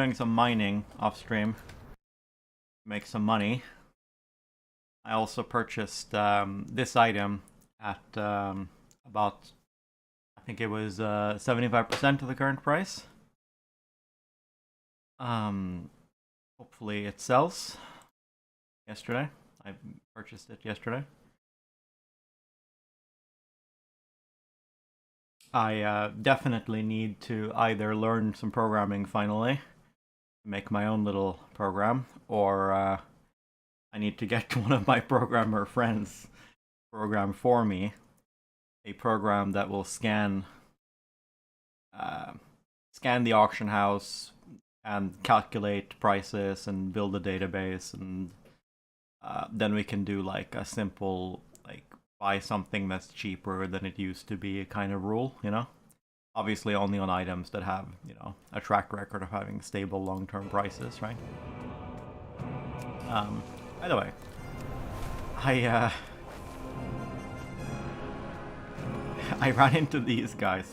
doing some mining off stream to make some money. I also purchased this item at about, I think it was 75% of the current price. Hopefully it sells. Yesterday, I purchased it yesterday. I definitely need to either learn some programming finally, make my own little program, or I need to get one of my programmer friends to program for me a program that will scan the auction house and calculate prices and build a database, and then we can do like a simple buy something that's cheaper than it used to be kind of rule, you know? Obviously only on items that have, you know, a track record of having stable long-term prices, right? By the way, I ran into these guys.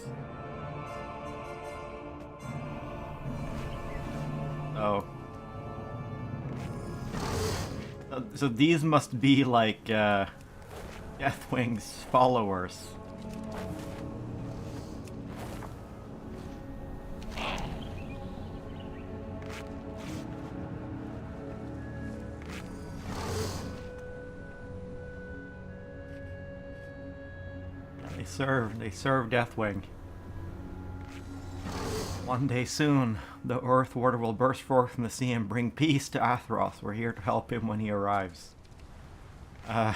So these must be like Deathwing's followers. They serve Deathwing. One day soon, the Earth Warder will burst forth from the sea and bring peace to Athros. We're here to help him when he arrives. Don't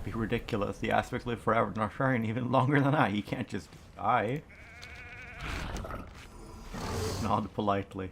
be ridiculous. The aspects live forever, not sharing even longer than I. You can't just die. Nod politely.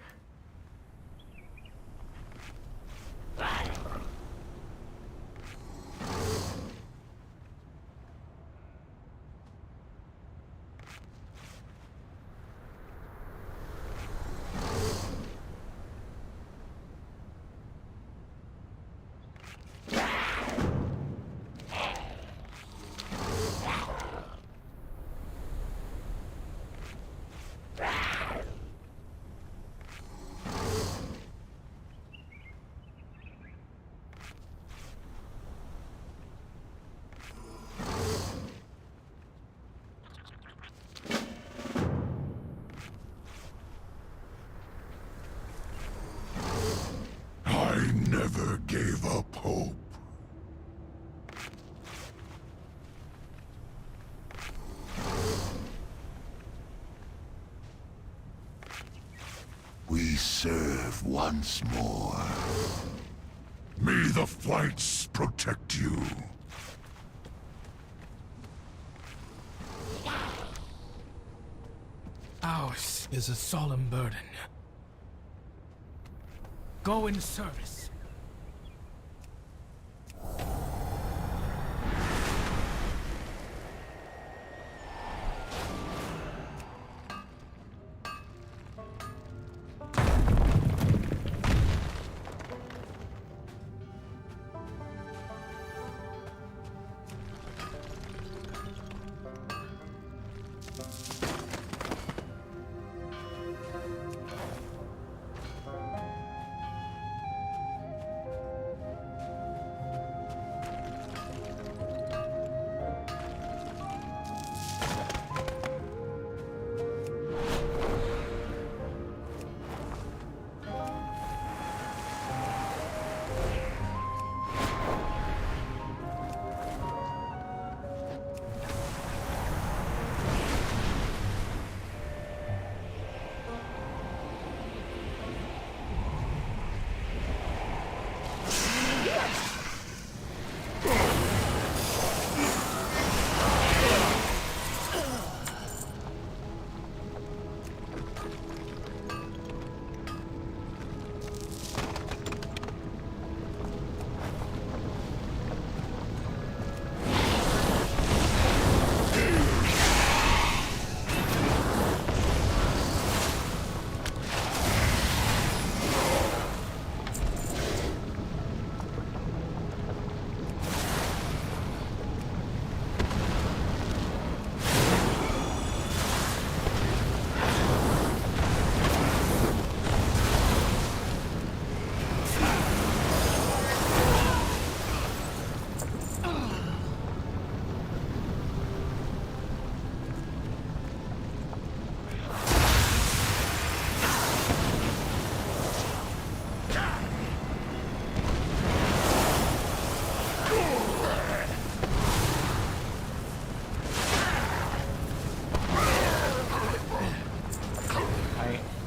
Never gave up hope. We serve once more. May the flights protect you. Ours is a solemn burden. Go in service.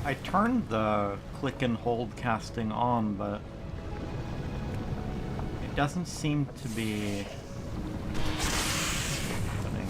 I turned the click and hold casting on, but it doesn't seem to be happening.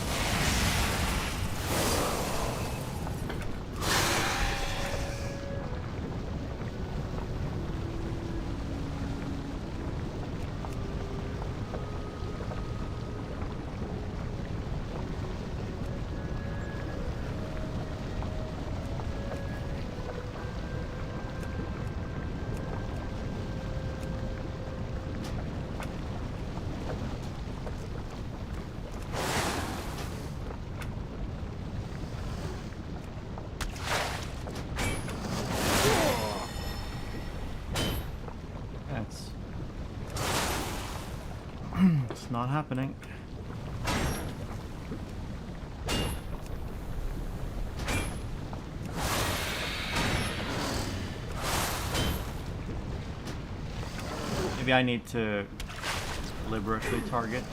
It's not happening. Maybe I need to deliberately target.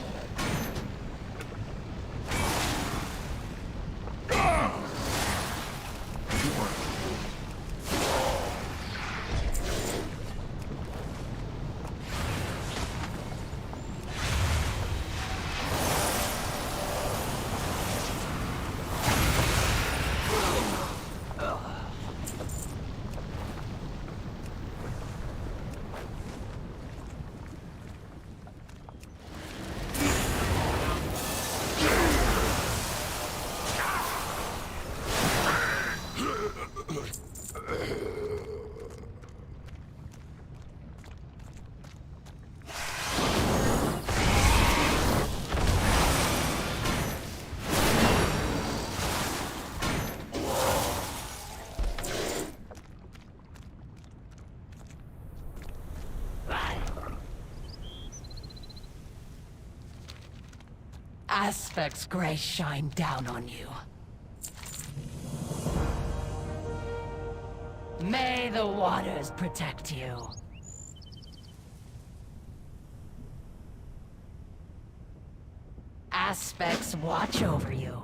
Aspect's grace shine down on you. May the waters protect you. Aspects watch over you.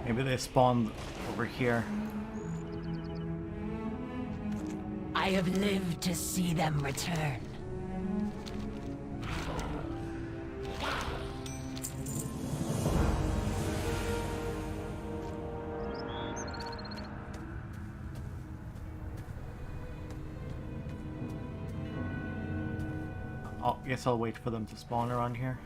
Maybe they spawned over here. I have lived to see them return. I guess I'll wait for them to spawn around here.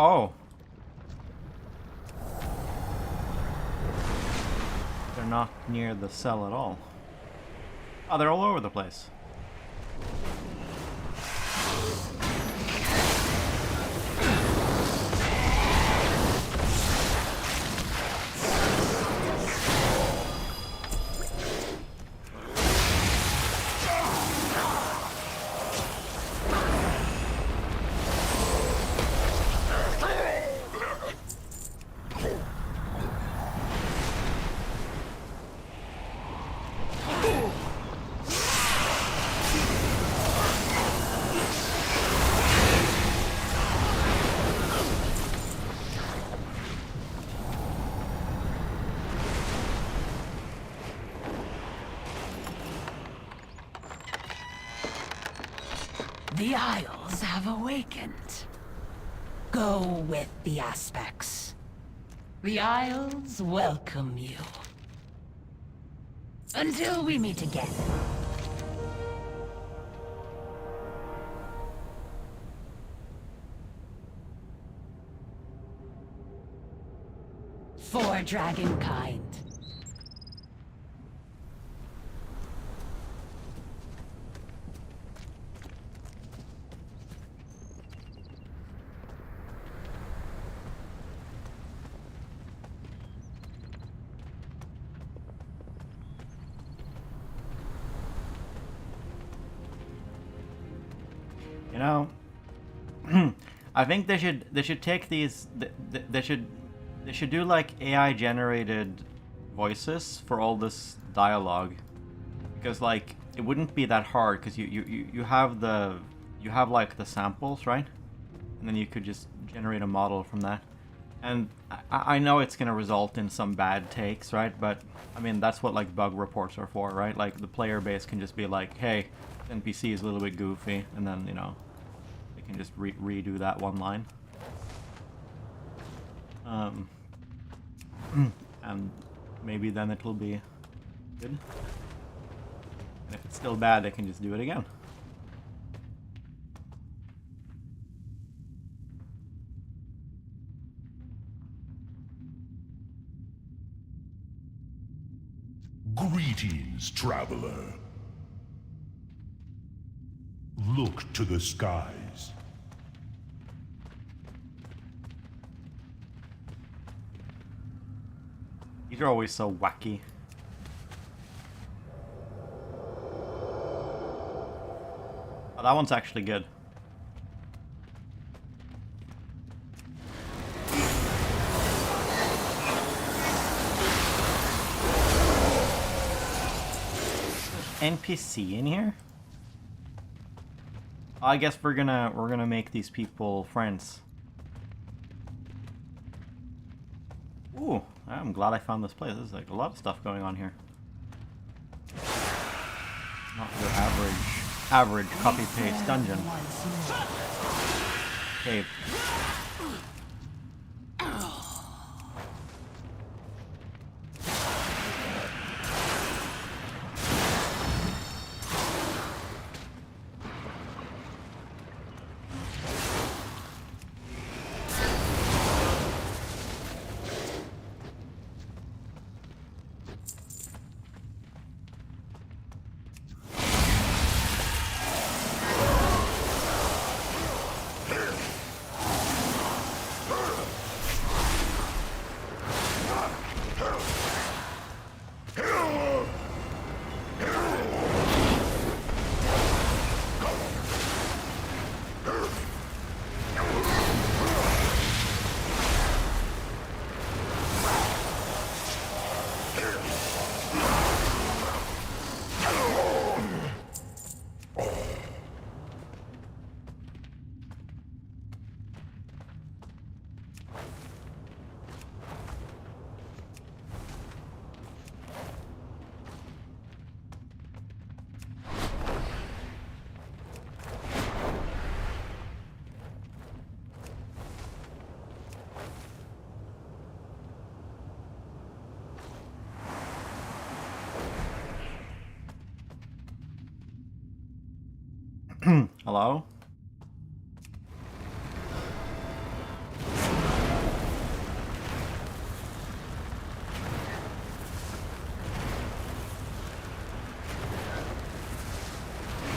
Oh. They're not near the cell at all. Oh, they're all over the place. The Isles have awakened. Go with the aspects. The Isles welcome you. Until we meet again. For Dragonkind. You know, I think they should take these. They should do like AI generated voices for all this dialogue, because like it wouldn't be that hard because you have like the samples, right? And then you could just generate a model from that. And I know it's gonna result in some bad takes, right? But I mean that's what like bug reports are for, right? Like the player base can just be like, hey, NPC is a little bit goofy, and then you know they can just redo that one line. And maybe then it'll be good. And if it's still bad, they can just do it again. Greetings, traveler. Look to the skies. These are always so wacky. Oh, that one's actually good. NPC in here? I guess we're gonna make these people friends. Ooh, I'm glad I found this place. There's like a lot of stuff going on here. Not your average copy-paste dungeon. Cave.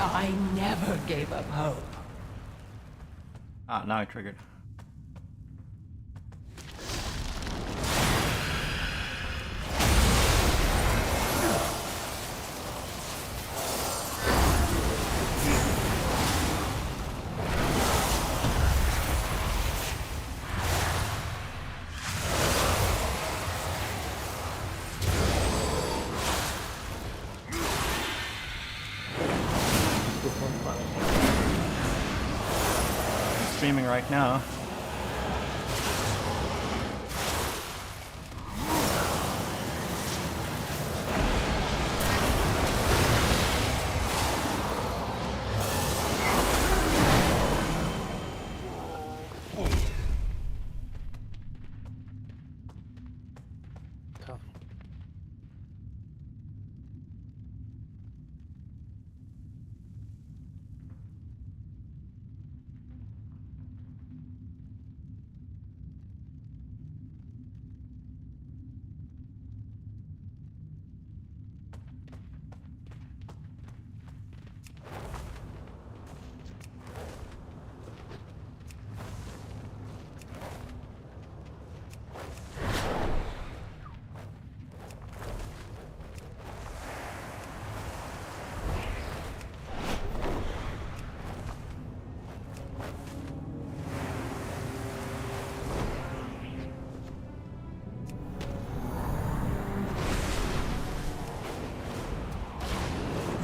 I never gave up hope. Ah, now I triggered. Streaming right now. Tough.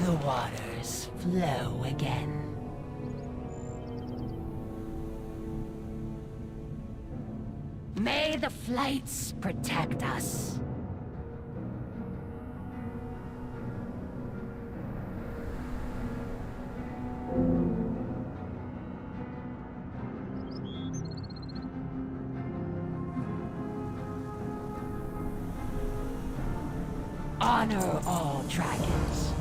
The waters flow again. May the flights protect us. Honor all dragons.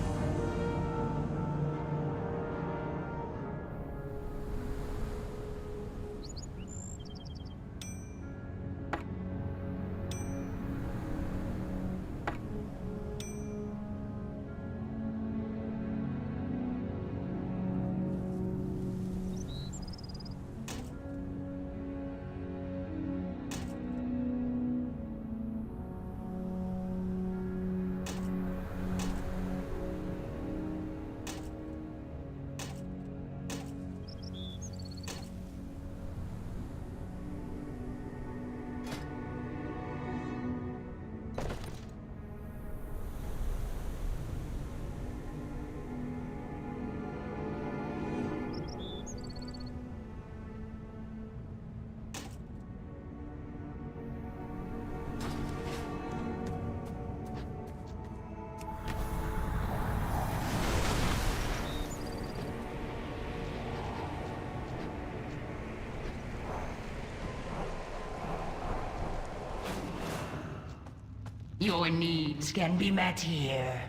Your needs can be met here.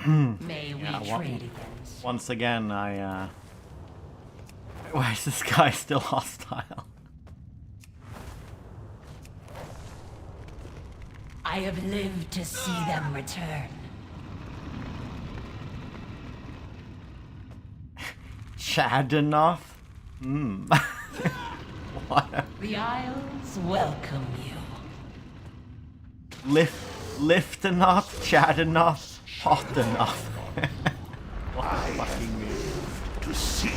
May we trade again? Once again, why is this guy still hostile? I have lived to see them return. Chad enough? What? The Isles welcome you. Lift enough? Chad enough? Hot enough? I live to see.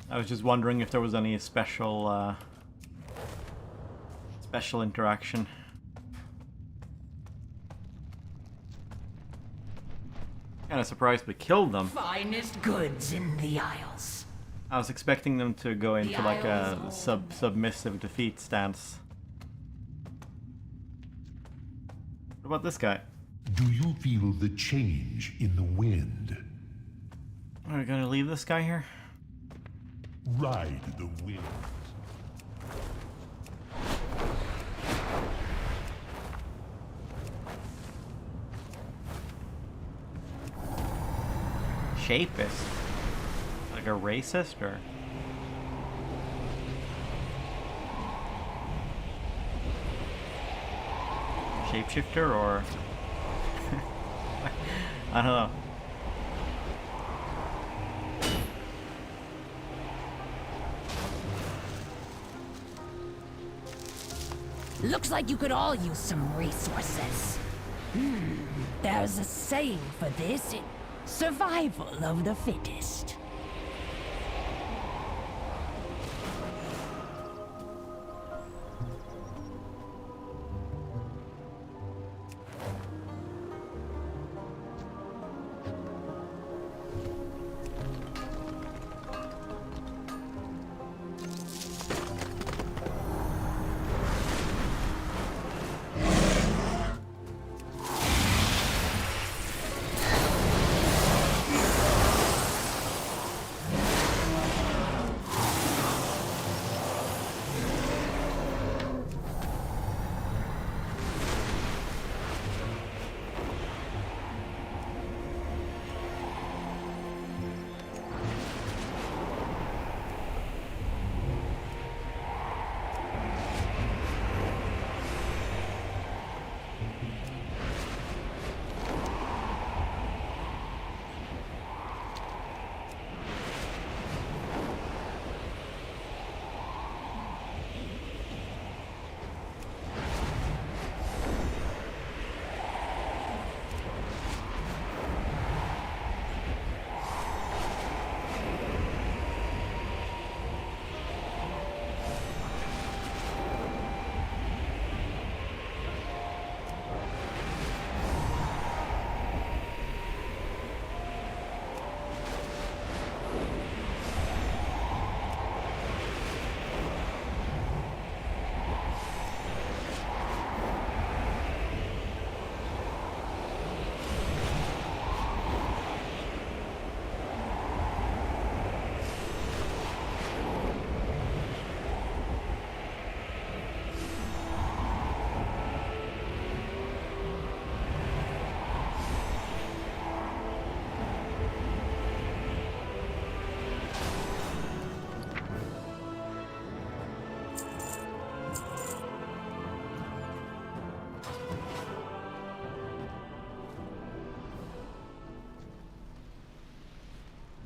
I was just wondering if there was any special interaction. Kind of surprised we killed them. Finest goods in the Isles. I was expecting them to go into like a submissive defeat stance. What about this guy? Do you feel the change in the wind? Are we gonna leave this guy here? Ride the wind. Shapist? Like a racist or? Shapeshifter or? I don't know. Looks like you could all use some resources. There's a saying for this. Survival of the fittest.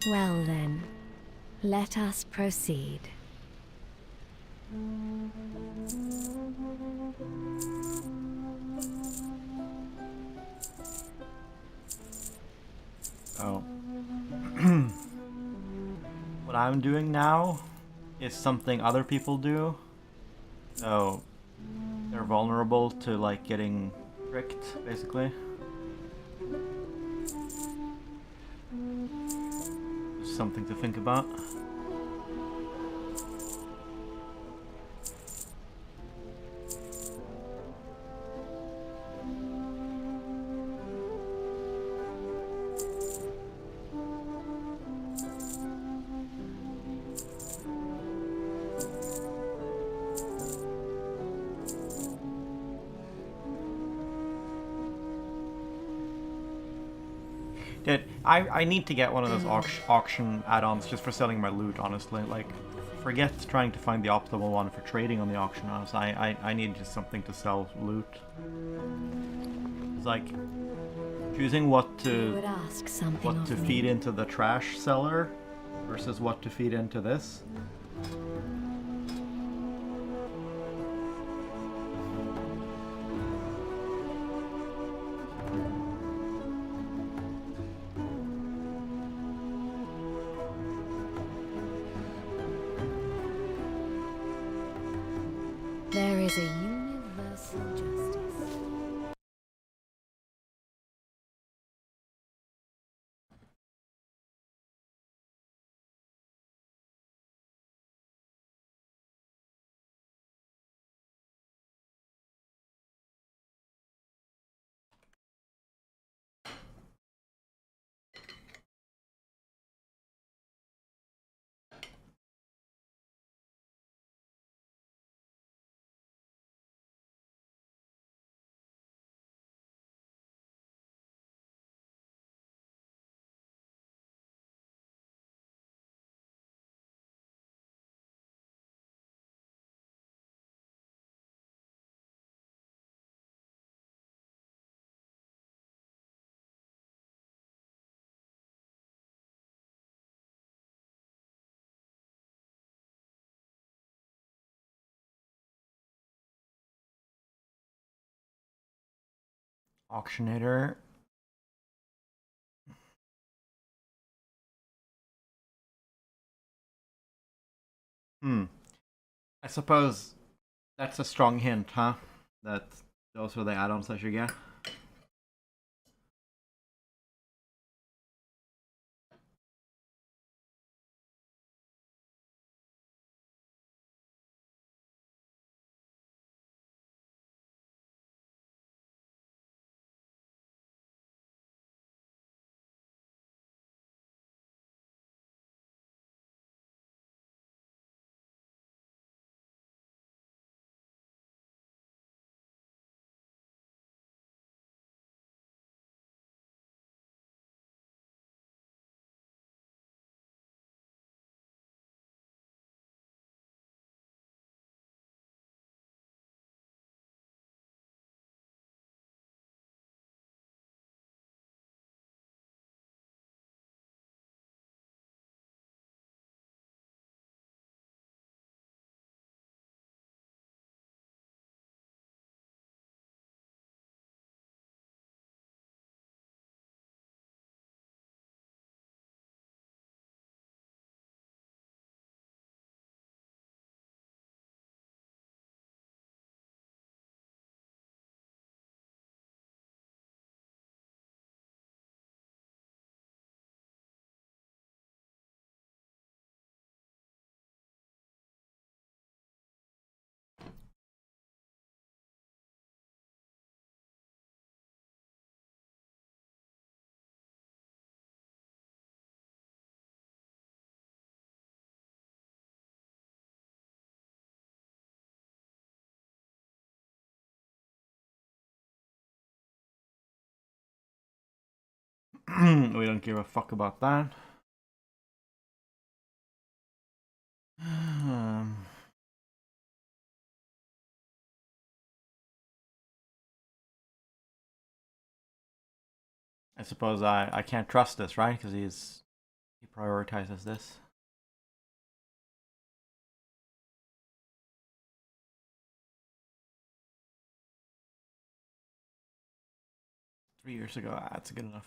Well then, let us proceed. Oh. What I'm doing now is something other people do. So they're vulnerable to like getting tricked, basically. Just something to think about. Dude, I need to get one of those auction add-ons just for selling my loot, honestly. Like, forget trying to find the optimal one for trading on the auction house. I need just something to sell loot. It's like choosing what to feed into the trash seller versus what to feed into this. There is a universal justice. Auctionator. I suppose that's a strong hint, huh? That those were the add-ons I should get. We don't give a fuck about that. I suppose I can't trust this, right? Because he prioritizes this. $3 years ago, that's good enough.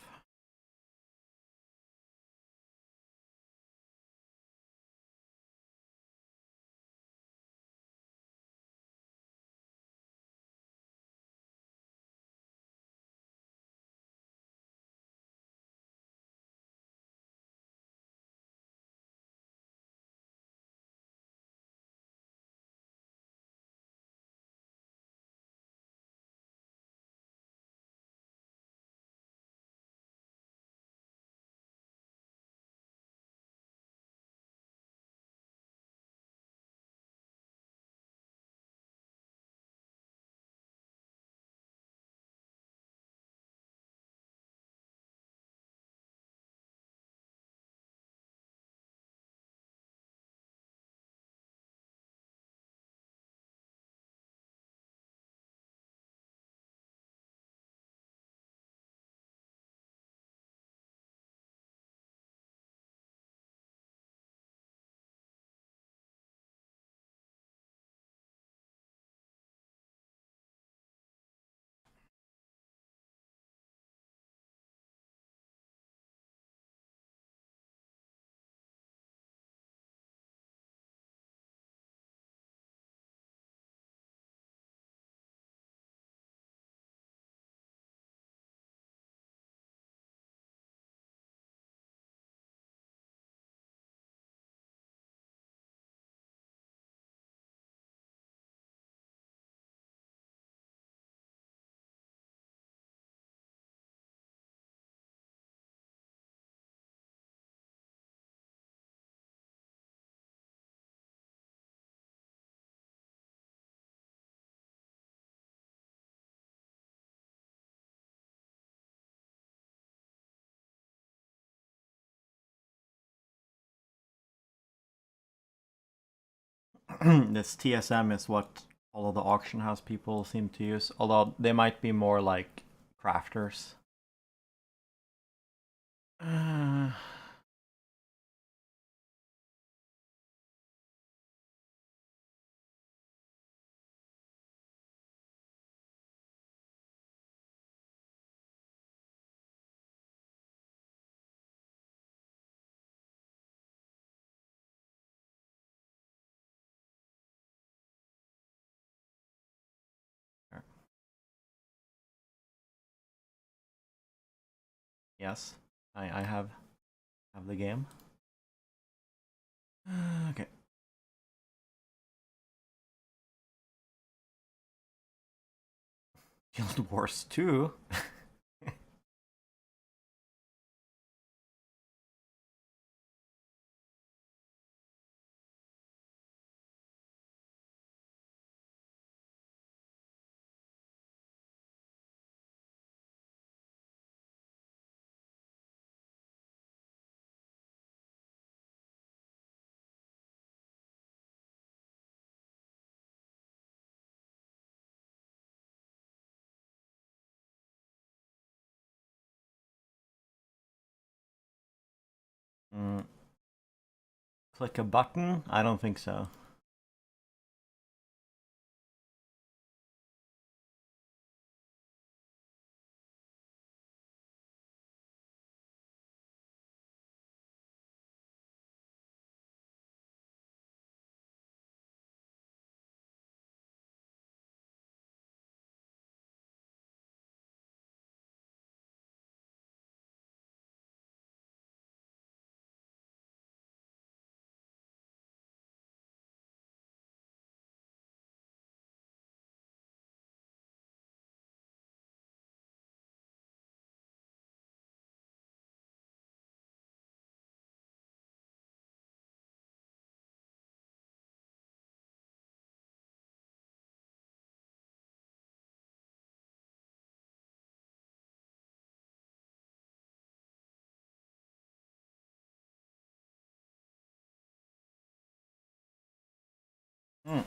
This TSM is what all of the auction house people seem to use, although they might be more like crafters. Yes, I have the game. Okay. Guild Wars 2? Click a button? I don't think so.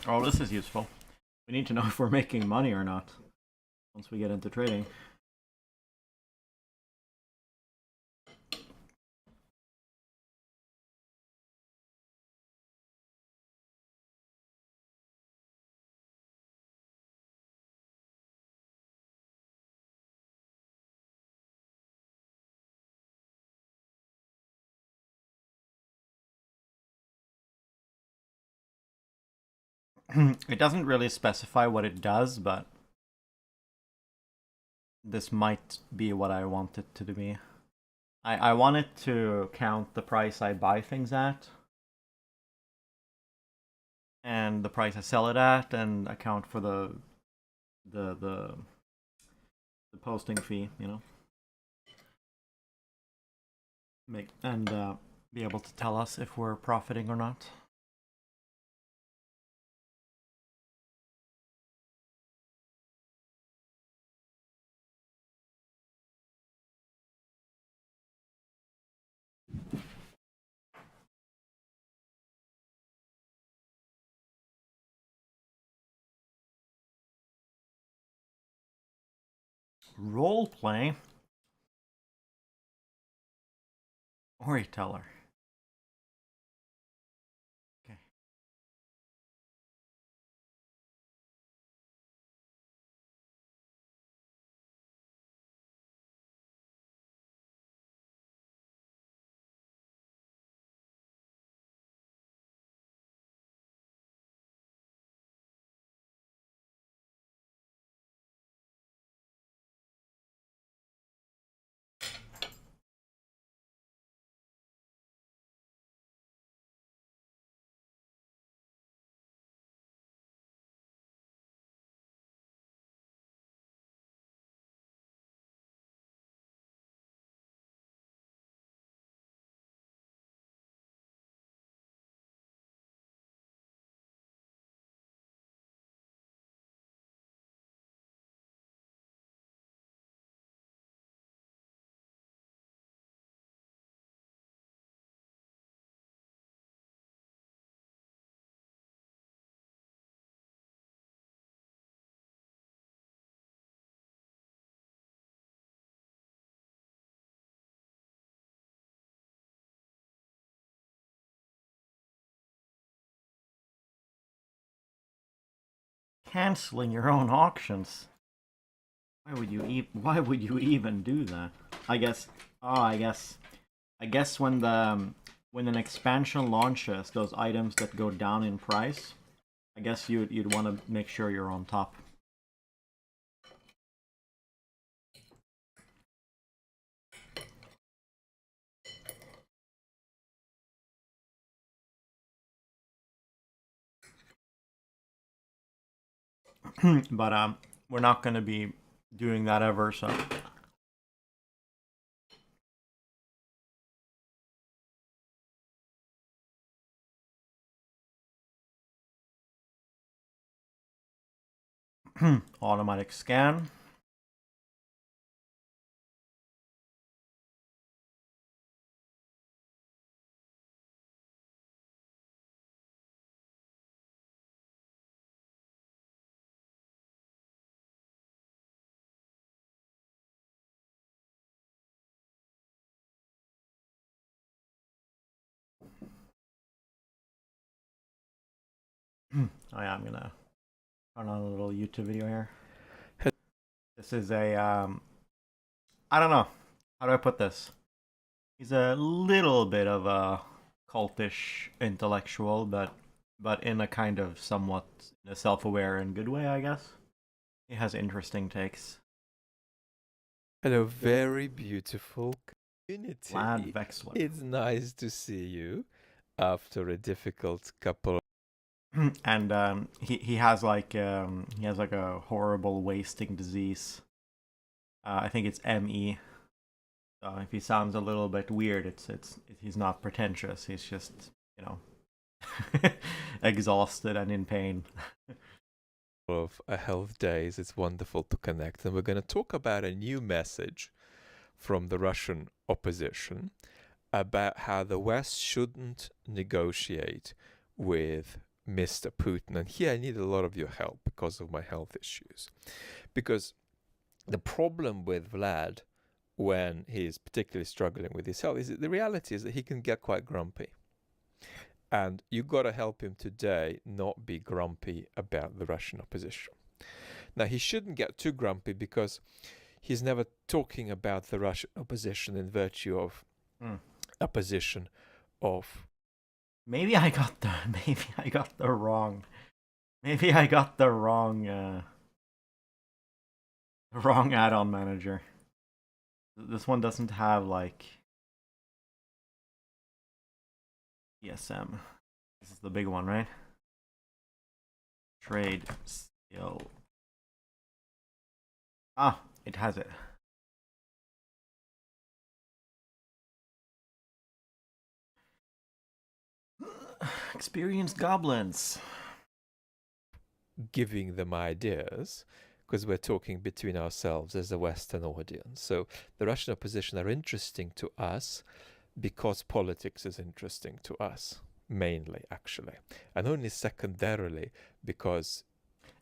Oh, this is useful. We need to know if we're making money or not once we get into trading. It doesn't really specify what it does, but this might be what I want it to be. I want it to count the price I buy things at, and the price I sell it at, and account for the posting fee, you know. Be able to tell us if we're profiting or not. Roleplay? Storyteller. Okay. Canceling your own auctions. Why would you even do that? I guess when an expansion launches, those items that go down in price, I guess you'd want to make sure you're on top. But we're not going to be doing that ever, so. Automatic scan. Oh yeah, I'm gonna run on a little YouTube video here. This is a I don't know, how do I put this? He's a little bit of a cultish intellectual, but in a kind of somewhat self-aware and good way, I guess. He has interesting takes. Hello, very beautiful community. Vlad Vexler. It's nice to see you after a difficult couple. And he has like a horrible wasting disease. I think it's ME. So if he sounds a little bit weird, he's not pretentious. He's just, you know, exhausted and in pain. Of a health days, it's wonderful to connect, and we're going to talk about a new message from the Russian opposition about how the West shouldn't negotiate with Mr. Putin. And here I need a lot of your help because of my health issues. Because the problem with Vlad, when he's particularly struggling with his health, is that the reality is that he can get quite grumpy. And you've got to help him today not be grumpy about the Russian opposition. Now, he shouldn't get too grumpy because he's never talking about the Russian opposition in virtue of a position of... Maybe I got the wrong wrong add-on manager. This one doesn't have like ESM. This is the big one, right? Trade skill. Ah, it has it. Experienced goblins. Giving them ideas, because we're talking between ourselves as a Western audience. So the Russian opposition are interesting to us because politics is interesting to us, mainly, actually. And only secondarily because...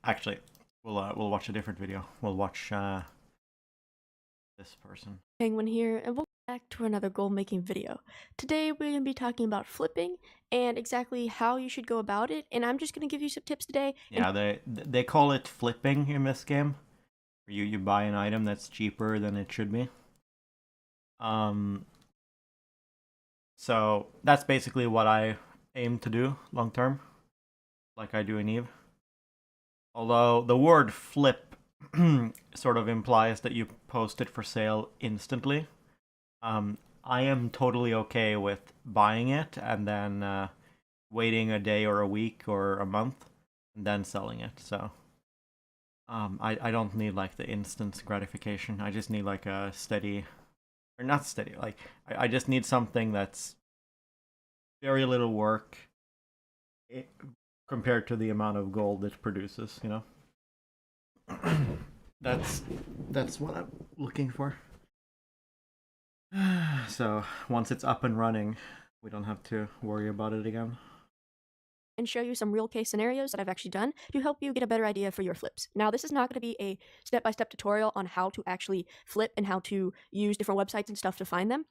Actually, we'll watch a different video. We'll watch this person. Penguin here, and welcome back to another goal-making video. Today we're going to be talking about flipping and exactly how you should go about it, and I'm just going to give you some tips today. Yeah, they call it flipping in this game. You buy an item that's cheaper than it should be. So that's basically what I aim to do long term, like I do in Eve. Although the word flip sort of implies that you post it for sale instantly. I am totally okay with buying it and then waiting a day or a week or a month and then selling it. So I don't need like the instant gratification. I just need like a steady, or not steady, like I just need something that's very little work compared to the amount of gold it produces, you know? That's what I'm looking for. So once it's up and running, we don't have to worry about it again. And show you some real case scenarios that I've actually done to help you get a better idea for your flips. Now, this is not going to be a step-by-step tutorial on how to actually flip and how to use different websites and stuff to find them.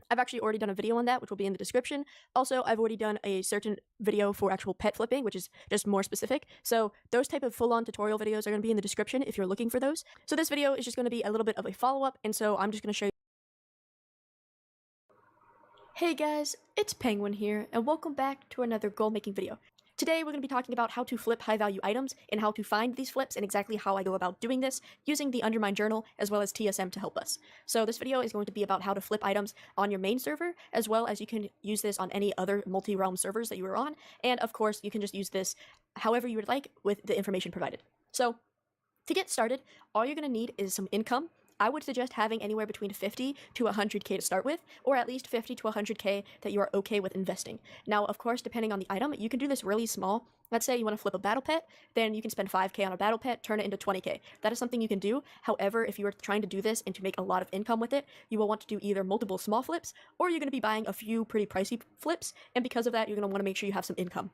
I've actually already done a video on that, which will be in the description. Also, I've already done a certain video for actual pet flipping, which is just more specific. So those type of full-on tutorial videos are going to be in the description if you're looking for those. So this video is just going to be a little bit of a follow-up, and so I'm just going to show you. Hey guys, it's Penguin here, and welcome back to another goal-making video. Today, we're going to be talking about how to flip high-value items and how to find these flips and exactly how I go about doing this using the Undermine Journal as well as TSM to help us. So this video is going to be about how to flip items on your main server, as well as you can use this on any other multi-realm servers that you are on, and of course, you can just use this however you would like with the information provided. So to get started, all you're going to need is some income. I would suggest having anywhere between 50 to 100k to start with, or at least 50 to 100k that you are okay with investing. Now, of course, depending on the item, you can do this really small. Let's say you want to flip a battle pet, then you can spend 5k on a battle pet, turn it into 20k. That is something you can do. However, if you are trying to do this and to make a lot of income with it, you will want to do either multiple small flips, or you're going to be buying a few pretty pricey flips, and because of that, you're going to want to make sure you have some income.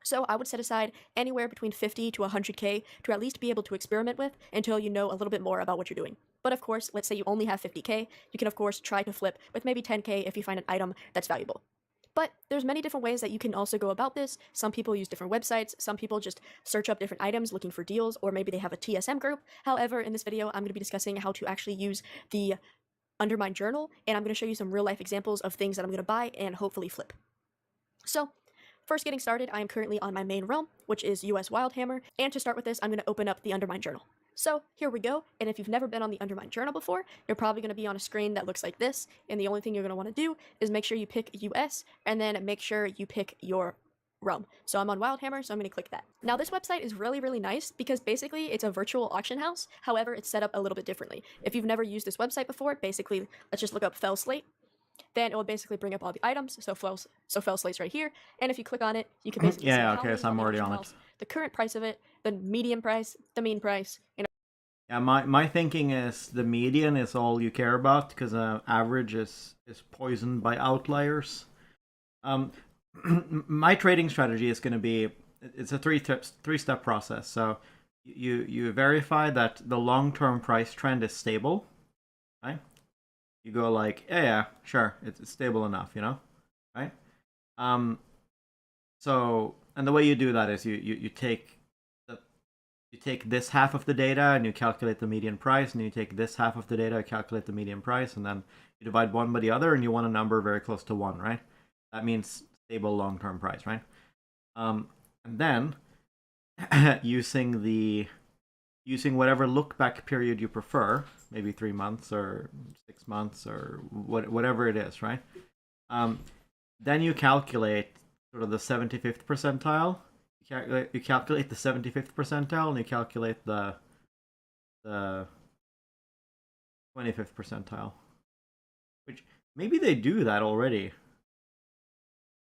So I would set aside anywhere between 50 to 100k to at least be able to experiment with until you know a little bit more about what you're doing. But of course, let's say you only have 50k, you can of course try to flip with maybe 10k if you find an item that's valuable. But there's many different ways that you can also go about this. Some people use different websites, some people just search up different items looking for deals, or maybe they have a TSM group. However, in this video, I'm going to be discussing how to actually use the Undermine Journal, and I'm going to show you some real life examples of things that I'm going to buy and hopefully flip. So, first getting started, I am currently on my main realm, which is US Wildhammer, and to start with this, I'm going to open up the Undermine Journal. So here we go, and if you've never been on the Undermine Journal before, you're probably going to be on a screen that looks like this, and the only thing you're going to want to do is make sure you pick US, and then make sure you pick your realm. So I'm on Wildhammer, so I'm going to click that. Now this website is really, really nice because basically it's a virtual auction house, however, it's set up a little bit differently. If you've never used this website before, basically, let's just look up Fell Slate. Then it will basically bring up all the items, so Fell Slate's right here, and if you click on it, you can basically see how okay, many so I'm already auction on house, it. the current price of it, the median price, the mean price, and Yeah, my thinking is the median is all you care about because average is poisoned by outliers. My trading strategy is going to be, it's a three-step process. So you verify that the long-term price trend is stable, right? You go like, yeah, sure, it's stable enough, you know, right? So, and the way you do that is you take this half of the data and you calculate the median price, and you take this half of the data, calculate the median price, and then you divide one by the other, and you want a number very close to 1, right? That means stable long-term price, right? And then using whatever look-back period you prefer, maybe 3 months or 6 months or whatever it is, right? Then you calculate sort of the 75th percentile. You calculate the 75th percentile, and you calculate the 25th percentile. Which, maybe they do that already.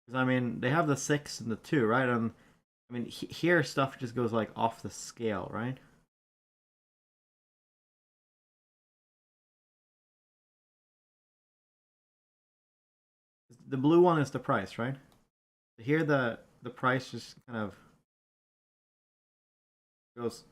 Because, I mean, they have the 6 and the 2, right? I mean, here stuff just goes, like, off the scale, right? The blue one is the price, right? Here the price just kind of goes.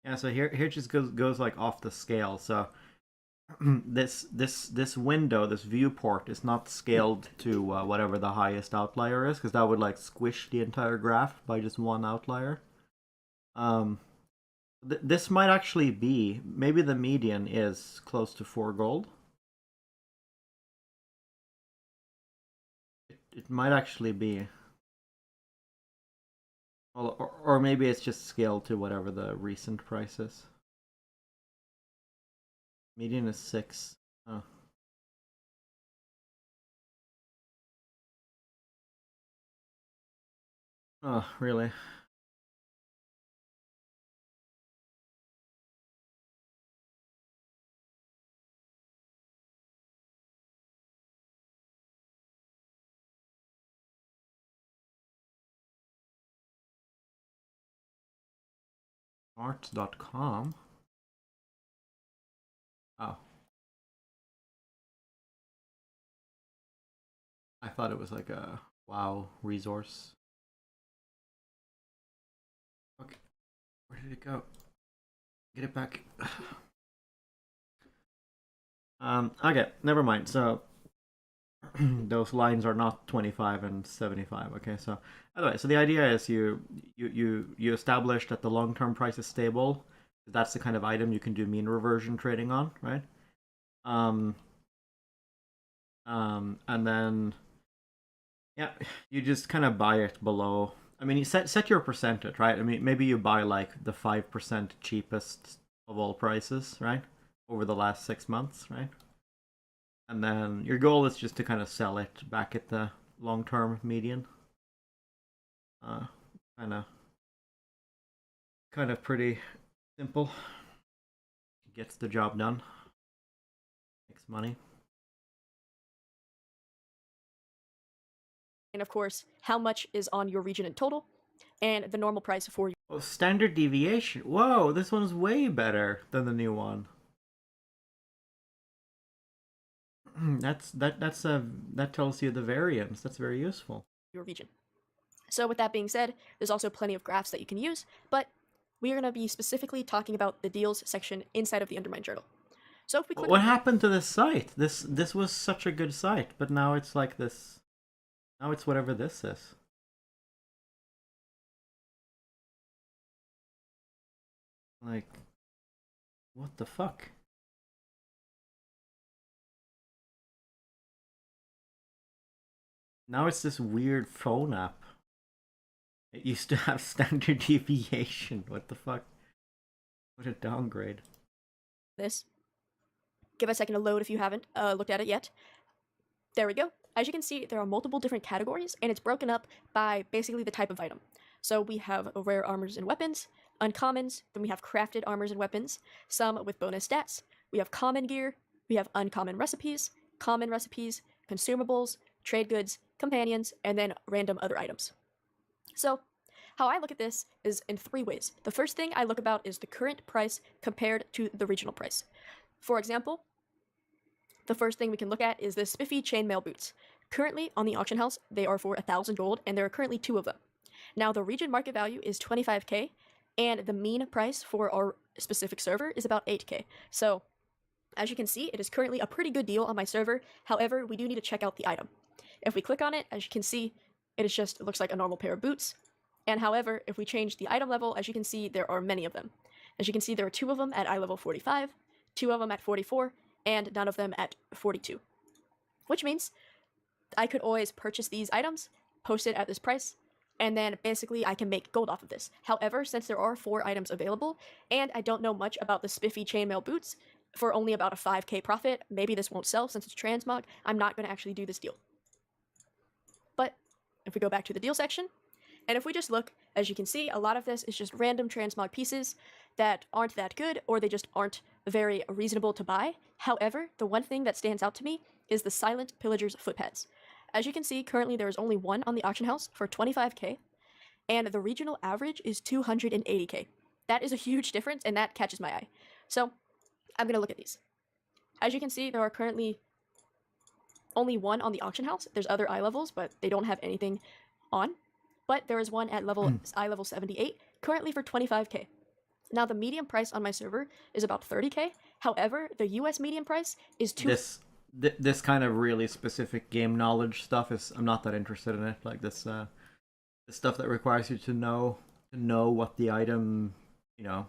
Yeah, so here it just goes like off the scale. So this window, this viewport, is not scaled to whatever the highest outlier is, because that would like squish the entire graph by just one outlier. This might actually be, maybe the median is close to 4 gold. It might actually be. Well, or maybe it's just scaled to whatever the recent price is. Median is 6. Oh. Oh, really? Art.com. Oh. I thought it was like a WoW resource. Okay. Where did it go? Get it back. Okay, never mind. So those lines are not 25 and 75. Okay, so anyway, so the idea is you establish that the long-term price is stable. That's the kind of item you can do mean reversion trading on, right? And then yeah, you just kind of buy it below. I mean, you set your percentage, right? I mean, maybe you buy like the 5% cheapest of all prices, right? Over the last 6 months, right? And then your goal is just to kind of sell it back at the long-term median. Kind of pretty simple. Gets the job done. Makes money. And of course, how much is on your region in total, and the normal price for you. Oh, standard deviation. Whoa, this one's way better than the new one. That tells you the variance. That's very useful. Your region. So with that being said, there's also plenty of graphs that you can use, but we are going to be specifically talking about the deals section inside of the Undermine Journal. So if we click What happened to this site? This was such a good site, but now it's like this. Now it's whatever this is. Like, what the fuck? Now it's this weird phone app. It used to have standard deviation. What the fuck? What a downgrade. this. Give it a second to load if you haven't looked at it yet. There we go. As you can see, there are multiple different categories, and it's broken up by basically the type of item. So we have rare armors and weapons, uncommons, then we have crafted armors and weapons, some with bonus stats. We have common gear, we have uncommon recipes, common recipes, consumables, trade goods, companions, and then random other items. So how I look at this is in 3 ways. The first thing I look about is the current price compared to the regional price. For example, the first thing we can look at is the spiffy chainmail boots. Currently on the auction house, they are for 1,000 gold, and there are currently 2 of them. Now the region market value is 25k, and the mean price for our specific server is about 8k. So as you can see, it is currently a pretty good deal on my server. However, we do need to check out the item. If we click on it, as you can see, it looks like a normal pair of boots. And however, if we change the item level, as you can see, there are many of them. As you can see, there are 2 of them at eye level 45, 2 of them at 44, and none of them at 42. Which means I could always purchase these items, post it at this price, and then basically I can make gold off of this. However, since there are 4 items available, and I don't know much about the spiffy chainmail boots, for only about a 5k profit, maybe this won't sell since it's transmog, I'm not going to actually do this deal. But if we go back to the deal section, and if we just look, as you can see, a lot of this is just random transmog pieces that aren't that good, or they just aren't very reasonable to buy. However, the one thing that stands out to me is the Silent Pillager's footpads. As you can see, currently there is only 1 on the auction house for 25k, and the regional average is 280k. That is a huge difference, and that catches my eye. So I'm going to look at these. As you can see, there are currently only 1 on the auction house. There's other eye levels, but they don't have anything on. But there is one at eye level 78, currently for 25k. Now, the median price on my server is about 30k. However, the US median price is This kind of really specific game knowledge stuff is, I'm not that interested in it. Like this, the stuff that requires you to know what the item,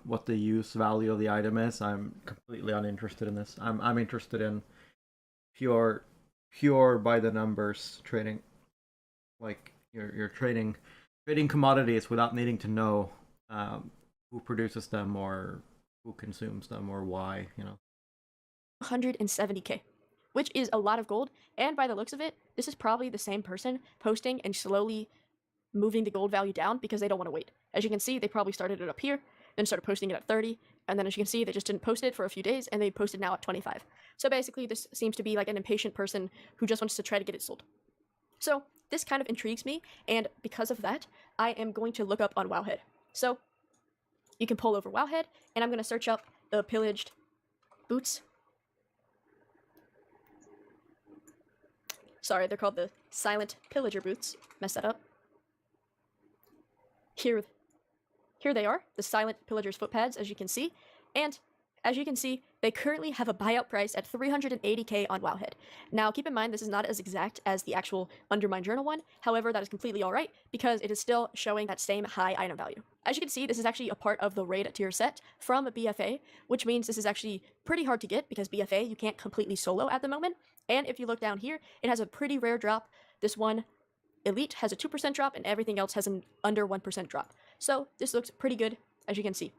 what the use value of the item is. I'm completely uninterested in this. I'm interested in pure by the numbers trading. Like you're trading commodities without needing to know who produces them or who consumes them or why. 170k. Which is a lot of gold, and by the looks of it, this is probably the same person posting and slowly moving the gold value down because they don't want to wait. As you can see, they probably started it up here, then started posting it at 30, and then as you can see, they just didn't post it for a few days, and they posted now at 25. So basically, this seems to be like an impatient person who just wants to try to get it sold. So this kind of intrigues me, and because of that, I am going to look up on Wowhead. So you can pull over Wowhead, and I'm going to search up the pillaged boots. Sorry, they're called the Silent Pillager boots. Messed that up. Here they are, the Silent Pillager's footpads, as you can see. And as you can see, they currently have a buyout price at 380k on Wowhead. Now, keep in mind, this is not as exact as the actual Undermine Journal one. However, that is completely alright, because it is still showing that same high item value. As you can see, this is actually a part of the raid tier set from BFA, which means this is actually pretty hard to get, because BFA you can't completely solo at the moment. And if you look down here, it has a pretty rare drop. This one, Elite, has a 2% drop, and everything else has an under 1% drop. So this looks pretty good, as you can see.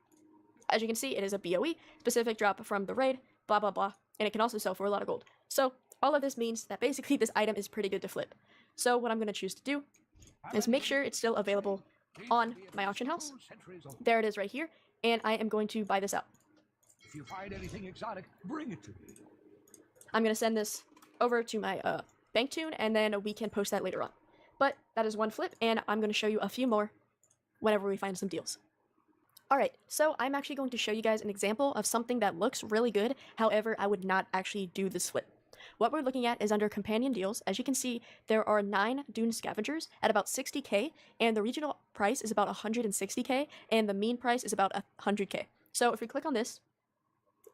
As you can see, it is a BOE, specific drop from the raid, blah blah blah, and it can also sell for a lot of gold. So all of this means that basically this item is pretty good to flip. So what I'm going to choose to do is make sure it's still available on my auction house. There it is right here, and I am going to buy this out. If you find anything exotic, bring it to me. I'm going to send this over to my bank tune, and then we can post that later on. But that is one flip, and I'm going to show you a few more whenever we find some deals. Alright, so I'm actually going to show you guys an example of something that looks really good, however, I would not actually do this flip. What we're looking at is under companion deals. As you can see, there are 9 Dune Scavengers at about 60k, and the regional price is about 160k, and the mean price is about 100k. So if we click on this,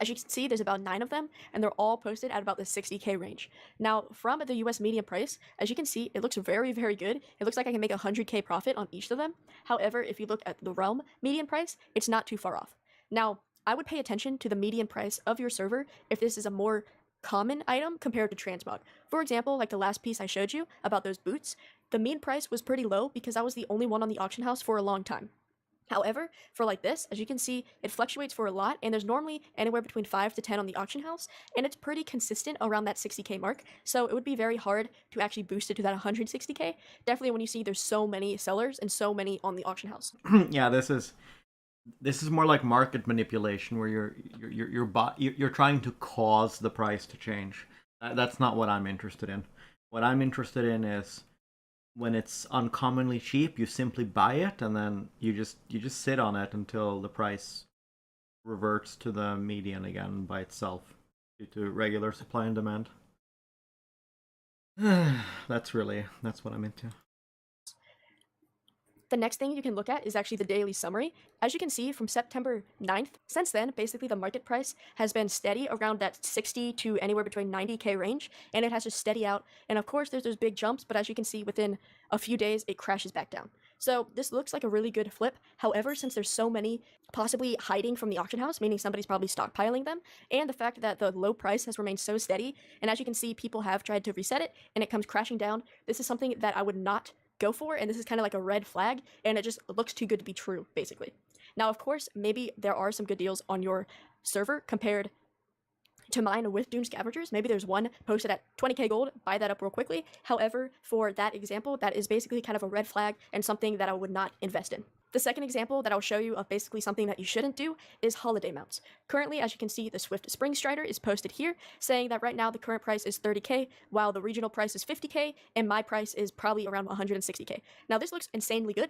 as you can see, there's about 9 of them, and they're all posted at about the 60k range. Now, from the US median price, as you can see, it looks very, very good. It looks like I can make 100k profit on each of them. However, if you look at the Realm median price, it's not too far off. Now, I would pay attention to the median price of your server if this is a more common item compared to transmog. For example, like the last piece I showed you about those boots, the mean price was pretty low because I was the only one on the auction house for a long time. However, for like this, as you can see, it fluctuates for a lot, and there's normally anywhere between 5 to 10 on the auction house, and it's pretty consistent around that 60k mark, so it would be very hard to actually boost it to that 160k, definitely when you see there's so many sellers and so many on the auction house. Yeah, this is more like market manipulation, where you're trying to cause the price to change. That's not what I'm interested in. What I'm interested in is when it's uncommonly cheap, you simply buy it, and then you just sit on it until the price reverts to the median again by itself due to regular supply and demand. That's what I'm into. The next thing you can look at is actually the daily summary. As you can see, from September 9th, since then, basically the market price has been steady around that 60 to anywhere between 90k range, and it has just steady out. And of course, there's those big jumps, but as you can see, within a few days, it crashes back down. So this looks like a really good flip. However, since there's so many possibly hiding from the auction house, meaning somebody's probably stockpiling them, and the fact that the low price has remained so steady, and as you can see, people have tried to reset it, and it comes crashing down, this is something that I would not go for, and this is kind of like a red flag, and it just looks too good to be true, basically. Now, of course, maybe there are some good deals on your server compared to mine with Dune Scavengers. Maybe there's one posted at 20k gold, buy that up real quickly. However, for that example, that is basically kind of a red flag and something that I would not invest in. The second example that I'll show you of basically something that you shouldn't do is holiday mounts. Currently, as you can see, the Swift Spring Strider is posted here, saying that right now the current price is 30k, while the regional price is 50k, and my price is probably around 160k. Now, this looks insanely good.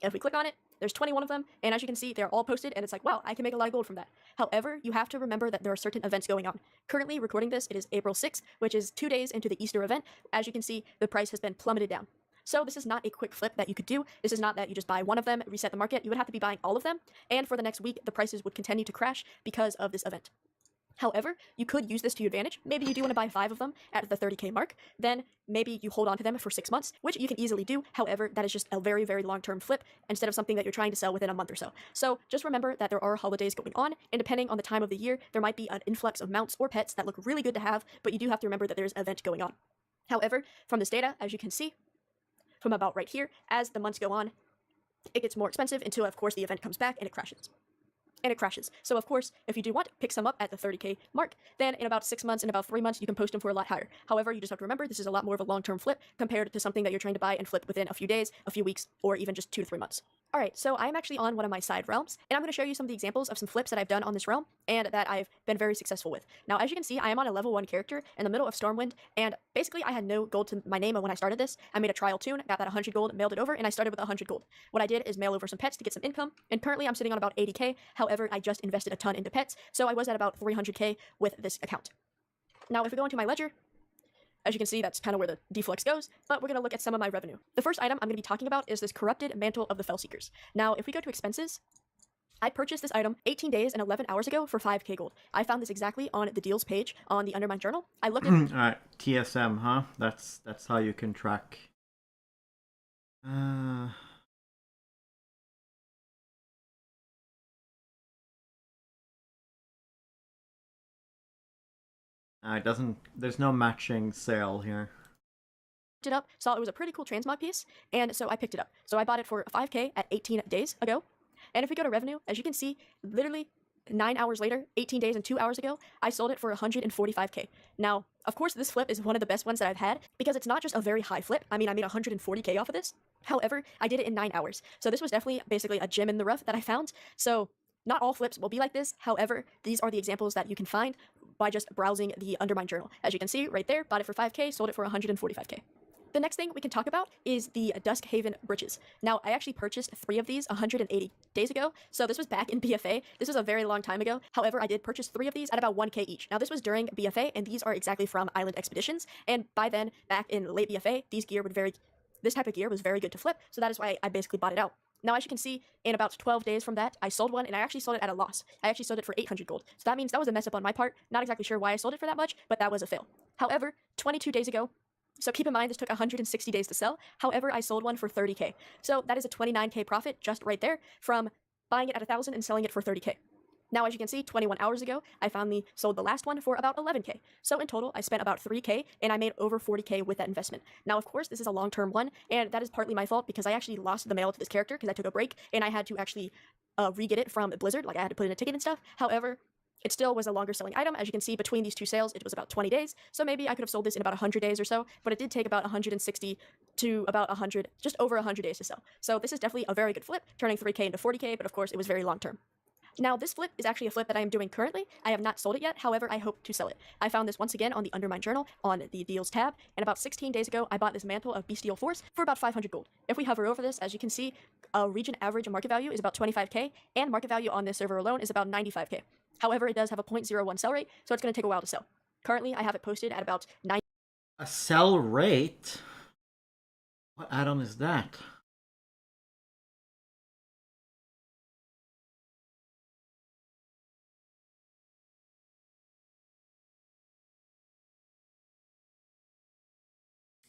If we click on it, there's 21 of them, and as you can see, they're all posted, and it's like, wow, I can make a lot of gold from that. However, you have to remember that there are certain events going on. Currently, recording this, it is April 6th, which is 2 days into the Easter event. As you can see, the price has been plummeted down. So this is not a quick flip that you could do. This is not that you just buy one of them, reset the market. You would have to be buying all of them, and for the next week, the prices would continue to crash because of this event. However, you could use this to your advantage. Maybe you do want to buy 5 of them at the 30k mark, then maybe you hold on to them for 6 months, which you can easily do. However, that is just a very, very long-term flip instead of something that you're trying to sell within a month or so. So just remember that there are holidays going on, and depending on the time of the year, there might be an influx of mounts or pets that look really good to have, but you do have to remember that there's an event going on. However, from this data, as you can see, from about right here, as the months go on, it gets more expensive until, of course, the event comes back and it crashes. So of course, if you do want to pick some up at the 30k mark, then in about 6 months, in about 3 months, you can post them for a lot higher. However, you just have to remember this is a lot more of a long-term flip compared to something that you're trying to buy and flip within a few days, a few weeks, or even just 2 to 3 months. Alright, so I'm actually on one of my side realms, and I'm going to show you some of the examples of some flips that I've done on this realm, and that I've been very successful with. Now, as you can see, I am on a level 1 character in the middle of Stormwind, and basically I had no gold to my name when I started this. I made a trial tune, got that 100 gold, mailed it over, and I started with 100 gold. What I did is mail over some pets to get some income, and currently I'm sitting on about 80k, however, I just invested a ton into pets, so I was at about 300k with this account. Now, if we go into my ledger, as you can see, that's kind of where the deflux goes, but we're going to look at some of my revenue. The first item I'm going to be talking about is this Corrupted Mantle of the Fellseekers. Now, if we go to expenses, I purchased this item 18 days and 11 hours ago for 5k gold. I found this exactly on the deals page on the Undermine Journal. I looked at Alright, TSM, huh? That's how you can track. It doesn't. There's no matching sale here. it up, saw it was a pretty cool transmog piece, and so I picked it up. So I bought it for 5k at 18 days ago. And if we go to revenue, as you can see, literally 9 hours later, 18 days and 2 hours ago, I sold it for 145k. Now, of course, this flip is one of the best ones that I've had because it's not just a very high flip. I mean, I made 140k off of this. However, I did it in 9 hours. So this was definitely basically a gem in the rough that I found. So not all flips will be like this. However, these are the examples that you can find by just browsing the Undermine Journal. As you can see right there, bought it for 5k, sold it for 145k. The next thing we can talk about is the Duskhaven bridges. Now, I actually purchased 3 of these 180 days ago, so this was back in BFA. This was a very long time ago. However, I did purchase 3 of these at about 1k each. Now, this was during BFA, and these are exactly from Island Expeditions, and by then, back in late BFA, this type of gear was very good to flip, so that is why I basically bought it out. Now, as you can see, in about 12 days from that, I sold one, and I actually sold it at a loss. I actually sold it for 800 gold. So that means that was a mess up on my part. Not exactly sure why I sold it for that much, but that was a fail. However, 22 days ago, so keep in mind, this took 160 days to sell. However, I sold one for 30k. So that is a 29k profit just right there from buying it at 1,000 and selling it for 30k. Now, as you can see, 21 hours ago, I finally sold the last one for about 11k. So in total, I spent about 3k, and I made over 40k with that investment. Now, of course, this is a long-term one, and that is partly my fault because I actually lost the mail to this character because I took a break, and I had to actually re-get it from Blizzard. Like, I had to put in a ticket and stuff. However, it still was a longer selling item. As you can see, between these 2 sales, it was about 20 days. So maybe I could have sold this in about 100 days or so, but it did take about 160 to about 100, just over 100 days to sell. So this is definitely a very good flip, turning 3k into 40k, but of course it was very long term. Now, this flip is actually a flip that I am doing currently. I have not sold it yet, however, I hope to sell it. I found this once again on the Undermine Journal on the deals tab, and about 16 days ago, I bought this mantle of Bestial Force for about 500 gold. If we hover over this, as you can see, region average market value is about 25k, and market value on this server alone is about 95k. However, it does have a 0.01 sell rate, so it's going to take a while to sell. Currently, I have it posted at about 9. A sell rate? What add-on is that?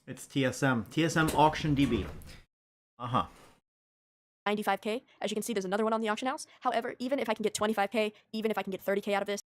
It's TSM. TSM Auction DB. 95k. As you can see, there's another one on the auction house. However, even if I can get 25k, even if I can get 30k out of this,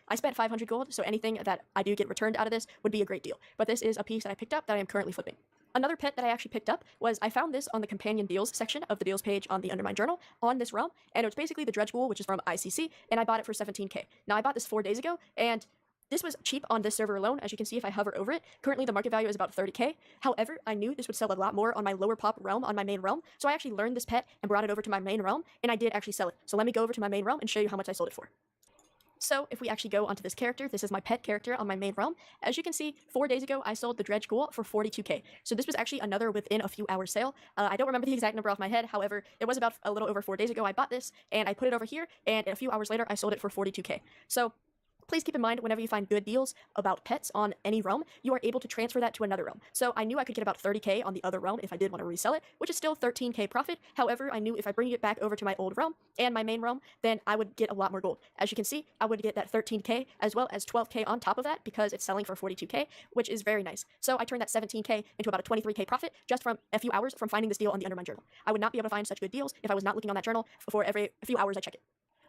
I spent 500 gold, so anything that I do get returned out of this would be a great deal. But this is a piece that I picked up that I am currently flipping. Another pet that I actually picked up was I found this on the companion deals section of the deals page on the Undermine Journal on this realm, and it was basically the Dredge Ghoul, which is from ICC, and I bought it for 17k. Now, I bought this 4 days ago, and this was cheap on this server alone. As you can see, if I hover over it, currently the market value is about 30k. However, I knew this would sell a lot more on my lower pop realm, on my main realm, so I actually learned this pet and brought it over to my main realm, and I did actually sell it. So let me go over to my main realm and show you how much I sold it for. So if we actually go onto this character, this is my pet character on my main realm. As you can see, 4 days ago, I sold the Dredge Ghoul for 42k. So this was actually another within a few hours sale. I don't remember the exact number off my head. However, it was about a little over 4 days ago I bought this, and I put it over here, and a few hours later, I sold it for 42k. So please keep in mind, whenever you find good deals about pets on any realm, you are able to transfer that to another realm. So I knew I could get about 30k on the other realm if I did want to resell it, which is still 13k profit. However, I knew if I bring it back over to my old realm and my main realm, then I would get a lot more gold. As you can see, I would get that 13k as well as 12k on top of that because it's selling for 42k, which is very nice. So I turned that 17k into about a 23k profit just from a few hours from finding this deal on the Undermine Journal. I would not be able to find such good deals if I was not looking on that journal for every few hours I check it.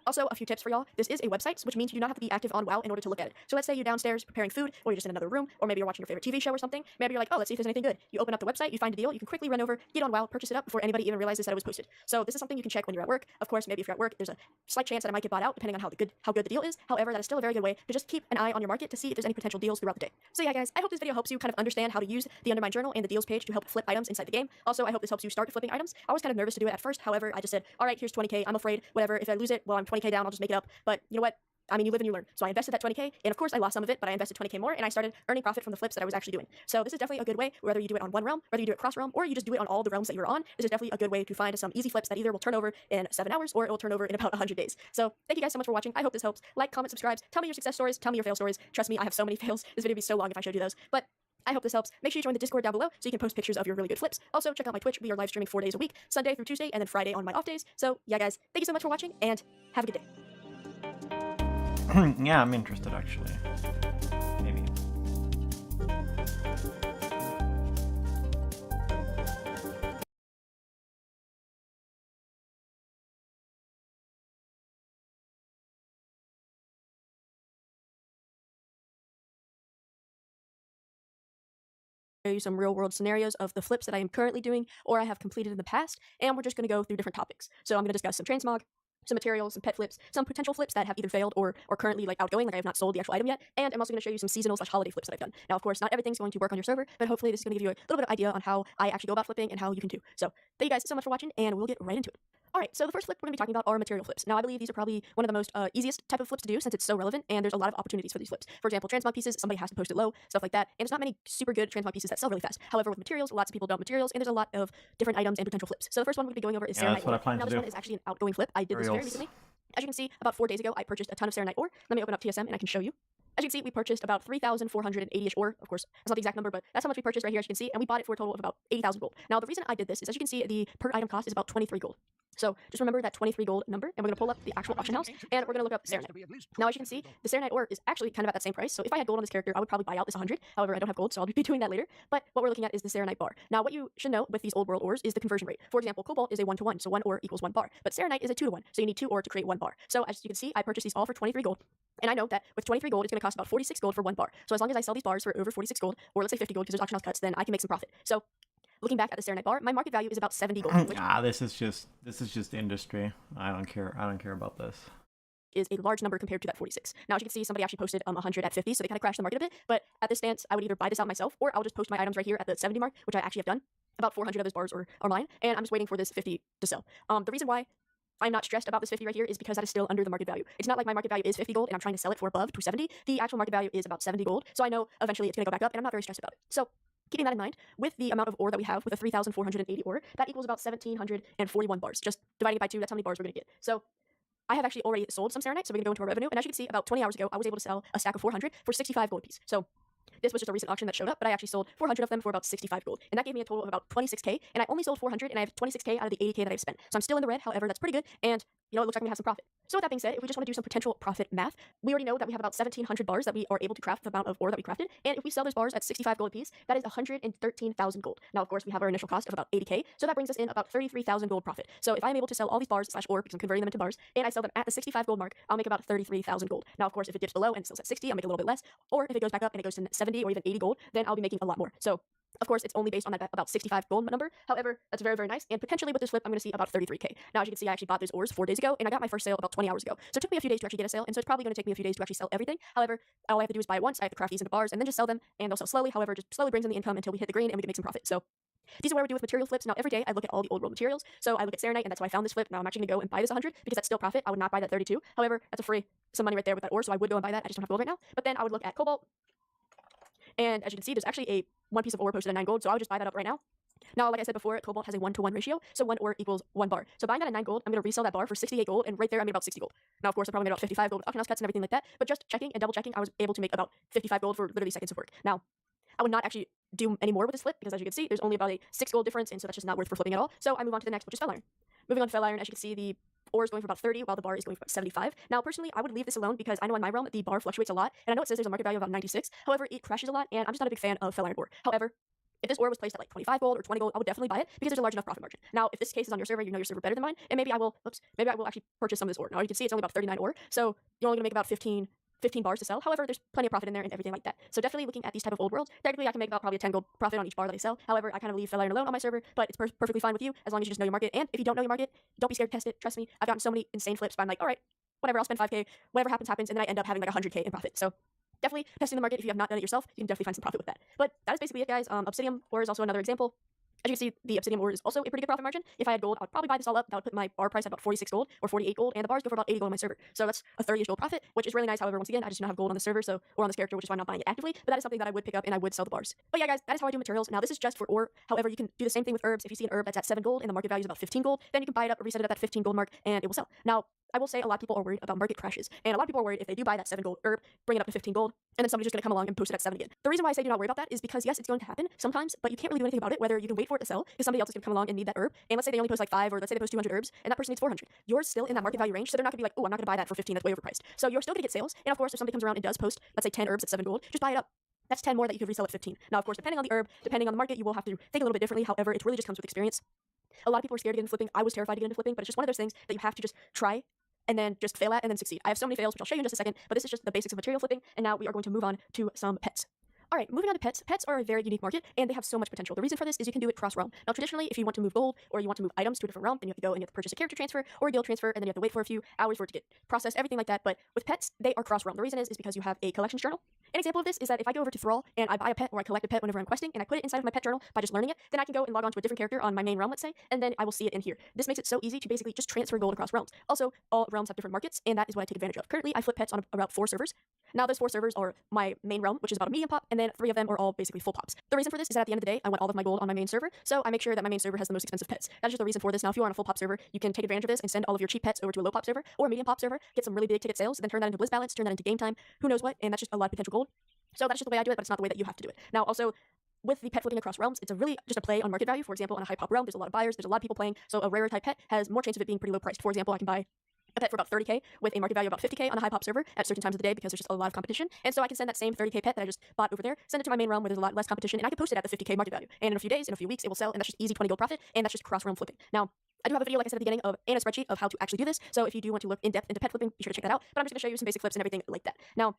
Also, a few tips for y'all. This is a website, which means you do not have to be active on WoW in order to look at it. So let's say you're downstairs preparing food, or you're just in another room, or maybe you're watching your favorite TV show or something. Maybe you're like, oh, let's see if there's anything good. You open up the website, you find a deal, you can quickly run over, get on WoW, purchase it up before anybody even realizes that it was posted. So this is something you can check when you're at work. Of course, maybe if you're at work, there's a slight chance that it might get bought out, depending on how good the deal is. However, that is still a very good way to just keep an eye on your market to see if there's any potential deals throughout the day. So yeah, guys, I hope this video helps you kind of understand how to use the Undermine Journal and the deals page to help flip items inside the game. Also, I hope this helps you start flipping items. I was kind of nervous to do it at first. However, I just said, all right, here's 20k. I'm afraid, whatever. If I lose it, well, I'm 20k down. I'll just make it up. But you know what? I mean, you live and you learn. So I invested that 20k, and of course I lost some of it, but I invested 20k more, and I started earning profit from the flips that I was actually doing. So this is definitely a good way, whether you do it on one realm, whether you do it cross realm, or you just do it on all the realms that you're on. This is definitely a good way to find some easy flips that either will turn over in 7 hours, or it will turn over in about 100 days. So thank you guys so much for watching. I hope this helps. Like, comment, subscribe. Tell me your success stories. Tell me your fail stories. Trust me, I have so many fails. This video would be so long if I showed you those. But I hope this helps. Make sure you join the Discord down below so you can post pictures of your really good flips. Also, check out my Twitch. We are live streaming 4 days a week, Sunday through Tuesday, and then Friday on my off days. So, yeah, guys, thank you so much for watching, and have a good day. Yeah, I'm interested actually. Maybe. Show you some real world scenarios of the flips that I am currently doing or I have completed in the past, and we're just going to go through different topics. So I'm going to discuss some transmog, some materials, some pet flips, some potential flips that have either failed or currently like outgoing, like I have not sold the actual item yet, and I'm also going to show you some seasonal / holiday flips that I've done. Now, of course, not everything's going to work on your server, but hopefully this is going to give you a little bit of idea on how I actually go about flipping and how you can too. So thank you guys so much for watching, and we'll get right into it. Alright, so the first flip we're going to be talking about are material flips. Now, I believe these are probably one of the most easiest type of flips to do since it's so relevant, and there's a lot of opportunities for these flips. For example, transmog pieces, somebody has to post it low, stuff like that, and there's not many super good transmog pieces that sell really fast. However, with materials, lots of people dump materials, and there's a lot of different items and potential flips. So the first one we're going to be going over is Yeah, that's Serenite what I ore. plan Now, to this do. one is actually an outgoing flip. I did this very recently. As you can see, about 4 days ago, I purchased a ton of Serenite ore. Let me open up TSM and I can show you. As you can see, we purchased about 3,480-ish ore. Of course, that's not the exact number, but that's how much we purchased right here, as you can see, and we bought it for a total of about 80,000 gold. Now, the reason I did this is, as you can see, the per item cost is about 23 gold. So just remember that 23 gold number, and we're going to pull up the actual auction house, and we're going to look up Serenite. Now, as you can see, the Serenite ore is actually kind of at that same price, so if I had gold on this character, I would probably buy out this 100. However, I don't have gold, so I'll be doing that later. But what we're looking at is the Serenite bar. Now, what you should know with these old world ores is the conversion rate. For example, cobalt is a 1-to-1, so 1 ore equals 1 bar. But Serenite is a 2-to-1, so you need 2 ore to create 1 bar. So as you can see, I purchased these all for 23 gold. And I know that with 23 gold, it's going to cost about 46 gold for 1 bar. So as long as I sell these bars for over 46 gold, or let's say 50 gold because there's auction house cuts, then I can make some profit. So looking back at the Serenite bar, my market value is about 70 gold. Which This is just industry. I don't care about this. is a large number compared to that 46. Now, as you can see, somebody actually posted 100 at 50, so they kind of crashed the market a bit. But at this stance, I would either buy this out myself, or I'll just post my items right here at the 70 mark, which I actually have done. About 400 of those bars are mine, and I'm just waiting for this 50 to sell. The reason why I'm not stressed about this 50 right here is because that is still under the market value. It's not like my market value is 50 gold and I'm trying to sell it for above 270. The actual market value is about 70 gold, so I know eventually it's going to go back up, and I'm not very stressed about it. So keeping that in mind, with the amount of ore that we have, with the 3,480 ore, that equals about 1,741 bars. Just dividing it by 2, that's how many bars we're going to get. So I have actually already sold some Serenite, so we're going to go into our revenue. And as you can see, about 20 hours ago, I was able to sell a stack of 400 for 65 gold piece. So this was just a recent auction that showed up, but I actually sold 400 of them for about 65 gold. And that gave me a total of about 26k, and I only sold 400, and I have 26k out of the 80k that I've spent. So I'm still in the red, however, that's pretty good, and you know, it looks like we have some profit. So with that being said, if we just want to do some potential profit math, we already know that we have about 1,700 bars that we are able to craft the amount of ore that we crafted, and if we sell those bars at 65 gold a piece, that is 113,000 gold. Now, of course, we have our initial cost of about 80k, so that brings us in about 33,000 gold profit. So if I'm able to sell all these bars / ore, because I'm converting them into bars, and I sell them at the 65 gold mark, I'll make about 33,000 gold. Now, of course, if it dips below and it sells at 60, I'll make a little bit less, or if it goes back up and it goes to 70 or even 80 gold, then I'll be making a lot more. So of course, it's only based on that about 65 gold number. However, that's very, very nice. And potentially with this flip, I'm going to see about 33k. Now, as you can see, I actually bought those ores 4 days ago, and I got my first sale about 20 hours ago. So it took me a few days to actually get a sale, and so it's probably going to take me a few days to actually sell everything. However, all I have to do is buy it once. I have to craft these into bars and then just sell them, and they'll sell slowly. However, it just slowly brings in the income until we hit the green and we can make some profit. So these are what we do with material flips. Now, every day I look at all the old world materials. So I look at Serenite, and that's why I found this flip. Now I'm actually going to go and buy this 100 because that's still profit. I would not buy that 32. However, that's a free some money right there with that ore, so I would go and buy that. I just don't have gold right now. But then I would look at cobalt. And as you can see, there's actually a one piece of ore posted at 9 gold, so I would just buy that up right now. Now, like I said before, cobalt has a 1-to-1 ratio, so 1 ore equals 1 bar. So buying that at 9 gold, I'm going to resell that bar for 68 gold, and right there I made about 60 gold. Now, of course, I probably made about 55 gold with auction house cuts and everything like that, but just checking and double checking, I was able to make about 55 gold for literally seconds of work. Now, I would not actually do any more with this flip, because as you can see, there's only about a 6 gold difference, and so that's just not worth for flipping at all. So I move on to the next, which is fel iron. Moving on to fel iron, as you can see, the ore is going for about 30, while the bar is going for about 75. Now, personally, I would leave this alone because I know in my realm the bar fluctuates a lot, and I know it says there's a market value of about 96. However, it crashes a lot, and I'm just not a big fan of fel iron ore. However, if this ore was placed at like 25 gold or 20 gold, I would definitely buy it because there's a large enough profit margin. Now, if this case is on your server, you know your server better than mine, and maybe I will actually purchase some of this ore. Now, you can see it's only about 39 ore, so you're only going to make about 15 bars to sell. However, there's plenty of profit in there and everything like that. So definitely looking at these type of old worlds, technically I can make about probably a 10 gold profit on each bar that I sell. However, I kind of leave fel iron alone on my server, but it's perfectly fine with you as long as you just know your market. And if you don't know your market, don't be scared to test it. Trust me, I've gotten so many insane flips, but I'm like, all right, whatever, I'll spend 5k, whatever happens, happens, and then I end up having like 100k in profit. So definitely testing the market. If you have not done it yourself, you can definitely find some profit with that. But that is basically it, guys. Obsidian ore is also another example. As you can see, the obsidian ore is also a pretty good profit margin. If I had gold, I would probably buy this all up. That would put my bar price at about 46 gold or 48 gold, and the bars go for about 80 gold on my server. So that's a 30-ish gold profit, which is really nice. However, once again, I just don't have gold on the server, or on this character, which is why I'm not buying it actively. But that is something that I would pick up, and I would sell the bars. But yeah, guys, that is how I do materials. Now, this is just for ore. However, you can do the same thing with herbs. If you see an herb that's at 7 gold and the market value is about 15 gold, then you can buy it up, reset it at that 15 gold mark, and it will sell. Now, I will say a lot of people are worried about market crashes, and a lot of people are worried if they do buy that 7 gold herb, bring it up to 15 gold, and then somebody's just going to come along and post it at 7 again. The reason why I say do not worry about that is because yes, it's going to happen sometimes, but you can't really do anything about it, whether you can wait for it to sell, because somebody else is going to come along and need that herb, and let's say they only post like 5, or let's say they post 200 herbs, and that person needs 400. You're still in that market value range, so they're not going to be like, oh, I'm not going to buy that for 15, that's way overpriced. So you're still going to get sales, and of course, if somebody comes around and does post, let's say 10 herbs at 7 gold, just buy it up. That's 10 more that you could resell at 15. Now, of course, depending on the herb, depending on the market, you will have to think a little bit differently. However, it really just comes with experience. A lot of people are scared to get into flipping. I was terrified to get into flipping, but it's just one of those things that you have to just try and then just fail at and then succeed. I have so many fails, which I'll show you in just a second, but this is just the basics of material flipping, and now we are going to move on to some pets. All right, moving on to pets. Pets are a very unique market, and they have so much potential. The reason for this is you can do it cross-realm. Now, traditionally, if you want to move gold, or you want to move items to a different realm, then you have to go and you have to purchase a character transfer, or a guild transfer, and then you have to wait for a few hours for it to get processed, everything like that. But with pets, they are cross-realm. The reason is because you have a collections journal. An example of this is that if I go over to Thrall, and I buy a pet, or I collect a pet whenever I'm questing, and I put it inside of my pet journal by just learning it, then I can go and log on to a different character on my main realm, let's say, and then I will see it in here. This makes it so easy to basically just transfer gold across realms. Also, all realms have different markets, and that is what I take advantage of. Currently, I flip pets on about 4 servers. Now, those 4 servers are my main realm, which is about a medium pop, and then 3 of them are all basically full pops. The reason for this is that at the end of the day, I want all of my gold on my main server, so I make sure that my main server has the most expensive pets. That's just the reason for this. Now, if you are on a full pop server, you can take advantage of this and send all of your cheap pets over to a low pop server or a medium pop server, get some really big ticket sales, then turn that into Blizz balance, turn that into game time, who knows what, and that's just a lot of potential gold. So that's just the way I do it, but it's not the way that you have to do it. Now, also, with the pet flipping across realms, it's a really just a play on market value. For example, on a high pop realm, there's a lot of buyers, there's a lot of people playing, so a rarer type pet has more chance of it being pretty low priced. For example, I can buy a pet for about 30k with a market value of about 50k on a high pop server at certain times of the day because there's just a lot of competition. And so I can send that same 30k pet that I just bought over there, send it to my main realm where there's a lot less competition, and I can post it at the 50k market value. And in a few days, in a few weeks, it will sell, and that's just easy 20 gold profit, and that's just cross realm flipping. Now, I do have a video, like I said at the beginning, and a spreadsheet of how to actually do this. So if you do want to look in depth into pet flipping, be sure to check that out. But I'm just going to show you some basic flips and everything like that. Now,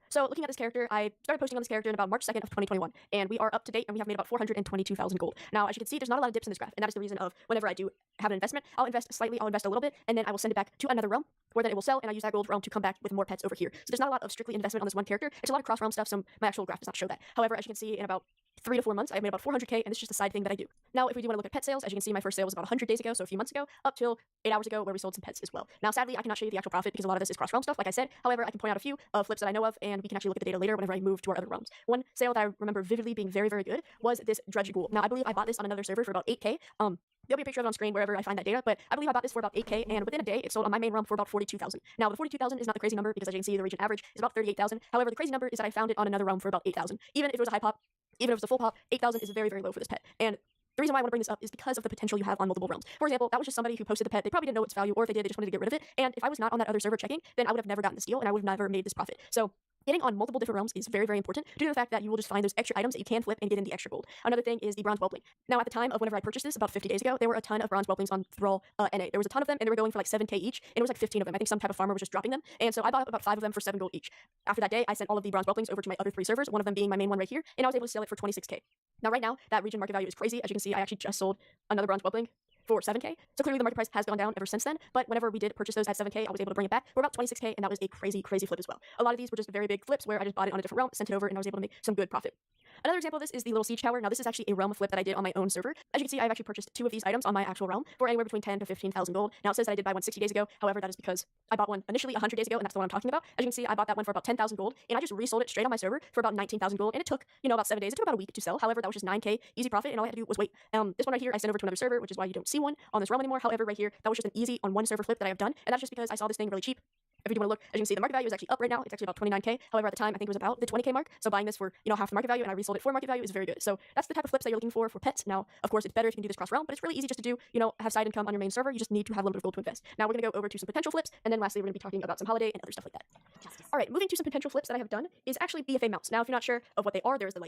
so looking at this character, I started posting on this character in about March 2nd of 2021, and we are up to date, and we have made about 422,000 gold. Now, as you can see, there's not a lot of dips in this graph, and that is the reason of whenever I do have an investment, I'll invest slightly, I'll invest a little bit, and then I will send it back to another realm, where then it will sell, and I use that gold realm to come back with more pets over here. So there's not a lot of strictly investment on this one character. It's a lot of cross-realm stuff, so my actual graph does not show that. However, as you can see, in about 3 to 4 months, I've made about 400k, and this is just a side thing that I do. Now, if we do want to look at pet sales, as you can see, my first sale was about 100 days ago, so a few months ago, up till 8 hours ago, where we sold some pets as well. Now, sadly, I cannot show you the actual profit because a lot of this is cross-realm stuff, like I said. However, I can point out a few flips that I know of, and we can actually look at the data later whenever I move to our other realms. One sale that I remember vividly being very, very good was this Dredge Ghoul. Now, I believe I bought this on another server for about 8k. There'll be a picture of it on screen wherever I find that data, but I believe I bought this for about 8k, and within a day, it sold on my main realm for about 42,000. Now, the 42,000 is not the crazy number because, as you can see, the region average is about 38,000. However, the crazy number is that I found it on another realm for about 8,000. Even if it was a high pop, even if it was a full pop, 8,000 is very, very low for this pet. And the reason why I want to bring this up is because of the potential you have on multiple realms. For example, that was just somebody who posted the pet. They probably didn't know its value, or if they did, they just wanted to get rid of it. And if I was not on that other server checking, then I would have never gotten this deal, and I would have never made this profit. So getting on multiple different realms is very, very important due to the fact that you will just find those extra items that you can flip and get in the extra gold. Another thing is the bronze whelpling. Now, at the time of whenever I purchased this, about 50 days ago, there were a ton of bronze whelplings on Thrall NA. There was a ton of them, and they were going for like 7k each, and it was like 15 of them. I think some type of farmer was just dropping them, and so I bought about 5 of them for 7 gold each. After that day, I sent all of the bronze whelplings over to my other 3 servers, one of them being my main one right here, and I was able to sell it for 26k. Now, right now, that region market value is crazy. As you can see, I actually just sold another bronze whelpling for 7k. So clearly the market price has gone down ever since then, but whenever we did purchase those at 7k, I was able to bring it back for about 26k, and that was a crazy, crazy flip as well. A lot of these were just very big flips where I just bought it on a different realm, sent it over, and I was able to make some good profit. Another example of this is the little siege tower. Now, this is actually a realm flip that I did on my own server. As you can see, I've actually purchased 2 of these items on my actual realm for anywhere between 10 to 15,000 gold. Now, it says that I did buy one 60 days ago. However, that is because I bought one initially 100 days ago, and that's the one I'm talking about. As you can see, I bought that one for about 10,000 gold, and I just resold it straight on my server for about 19,000 gold, and it took, about 7 days. It took about a week to sell. However, that was just 9k easy profit, and all I had to do was wait. This one right here, I sent over to another server, which is why you don't see one on this realm anymore. However, right here, that was just an easy on one server flip that I have done, and that's just because I saw this thing really cheap. If you do want to look, as you can see, the market value is actually up right now. It's actually about 29k. However, at the time, I think it was about the 20k mark. So buying this for, half the market value, and I resold it for market value is very good. So that's the type of flips that you're looking for pets. Now, of course, it's better if you can do this cross-realm, but it's really easy just to do, have side income on your main server. You just need to have a little bit of gold to invest. Now, we're going to go over to some potential flips, and then lastly, we're going to be talking about some holiday and other stuff like that. All right, moving to some potential flips that I have done is actually BFA mounts. Now, if you're not sure of what they are, there's the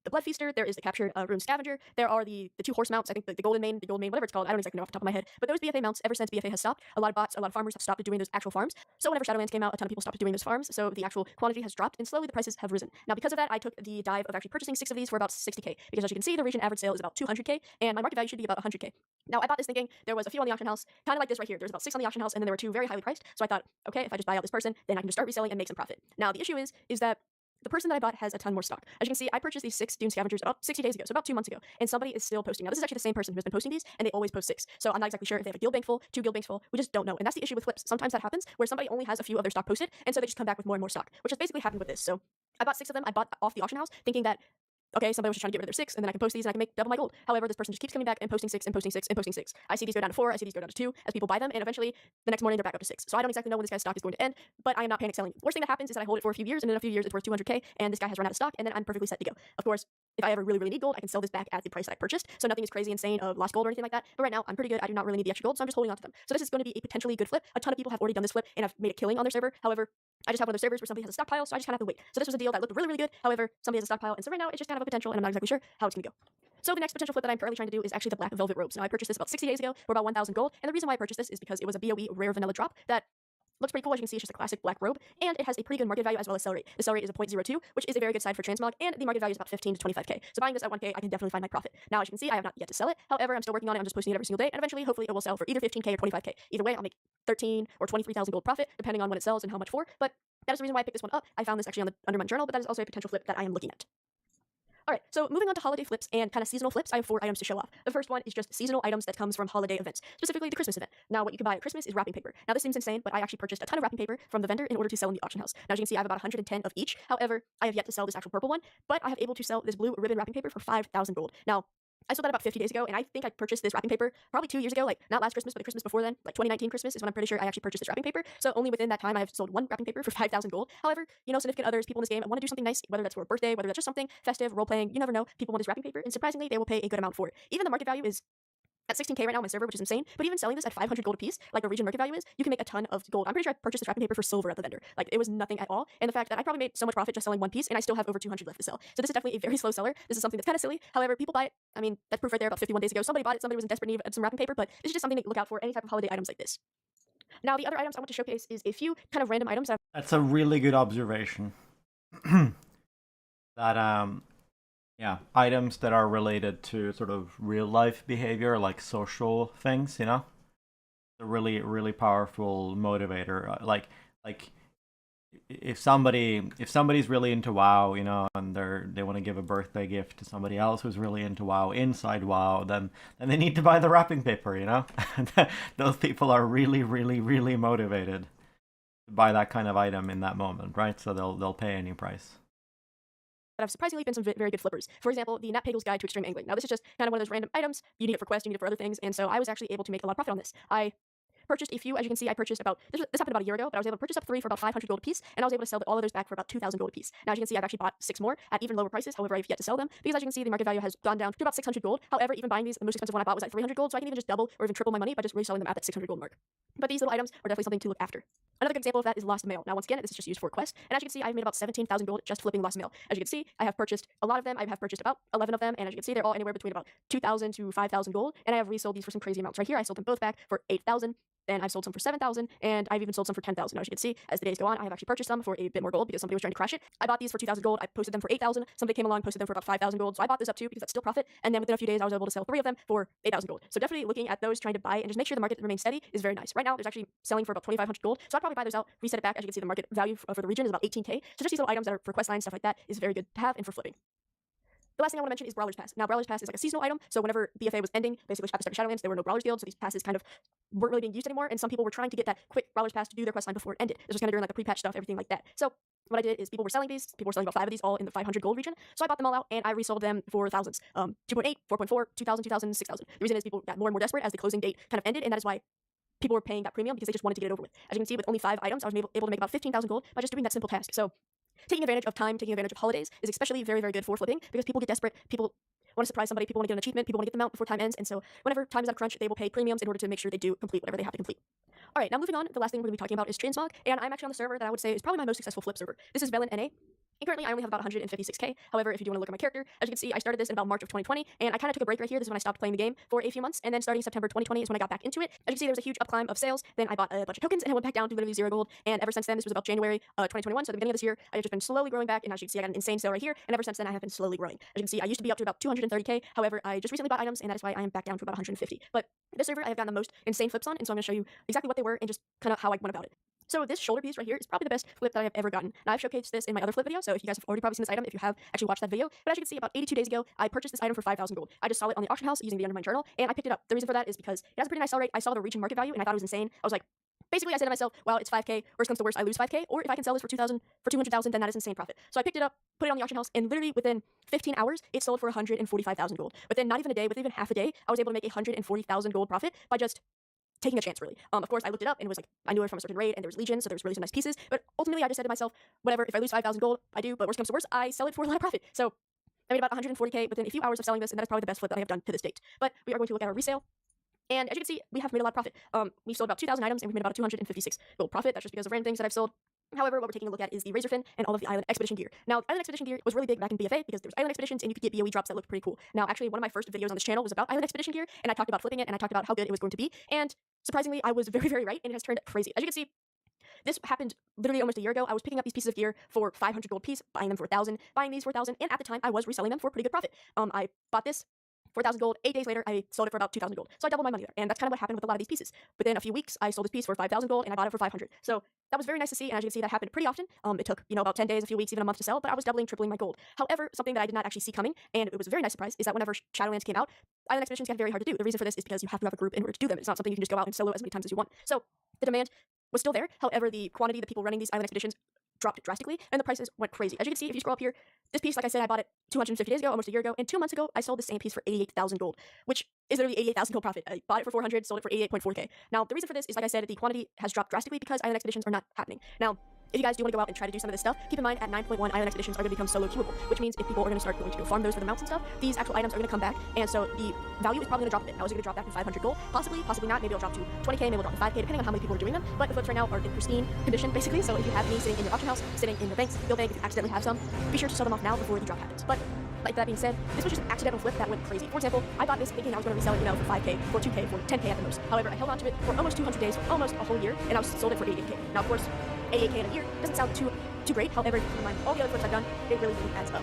Blood Feaster, there is the Captured Rune Scavenger, there are the 2 horse mounts, I think the Golden Mane, whatever it's called, I don't exactly know off the top of my head, but those BFA mounts, ever since BFA has stopped, a lot of bots, a lot of farmers have stopped doing those actual farms. So whenever Shadowlands came out, a ton of people stopped doing those farms, so the actual quantity has dropped, and slowly the prices have risen. Now, because of that, I took the dive of actually purchasing 6 of these for about 60k, because as you can see, the region average sale is about 200k, and my market value should be about 100k. Now, I bought this thinking there was a few on the auction house, kind of like this right here. There's about 6 on the auction house, and then there were 2 very highly priced, so I thought, okay, if I just buy out this person, then I can just start reselling and make some profit. Now, the issue is that the person that I bought has a ton more stock. As you can see, I purchased these 6 Dune Scavengers about 60 days ago, so about 2 months ago, and somebody is still posting. Now, this is actually the same person who has been posting these, and they always post 6. So I'm not exactly sure if they have a guild bank full, 2 guild banks full. We just don't know, and that's the issue with flips. Sometimes that happens where somebody only has a few of their stock posted, and so they just come back with more and more stock, which has basically happened with this. So I bought 6 of them. I bought off the auction house thinking that okay, somebody was just trying to get rid of their 6, and then I can post these and I can make double my gold. However, this person just keeps coming back and posting 6 and posting 6 and posting 6. I see these go down to 4, I see these go down to 2 as people buy them, and eventually the next morning they're back up to 6. So I don't exactly know when this guy's stock is going to end, but I am not panic selling. Worst thing that happens is that I hold it for a few years, and in a few years it's worth 200k, and this guy has run out of stock, and then I'm perfectly set to go. Of course, if I ever really need gold, I can sell this back at the price that I purchased, so nothing is crazy insane of lost gold or anything like that. But right now, I'm pretty good. I do not really need the extra gold, so I'm just holding on to them. So this is going to be a potentially good flip. A ton of people have already done this flip and have made a killing on their server. However, I just have one of those servers where somebody has a stockpile, so I just kind of have to wait. So this was a deal that looked really good. However, somebody has a stockpile, and so right now it's just kind of a potential, and I'm not exactly sure how it's going to go. So the next potential flip that I'm currently trying to do is actually the black velvet robes. Now I purchased this about 60 days ago for about 1,000 gold, and the reason why I purchased this is because it was a BOE rare vanilla drop that looks pretty cool. As you can see, it's just a classic black robe, and it has a pretty good market value as well as sell rate. The sell rate is a 0.02, which is a very good side for transmog, and the market value is about 15 to 25k. So buying this at 1k, I can definitely find my profit. Now, as you can see, I have not yet to sell it. However, I'm still working on it. I'm just posting it every single day, and eventually, hopefully, it will sell for either 15k or 25k. Either way, I'll make 13 or 23,000 gold profit, depending on when it sells and how much for. But that is the reason why I picked this one up. I found this actually on the under my journal, but that is also a potential flip that I am looking at. Alright, so moving on to holiday flips and kind of seasonal flips, I have 4 items to show off. The first one is just seasonal items that comes from holiday events, specifically the Christmas event. Now, what you can buy at Christmas is wrapping paper. Now, this seems insane, but I actually purchased a ton of wrapping paper from the vendor in order to sell in the auction house. Now, as you can see, I have about 110 of each. However, I have yet to sell this actual purple one, but I have able to sell this blue ribbon wrapping paper for 5,000 gold. Now, I sold that about 50 days ago, and I think I purchased this wrapping paper probably 2 years ago, like not last Christmas, but the Christmas before then, like 2019 Christmas is when I'm pretty sure I actually purchased this wrapping paper. So only within that time, I have sold one wrapping paper for 5,000 gold. However, you know, significant others, people in this game, want to do something nice, whether that's for a birthday, whether that's just something festive, role-playing, you never know. People want this wrapping paper, and surprisingly, they will pay a good amount for it. Even the market value is at 16k right now on my server, which is insane, but even selling this at 500 gold a piece, like the region market value is, you can make a ton of gold. I'm pretty sure I purchased this wrapping paper for silver at the vendor. Like, it was nothing at all, and the fact that I probably made so much profit just selling one piece, and I still have over 200 left to sell. So this is definitely a very slow seller. This is something that's kind of silly. However, people buy it. I mean, that's proof right there. About 51 days ago, somebody bought it. Somebody was in desperate need of some wrapping paper, but this is just something to look out for any type of holiday items like this. Now, the other items I want to showcase is a few kind of random items that That's a really good observation. That yeah, items that are related to sort of real life behavior, like social things, you know, a really powerful motivator. Like if somebody's really into WoW, you know, and they want to give a birthday gift to somebody else who's really into WoW inside WoW, then they need to buy the wrapping paper, you know. Those people are really motivated to buy that kind of item in that moment, right? So they'll pay any price. have surprisingly been some very good flippers. For example, the Nat Pagel's Guide to Extreme Angling. Now, this is just kind of one of those random items. You need it for quests, you need it for other things, and so I was actually able to make a lot of profit on this. I purchased a few, as you can see, I purchased about, this happened about a year ago, but I was able to purchase up 3 for about 500 gold a piece, and I was able to sell all of those back for about 2,000 gold a piece. Now, as you can see, I've actually bought 6 more at even lower prices, however, I've yet to sell them, because as you can see, the market value has gone down to about 600 gold. However, even buying these, the most expensive one I bought was at 300 gold, so I can even just double or even triple my money by just reselling them at that 600 gold mark. But these little items are definitely something to look after. Another good example of that is Lost Mail. Now, once again, this is just used for quests, and as you can see, I've made about 17,000 gold just flipping Lost Mail. As you can see, I have purchased a lot of them. I have purchased about 11 of them, and as you can see, they're all anywhere between about 2,000 to 5,000 gold, and I have resold these for some crazy amounts. Right here, I sold them both back for 8,000. Then I've sold some for 7,000, and I've even sold some for 10,000. Now, as you can see, as the days go on, I have actually purchased some for a bit more gold because somebody was trying to crash it. I bought these for 2,000 gold. I posted them for 8,000. Somebody came along, posted them for about 5,000 gold. So I bought this up too because that's still profit. And then within a few days, I was able to sell 3 of them for 8,000 gold. So definitely looking at those, trying to buy and just make sure the market remains steady is very nice. Right now, there's actually selling for about 2,500 gold. So I'd probably buy those out, reset it back. As you can see, the market value for the region is about 18k. So just these little items that are for quest lines, stuff like that, is very good to have and for flipping. The last thing I want to mention is Brawler's Pass. Now, Brawler's Pass is like a seasonal item, so whenever BFA was ending, basically after Start Shadowlands, there were no Brawlers Guild, so these passes kind of weren't really being used anymore, and some people were trying to get that quick Brawler's Pass to do their quest line before it ended. This was kind of during like the pre-patch stuff, everything like that. So what I did is people were selling these. People were selling about 5 of these all in the 500 gold region. So I bought them all out and I resold them for thousands. 2.8, 4.4, 2,000, 2,000, 6,000. The reason is people got more and more desperate as the closing date kind of ended, and that is why people were paying that premium because they just wanted to get it over with. As you can see, with only 5 items, I was able to make about 15,000 gold by just doing that simple task. So taking advantage of time, taking advantage of holidays is especially very, very good for flipping because people get desperate. People want to surprise somebody. People want to get an achievement. People want to get them out before time ends. And so whenever time is at a crunch, they will pay premiums in order to make sure they do complete whatever they have to complete. All right, now moving on, the last thing we're going to be talking about is Transmog, and I'm actually on the server that I would say is probably my most successful flip server. This is Velen NA. And currently, I only have about 156k. However, if you do want to look at my character, as you can see, I started this in about March of 2020, and I kind of took a break right here. This is when I stopped playing the game for a few months, and then starting September 2020 is when I got back into it. As you can see, there was a huge upclimb of sales. Then I bought a bunch of tokens, and I went back down to literally 0 gold. And ever since then, this was about January 2021, so the beginning of this year, I've just been slowly growing back. And as you can see, I got an insane sale right here, and ever since then, I have been slowly growing. As you can see, I used to be up to about 230k. However, I just recently bought items, and that is why I am back down to about 150. But this server, I have gotten the most insane flips on, and so I'm going to show you exactly what they were and just kind of how I went about it. So this shoulder piece right here is probably the best flip that I have ever gotten. Now, I've showcased this in my other flip video, so if you guys have already probably seen this item, if you have actually watched that video. But as you can see, about 82 days ago, I purchased this item for 5,000 gold. I just saw it on the auction house using the Undermine journal, and I picked it up. The reason for that is because it has a pretty nice sell rate. I saw the region market value, and I thought it was insane. I was like, basically I said to myself, well, it's 5k, worst comes to worst, I lose 5k, or if I can sell this for 200,000, then that is insane profit. So I picked it up, put it on the auction house, and literally within 15 hours, it sold for 145,000 gold. Within not even a day, within even half a day, I was able to make 140,000 gold profit by just taking a chance, really. Of course, I looked it up, and it was like, I knew it from a certain raid, and there was Legion, so there was really some nice pieces, but ultimately I just said to myself, whatever, if I lose 5,000 gold, I do, but worst comes to worst, I sell it for a lot of profit. So I made about 140k within a few hours of selling this, and that is probably the best flip that I have done to this date. But we are going to look at our resale. And as you can see, we have made a lot of profit. We've sold about 2,000 items, and we've made about 256 gold profit. That's just because of random things that I've sold. However, what we're taking a look at is the Razor Fin and all of the Island Expedition gear. Now, Island Expedition gear was really big back in BFA because there was Island Expeditions and you could get BOE drops that looked pretty cool. Now, actually, one of my first videos on this channel was about Island Expedition gear, and I talked about flipping it, and I talked about how good it was going to be. And surprisingly, I was very, very right, and it has turned crazy. As you can see, this happened literally almost a year ago. I was picking up these pieces of gear for 500 gold piece, buying them for 1,000, buying these for 1,000, and at the time, I was reselling them for a pretty good profit. I bought this 4,000 gold. 8 days later, I sold it for about 2,000 gold. So I doubled my money there. And that's kind of what happened with a lot of these pieces. Within a few weeks, I sold this piece for 5,000 gold and I bought it for 500. So that was very nice to see. And as you can see, that happened pretty often. It took, about 10 days, a few weeks, even a month to sell, but I was doubling, tripling my gold. However, something that I did not actually see coming, and it was a very nice surprise, is that whenever Shadowlands came out, Island Expeditions got very hard to do. The reason for this is because you have to have a group in order to do them. It's not something you can just go out and solo as many times as you want. So the demand was still there. However, the quantity, the people running these Island Expeditions dropped drastically, and the prices went crazy. As you can see, if you scroll up here, this piece, like I said, I bought it 250 days ago, almost a year ago, and 2 months ago, I sold the same piece for 88,000 gold, which is literally 88,000 gold profit. I bought it for 400, sold it for 88.4k. Now, the reason for this is, like I said, the quantity has dropped drastically because Island Expeditions are not happening. Now, if you guys do want to go out and try to do some of this stuff, keep in mind at 9.1 Island Expeditions are going to become solo queuable, which means if people are going to start going to go farm those for the mounts and stuff, these actual items are going to come back, and so the value is probably going to drop a bit. Now, is it going to drop back to 500 gold? Possibly, possibly not. Maybe it'll drop to 20k, maybe it'll drop to 5k, depending on how many people are doing them, but the flips right now are in pristine condition, basically, so if you have any sitting in your auction house, sitting in your banks, your bank, if you accidentally have some, be sure to sell them off now before the drop happens. But like that being said, this was just an accidental flip that went crazy. For example, I bought this thinking I was going to resell it, for 5k, for 2k, for 10k at the most. However, I held on to it for almost 200 days, for almost a whole year, and I sold it for 88k. Now, of course, 88k in a year doesn't sound too great. However, keep in mind, all the other flips I've done, it really adds up.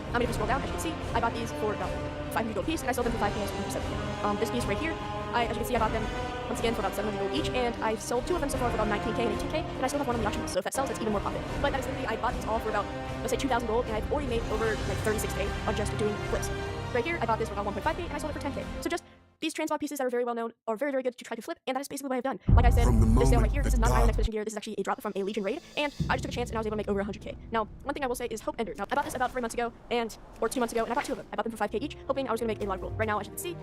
I'm going to scroll down. As you can see, I bought these for about 500 gold piece, and I sold them for 5k as 170k. This piece right here, as you can see, I bought them once again for about 700 gold each, and I've sold 2 of them so far for about 19k and 18k, and I still have one on the auction house, so if that sells, it's even more profit. But that is literally, I bought these all for about, let's say, 2,000 gold, and I've already made over like 36k on just doing flips. Right here, I bought this for about 1.5k, and I sold it for 10k. So just these transmog pieces that are very well known are very, very good to try to flip, and that is basically what I've done. Like I said, this sale right here, this is not Island Expedition gear, this is actually a drop from a Legion raid, and I just took a chance and I was able to make over 100k. Now, one thing I will say is Hope Ender. Now, I bought this about 3 months ago, or 2 months ago, and I bought 2 of them. I bought them for 5k each, hoping I was going to make a lot of gold. Right now, as you can see,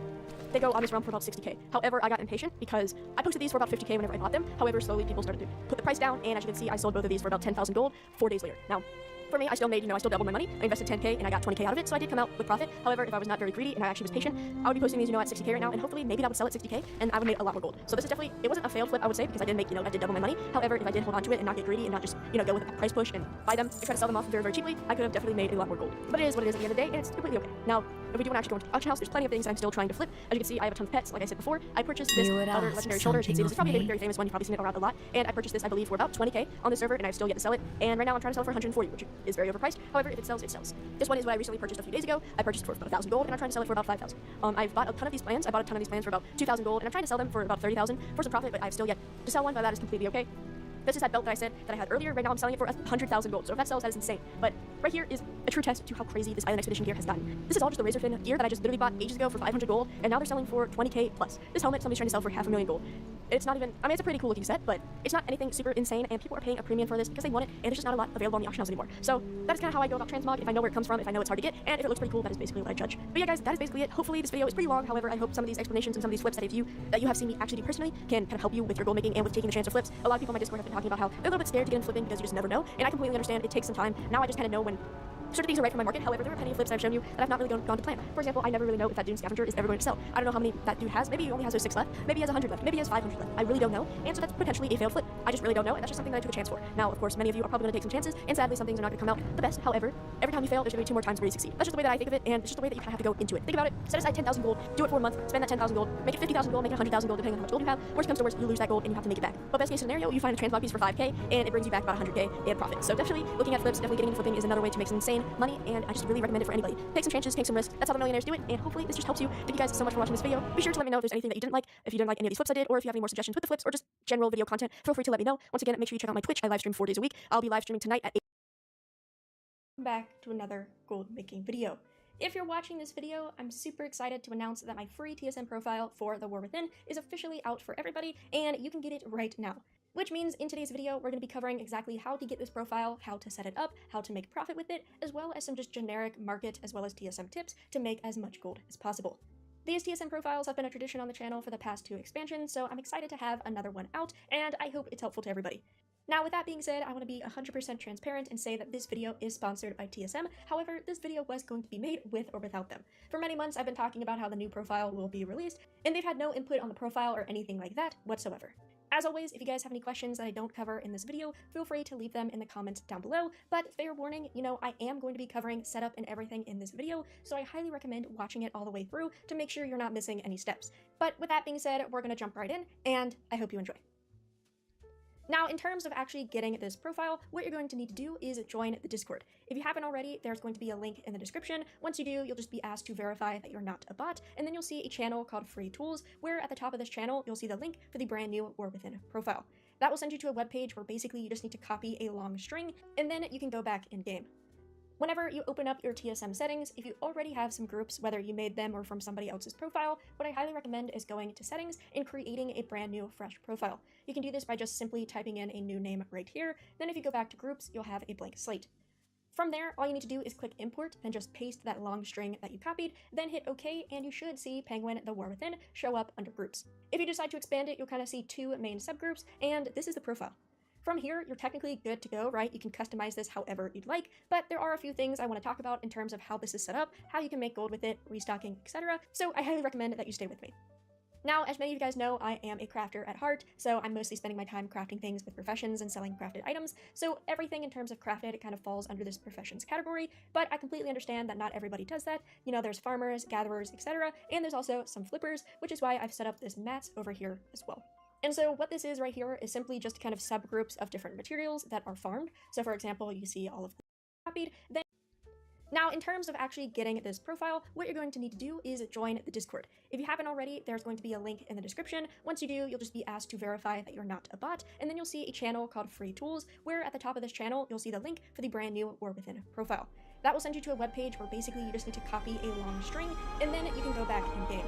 they go on this realm for about 60k. However, I got impatient because I posted these for about 50k whenever I bought them. However, slowly people started to put the price down, and as you can see, I sold both of these for about 10,000 gold 4 days later. Now, for me, I still made, I still doubled my money. I invested 10k and I got 20k out of it, so I did come out with profit. However, if I was not very greedy and I actually was patient, I would be posting these, at 60k right now, and hopefully maybe that would sell at 60k, and I would make a lot more gold. So this is definitely, it wasn't a failed flip, I would say, because I did make, I did double my money. However, if I did hold on to it and not get greedy and not just, go with a price push and buy them and try to sell them off very, very cheaply, I could have definitely made a lot more gold. But it is what it is at the end of the day, and it's completely okay. Now, if we do want to actually go into the auction house, there's plenty of things I'm still trying to flip. As you can see, I have a ton of pets, like I said before. I purchased this other legendary shoulder. As you can see, this is probably a very famous one. You've probably seen it around a lot. And I purchased this, I believe, for about 20k on the server, and I've still yet to sell it. And right now I'm trying to sell it for 140, which is very overpriced. However, if it sells, it sells. This one is what I recently purchased a few days ago. I purchased it for about 1,000 gold, and I'm trying to sell it for about 5,000. I've bought a ton of these plans. I bought a ton of these plans for about 2,000 gold, and I'm trying to sell them for about 30,000 for some profit, but I've still yet to sell one, but that is completely okay. This is that belt that I said that I had earlier. Right now I'm selling it for 100,000 gold. So if that sells, that is insane. But right here is a true test to how crazy this Island Expedition gear has gotten. This is all just the Razor Fin gear that I just literally bought ages ago for 500 gold, and now they're selling for 20k plus. This helmet somebody's trying to sell for 500,000 gold. It's not even, it's a pretty cool looking set, but it's not anything super insane, and people are paying a premium for this because they want it, and there's just not a lot available on the auction house anymore. So that is kind of how I go about transmog. If I know where it comes from, if I know it's hard to get, and if it looks pretty cool, that is basically what I judge. But yeah, guys, that is basically it. Hopefully this video is pretty long. However, I hope some of these explanations and some of these flips that you have seen me actually do personally can kind of help you with your gold making and with taking the chance of flips. A lot of people on my Discord have been talking about how they're a little bit scared to get in flipping because you just never know, and I completely understand. It takes some time. Now I just kind of know when certain things are right for my market. However, there are plenty of flips that I've shown you that I've not really gone to plan. For example, I never really know if that Dune Scavenger is ever going to sell. I don't know how many that dude has. Maybe he only has those 6 left. Maybe he has 100 left. Maybe he has 500 left. I really don't know. And so that's potentially a failed flip. I just really don't know, and that's just something that I took a chance for. Now, of course, many of you are probably going to take some chances, and sadly, some things are not going to come out the best. However, every time you fail, there's going to be 2 more times where you succeed. That's just the way that I think of it, and it's just the way that you kind of have to go into it. Think about it. Set aside 10,000 gold. Do it for a month. Spend that 10,000 gold. Make it 50,000 gold. Make it 100,000 gold, depending on how much gold you have. Worst comes to worst, you lose that gold, and you have to make it back. But best case scenario, you find a transmog piece for 5k, and it brings you back about 100k in profit. So definitely looking at flips, definitely getting into flipping is another way to make some insane money, and I just really recommend it for anybody. Take some chances, take some risks. That's how the millionaires do it, and hopefully this just helps you. Thank you guys so much for watching this video. Be sure to let me know if there's anything that you didn't like, if you didn't like any of these flips I did, or if you have any more suggestions with the flips, or just general video content. Feel free to let me know. Once again, make sure you check out my Twitch. I live stream 4 days a week. I'll be live streaming tonight at 8. Back to another gold making video. If you're watching this video, I'm super excited to announce that my free TSM profile for The War Within is officially out for everybody, and you can get it right now. Which means in today's video, we're going to be covering exactly how to get this profile, how to set it up, how to make profit with it, as well as some just generic market as well as TSM tips to make as much gold as possible. These TSM profiles have been a tradition on the channel for the past 2 expansions, so I'm excited to have another one out, and I hope it's helpful to everybody. Now, with that being said, I want to be 100% transparent and say that this video is sponsored by TSM. However, this video was going to be made with or without them. For many months, I've been talking about how the new profile will be released, and they've had no input on the profile or anything like that whatsoever. As always, if you guys have any questions that I don't cover in this video, feel free to leave them in the comments down below, but fair warning, I am going to be covering setup and everything in this video, so I highly recommend watching it all the way through to make sure you're not missing any steps. But with that being said, we're going to jump right in, and I hope you enjoy. Now, in terms of actually getting this profile, what you're going to need to do is join the Discord. If you haven't already, there's going to be a link in the description. Once you do, you'll just be asked to verify that you're not a bot, and then you'll see a channel called Free Tools, where at the top of this channel, you'll see the link for the brand new War Within profile. That will send you to a webpage where basically you just need to copy a long string, and then you can go back in-game. Whenever you open up your TSM settings, if you already have some groups, whether you made them or from somebody else's profile, what I highly recommend is going to settings and creating a brand new fresh profile. You can do this by just simply typing in a new name right here. Then if you go back to groups, you'll have a blank slate. From there, all you need to do is click import, then just paste that long string that you copied, then hit OK, and you should see Penguin the War Within show up under groups. If you decide to expand it, you'll kind of see 2 main subgroups, and this is the profile. From here, you're technically good to go, right? You can customize this however you'd like, but there are a few things I want to talk about in terms of how this is set up, how you can make gold with it, restocking, etc. So I highly recommend that you stay with me. Now, as many of you guys know, I am a crafter at heart, so I'm mostly spending my time crafting things with professions and selling crafted items, so everything in terms of crafted kind of falls under this professions category, but I completely understand that not everybody does that. There's farmers, gatherers, etc., and there's also some flippers, which is why I've set up this mats over here as well. And so what this is right here is simply just kind of subgroups of different materials that are farmed. So for example, you see all of the copied. Now, in terms of actually getting this profile, what you're going to need to do is join the Discord. If you haven't already, there's going to be a link in the description. Once you do, you'll just be asked to verify that you're not a bot, and then you'll see a channel called Free Tools, where at the top of this channel, you'll see the link for the brand new War Within profile. That will send you to a webpage where basically you just need to copy a long string, and then you can go back in-game.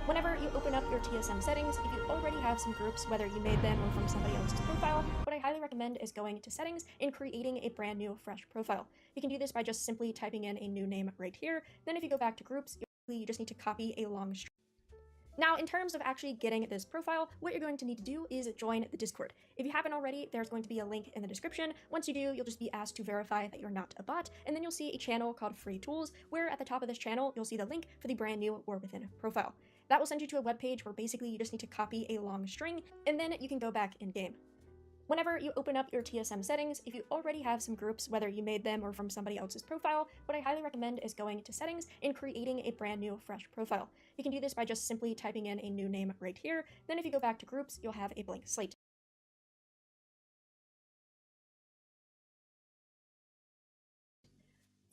Whenever you open up your TSM settings, if you already have some groups, whether you made them or from somebody else's profile, what I highly recommend is going to settings and creating a brand new fresh profile. You can do this by just simply typing in a new name right here. Then if you go back to groups, you just need to copy a long string. Now, in terms of actually getting this profile, what you're going to need to do is join the Discord. If you haven't already, there's going to be a link in the description. Once you do, you'll just be asked to verify that you're not a bot, and then you'll see a channel called Free Tools, where at the top of this channel, you'll see the link for the brand new War Within profile. That will send you to a webpage where basically you just need to copy a long string, and then you can go back in-game. Whenever you open up your TSM settings, if you already have some groups, whether you made them or from somebody else's profile, what I highly recommend is going to settings and creating a brand new fresh profile. You can do this by just simply typing in a new name right here. Then if you go back to groups, you'll have a blank slate.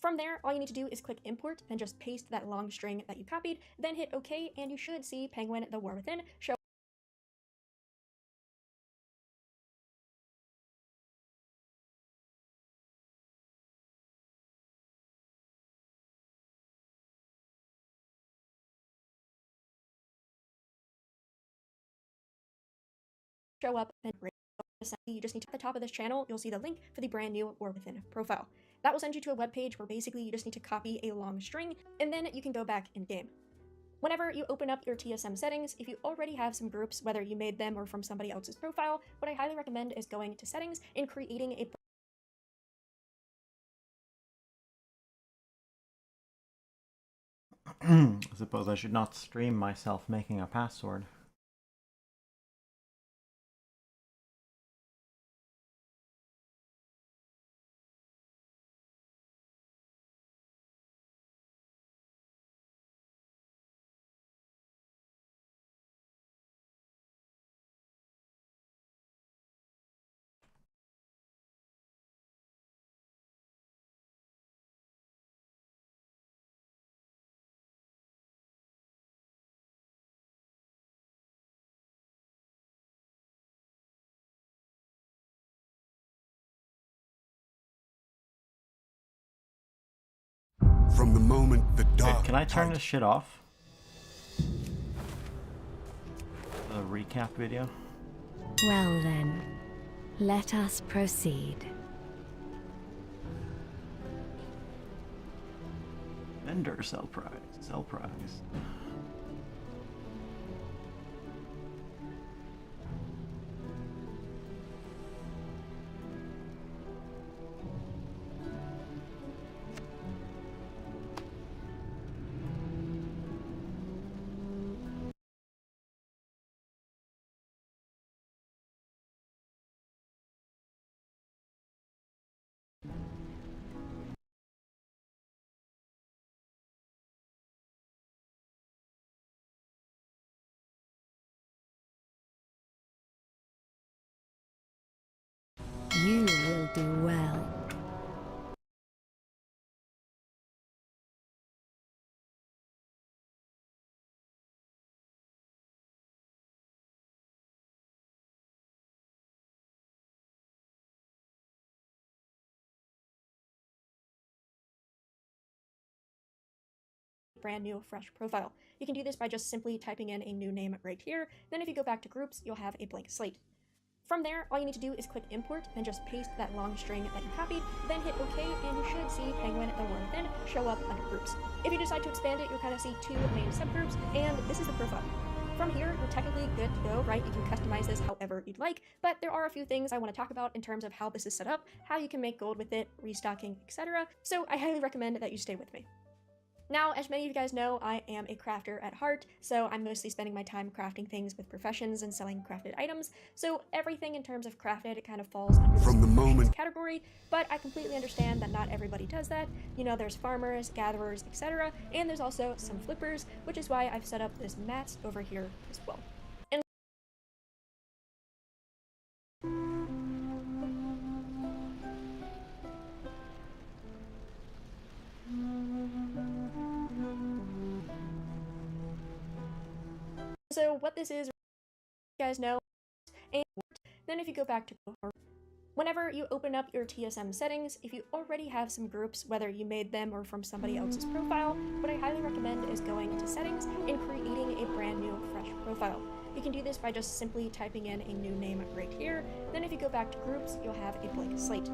From there, all you need to do is click import, then just paste that long string that you copied, then hit OK, and you should see Penguin the War Within show. Show up and you just need to at the top of this channel, you'll see the link for the brand new War Within profile. That will send you to a webpage where basically you just need to copy a long string, and then you can go back in-game. Whenever you open up your TSM settings, if you already have some groups, whether you made them or from somebody else's profile, what I highly recommend is going to settings and creating a I suppose I should not stream myself making a password. From the moment the dark. Wait, can I turn this shit off? The recap video? Well then, let us proceed. Vendor sell price. Sell price. You will do well. Brand new fresh profile. You can do this by just simply typing in a new name right here. Then if you go back to groups, you'll have a blank slate. From there, all you need to do is click import and just paste that long string that you copied, then hit OK, and you should see Penguin the word then show up under groups. If you decide to expand it, you'll kind of see two main subgroups, and this is the profile. From here, you're technically good to go, right? You can customize this however you'd like, but there are a few things I want to talk about in terms of how this is set up, how you can make gold with it, restocking, etc. So I highly recommend that you stay with me. Now, as many of you guys know, I am a crafter at heart, so I'm mostly spending my time crafting things with professions and selling crafted items, so everything in terms of crafted, it kind of falls under From the moment category, but I completely understand that not everybody does that. You know, there's farmers, gatherers, etc., and there's also some flippers, which is why I've set up this mat over here as well. So what this is, you guys know, and then if you go back to whenever you open up your TSM settings, if you already have some groups, whether you made them or from somebody else's profile, what I highly recommend is going into settings and creating a brand new fresh profile. You can do this by just simply typing in a new name right here. Then if you go back to groups, you'll have a blank slate.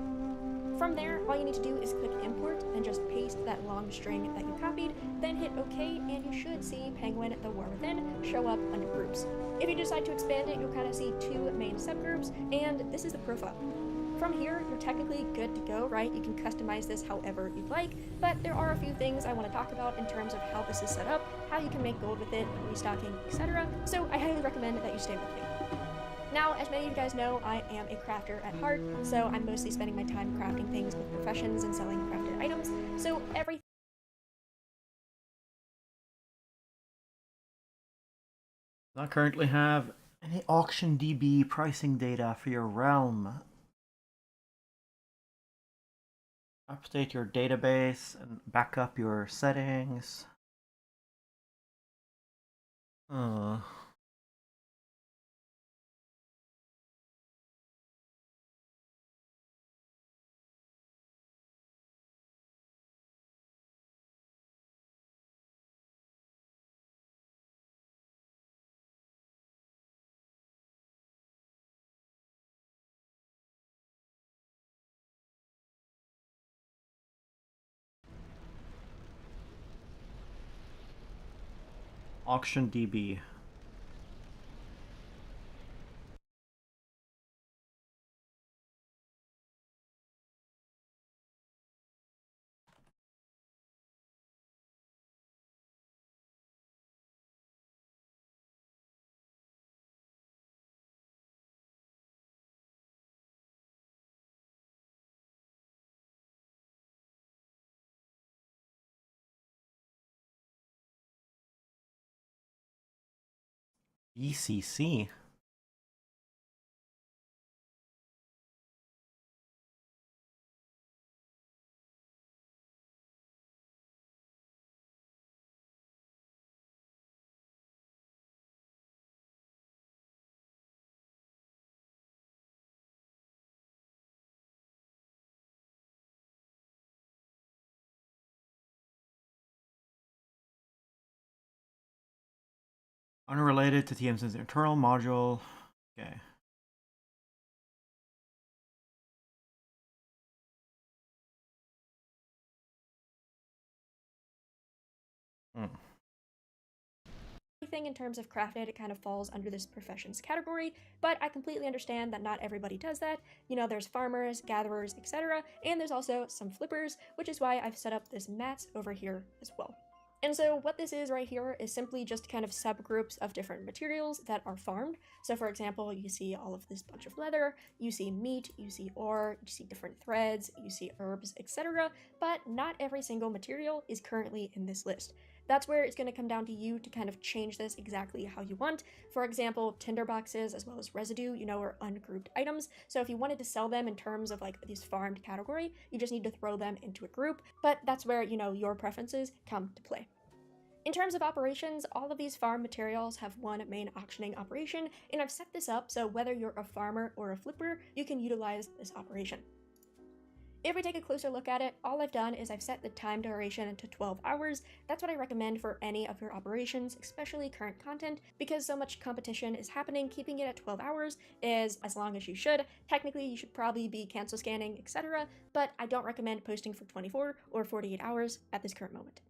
From there, all you need to do is click import and just paste that long string that you copied, then hit OK, and you should see Penguin the War Within show up under groups. If you decide to expand it, you'll kind of see two main subgroups, and this is the profile. From here, you're technically good to go, right? You can customize this however you'd like, but there are a few things I want to talk about in terms of how this is set up, how you can make gold with it, restocking, etc. So I highly recommend that you stay with me. Now, as many of you guys know, I am a crafter at heart, so I'm mostly spending my time crafting things with professions and selling crafted items, so everything Not currently have any auction DB pricing data for your realm. Update your database and back up your settings. Auction DB. BCC. Unrelated to TMC's internal module. Okay. Everything in terms of crafted, it kind of falls under this professions category, but I completely understand that not everybody does that. You know, there's farmers, gatherers, etc., and there's also some flippers, which is why I've set up this mats over here as well. And so what this is right here is simply just kind of subgroups of different materials that are farmed. So for example, you see all of this bunch of leather, you see meat, you see ore, you see different threads, you see herbs, etc. But not every single material is currently in this list. That's where it's going to come down to you to kind of change this exactly how you want. For example, tinder boxes as well as residue, you know, are ungrouped items. So if you wanted to sell them in terms of like this farmed category, you just need to throw them into a group. But that's where, you know, your preferences come to play. In terms of operations, all of these farm materials have one main auctioning operation, and I've set this up so whether you're a farmer or a flipper, you can utilize this operation. If we take a closer look at it, all I've done is I've set the time duration to 12 hours. That's what I recommend for any of your operations, especially current content, because so much competition is happening. Keeping it at 12 hours is as long as you should. Technically, you should probably be cancel scanning, etc., but I don't recommend posting for 24 or 48 hours at this current moment.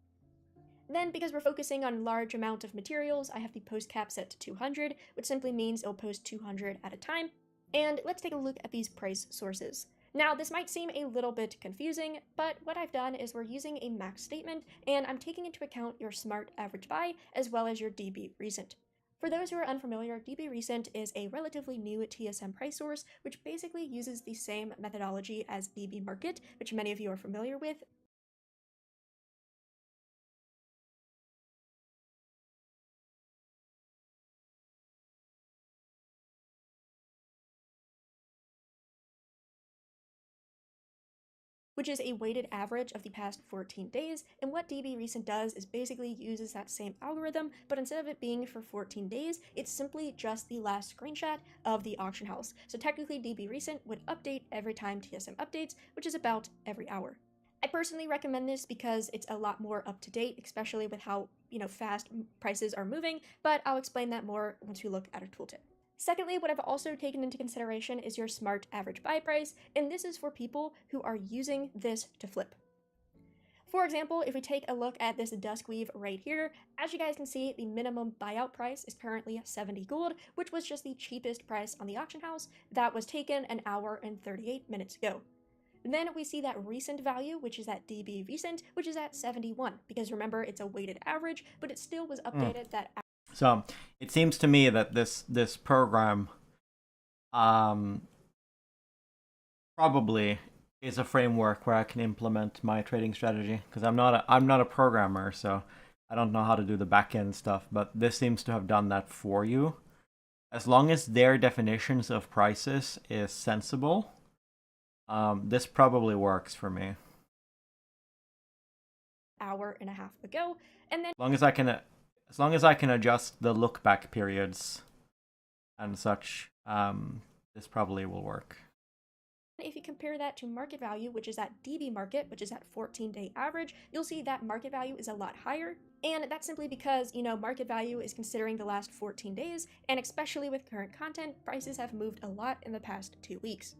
Then, because we're focusing on large amount of materials, I have the post cap set to 200, which simply means it'll post 200 at a time. And let's take a look at these price sources. Now, this might seem a little bit confusing, but what I've done is we're using a max statement, and I'm taking into account your smart average buy as well as your DB recent. For those who are unfamiliar, DB recent is a relatively new TSM price source, which basically uses the same methodology as DB market, which many of you are familiar with. Which is a weighted average of the past 14 days, and what DB Recent does is basically uses that same algorithm, but instead of it being for 14 days, it's simply just the last screenshot of the auction house. So technically DB Recent would update every time TSM updates, which is about every hour. I personally recommend this because it's a lot more up to date, especially with how, fast prices are moving, but I'll explain that more once we look at our tooltip. Secondly, what I've also taken into consideration is your smart average buy price, and this is for people who are using this to flip. For example, if we take a look at this Duskweave right here, as you guys can see, the minimum buyout price is currently 70 gold, which was just the cheapest price on the auction house that was taken an hour and 38 minutes ago. And then we see that recent value, which is at DB recent, which is at 71, because remember, it's a weighted average, but it still was updated that. So it seems to me that this program probably is a framework where I can implement my trading strategy, because I'm not a programmer, so I don't know how to do the back end stuff, but this seems to have done that for you. As long as their definitions of prices is sensible, this probably works for me. Hour and a half ago, and then as long as I can adjust the look back periods and such, this probably will work. If you compare that to market value, which is at DB market, which is at 14-day average, you'll see that market value is a lot higher. And that's simply because, market value is considering the last 14 days, and especially with current content, prices have moved a lot in the past 2 weeks.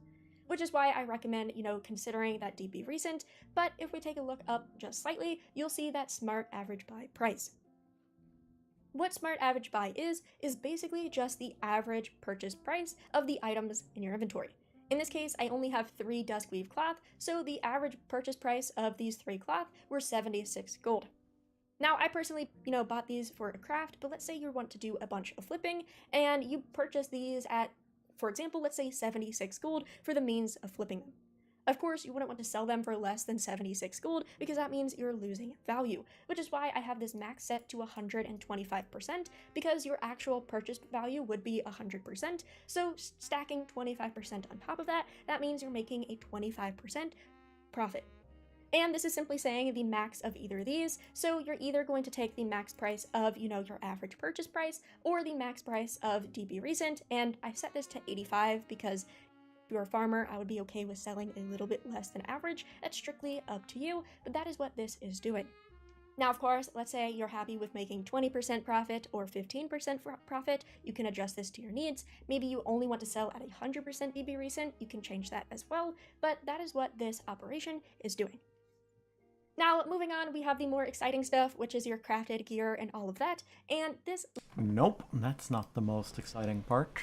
Which is why I recommend, considering that DB recent. But if we take a look up just slightly, you'll see that smart average buy price. What smart average buy is basically just the average purchase price of the items in your inventory. In this case, I only have 3 Duskweave cloth, so the average purchase price of these 3 cloth were 76 gold. Now, I personally, bought these for a craft, but let's say you want to do a bunch of flipping, and you purchase these at, for example, let's say 76 gold for the means of flipping them. Of course, you wouldn't want to sell them for less than 76 gold because that means you're losing value, which is why I have this max set to 125% because your actual purchase value would be 100%. So stacking 25% on top of that, that means you're making a 25% profit. And this is simply saying the max of either of these, so you're either going to take the max price of, your average purchase price or the max price of DB recent, and I set this to 85 because if you're a farmer, I would be okay with selling a little bit less than average. That's strictly up to you, but that is what this is doing. Now, of course, let's say you're happy with making 20% profit or 15% profit. You can adjust this to your needs. Maybe you only want to sell at 100% DB recent. You can change that as well, but that is what this operation is doing. Now, moving on, we have the more exciting stuff, which is your crafted gear and all of that. And this... Nope, that's not the most exciting part.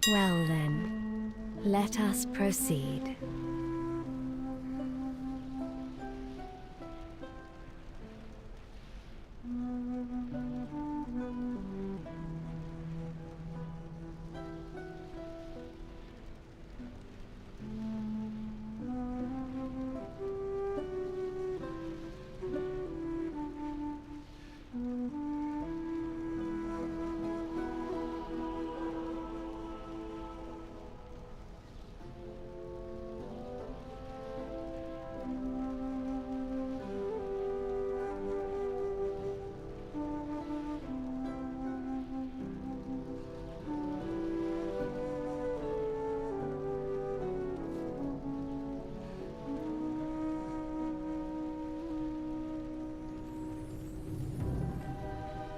Well then, let us proceed.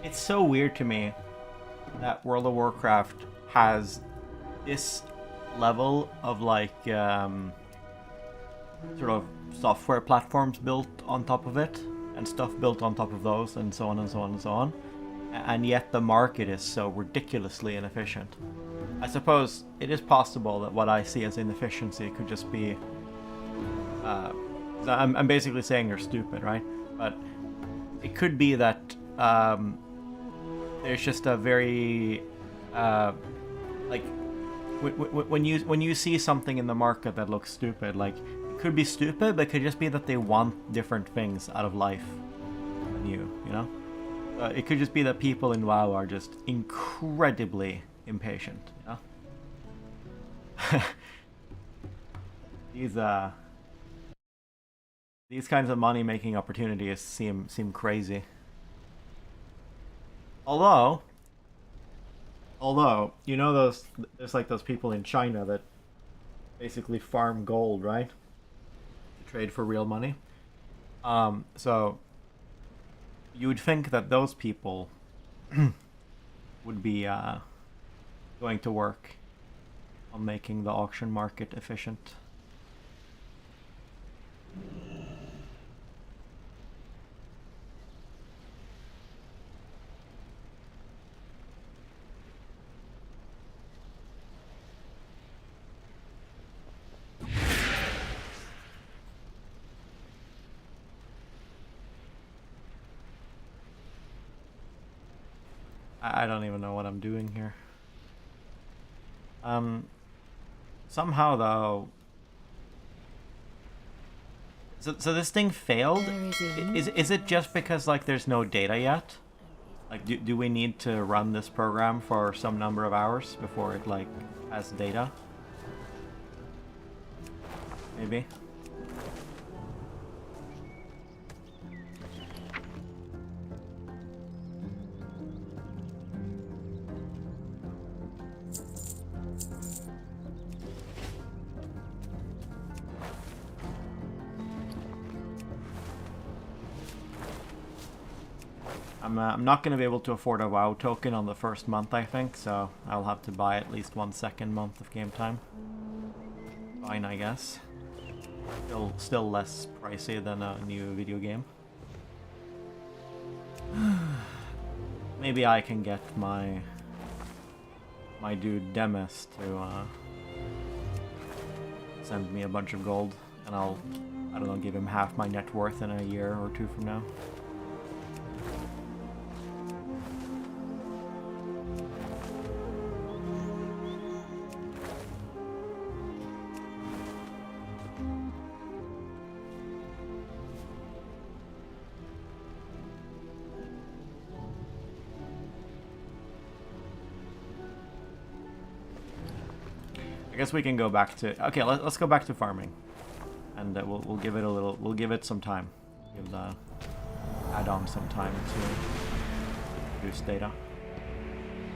It's so weird to me that World of Warcraft has this level of like sort of software platforms built on top of it and stuff built on top of those and so on and so on and so on, and yet the market is so ridiculously inefficient. I suppose it is possible that what I see as inefficiency could just be I'm basically saying you're stupid, right? But it could be that there's just a very like when you see something in the market that looks stupid, like it could be stupid, but it could just be that they want different things out of life than you know? It could just be that people in WoW are just incredibly impatient, you know? These kinds of money-making opportunities seem crazy. Although, you know there's like those people in China that basically farm gold, right? To trade for real money. So you would think that those people would be going to work on making the auction market efficient. I don't even know what I'm doing here. Somehow though. So this thing failed? Is it just because like there's no data yet? Like do we need to run this program for some number of hours before it like has data? Maybe. I'm not going to be able to afford a WoW token on the first month, I think, so I'll have to buy at least 1 second month of game time. Fine, I guess. Still less pricey than a new video game. Maybe I can get my dude Demis to send me a bunch of gold, and I'll, I don't know, give him half my net worth in a year or two from now. I guess we can go back to... Okay, let's go back to farming. And we'll give it a little... We'll give it some time. Give the add-on some time to produce data.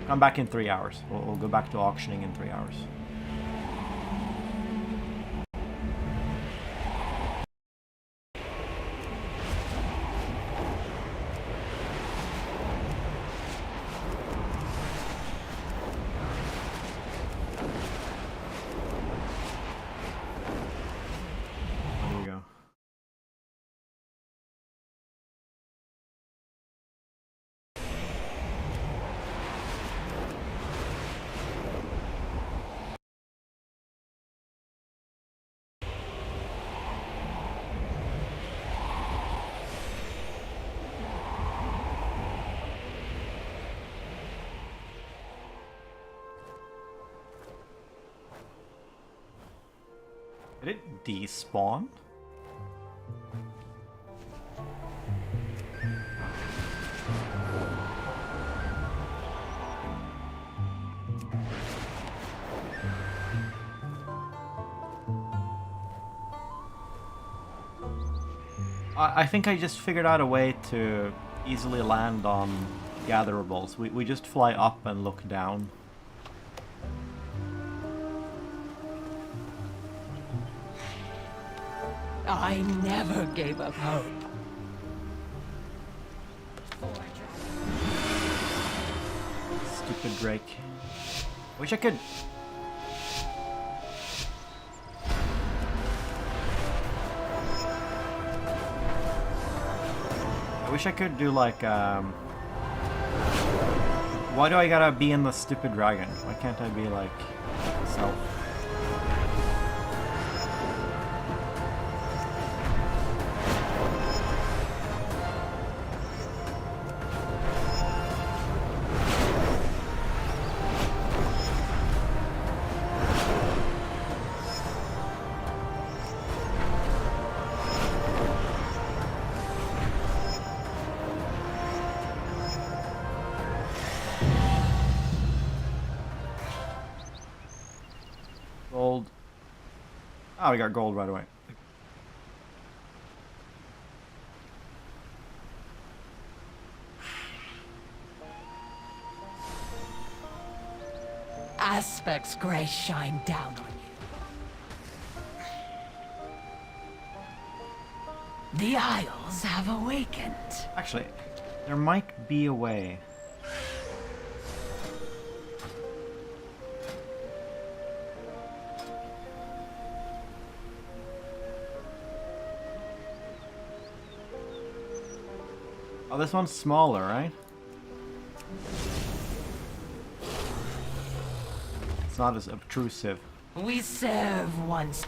Come back in 3 hours. We'll go back to auctioning in 3 hours. There we go. Did it despawn? I think I just figured out a way to easily land on gatherables. We just fly up and look down. I never gave up hope. Stupid Drake. Wish I could... I wish I could do like, why do I gotta be in the stupid dragon? Why can't I be like myself? Gold. Oh, we got gold right away. Aspect's grace shine down on you. The Isles have awakened. Actually, there might be a way. Oh, this one's smaller, right? It's not as obtrusive. We serve once.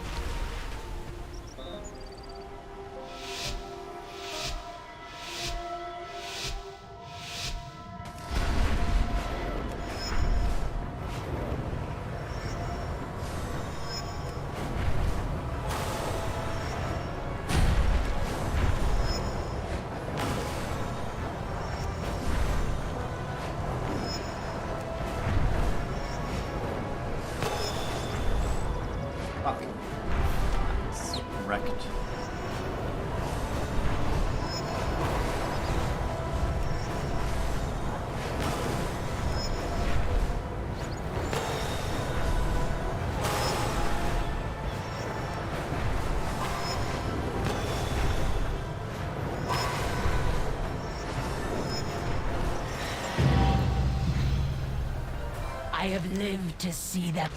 Fuck. It's wrecked. I have lived to see them.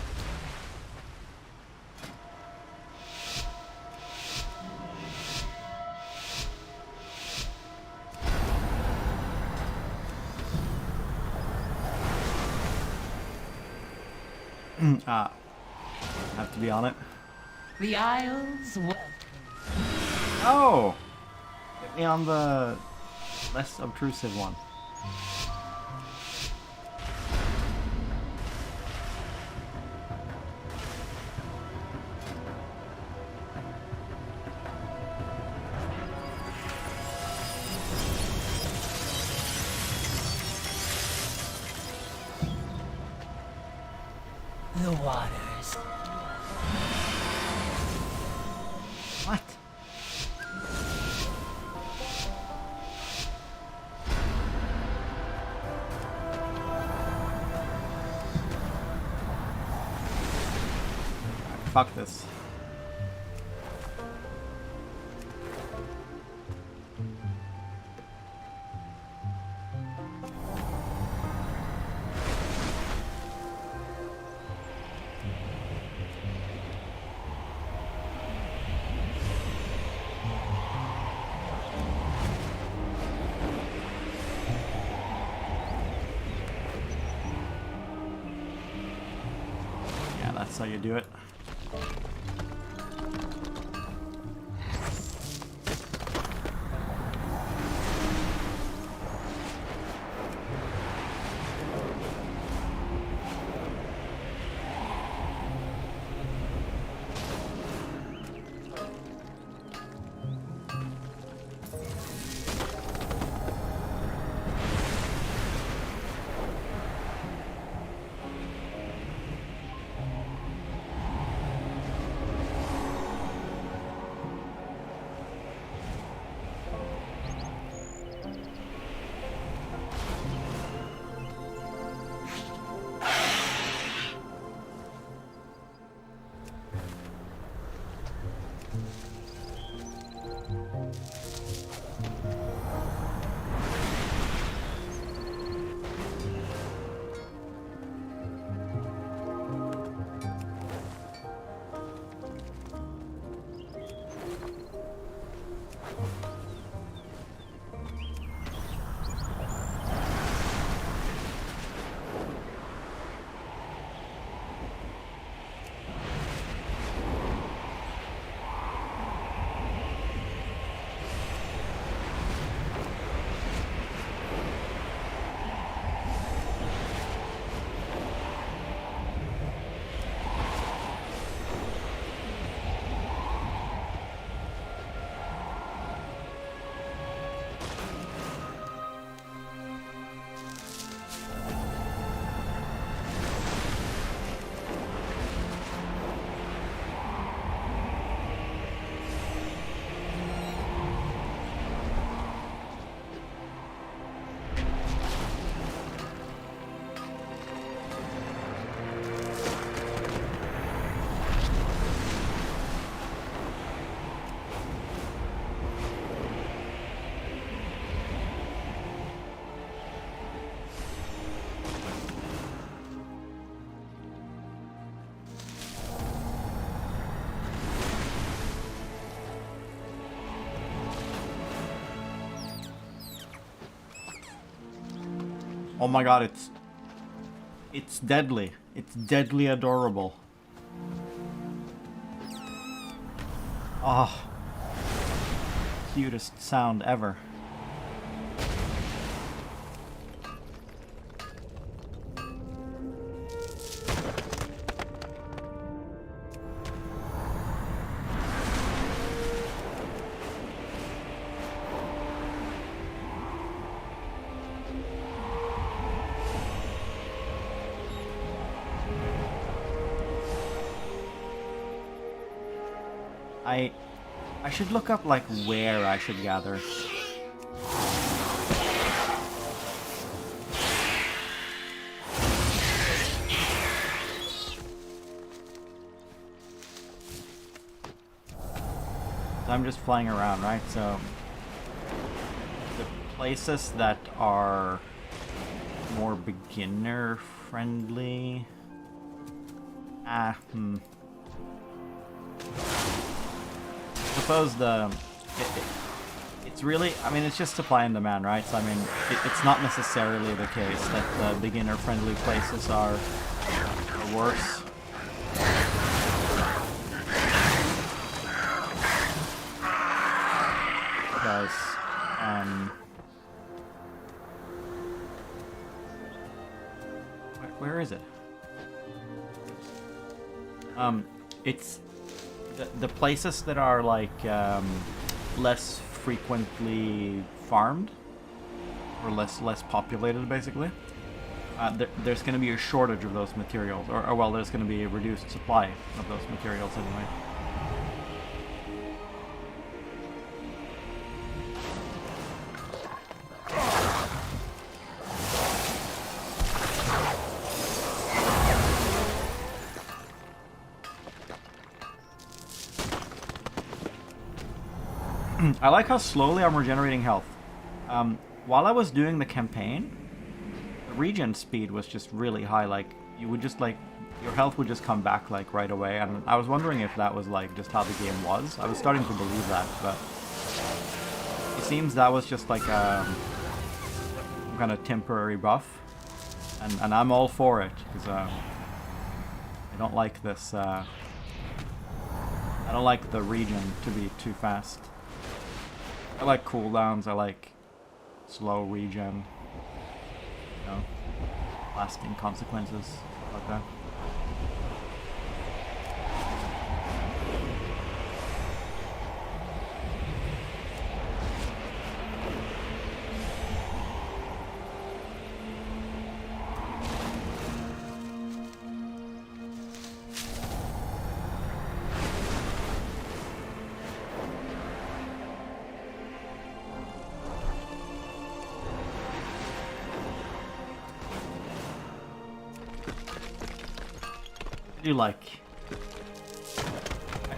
Have to be on it. The Isles welcome. Oh! Get me on the less obtrusive one. The waters fuck this. Yeah, that's how you do it. Oh my god, it's deadly. It's deadly adorable. Oh, cutest sound ever. I should look up like where I should gather. I'm just flying around, right? So the places that are more beginner friendly. Suppose it's really, I mean, it's just supply and demand, right? So I mean, it's not necessarily the case that the beginner friendly places are worse. Because where is it? It's the places that are like less frequently farmed or less populated, basically. There's going to be a shortage of those materials, or well, there's going to be a reduced supply of those materials anyway. I like how slowly I'm regenerating health. While I was doing the campaign, the regen speed was just really high. Like, you would just, like, your health would just come back, like, right away. And I was wondering if that was, like, just how the game was. I was starting to believe that, but it seems that was just, like, some kind of temporary buff. And I'm all for it, because I don't like this, I don't like the regen to be too fast. I like cooldowns, I like slow regen, you know, lasting consequences, like that.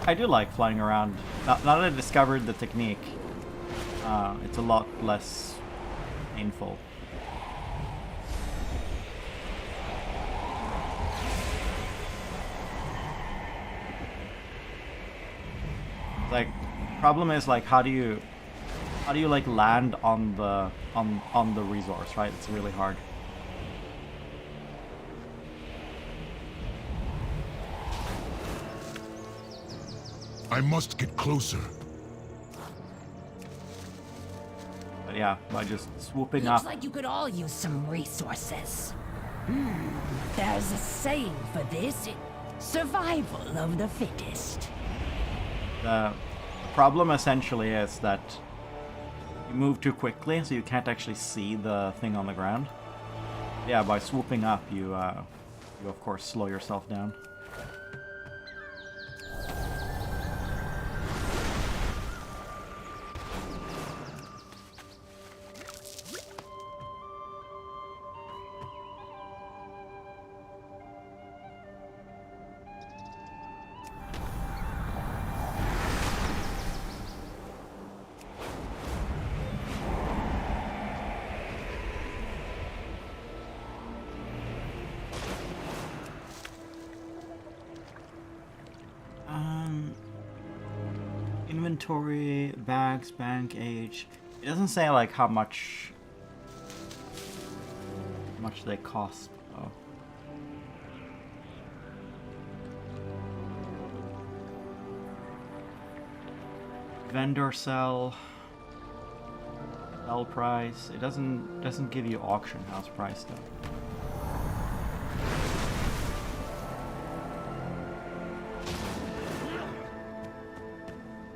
I do like flying around. Now that I discovered the technique, it's a lot less painful. Like, problem is, like, how do you like land on the resource, right? It's really hard. I must get closer. But yeah, by just swooping Looks up. like you could all use some resources. There's a saying for this. Survival of the fittest. The problem essentially is that you move too quickly, so you can't actually see the thing on the ground. Yeah, by swooping up, you of course slow yourself down. Inventory, bags, bank, age. It doesn't say like how much they cost though. Vendor sell price. It doesn't give you auction house price though.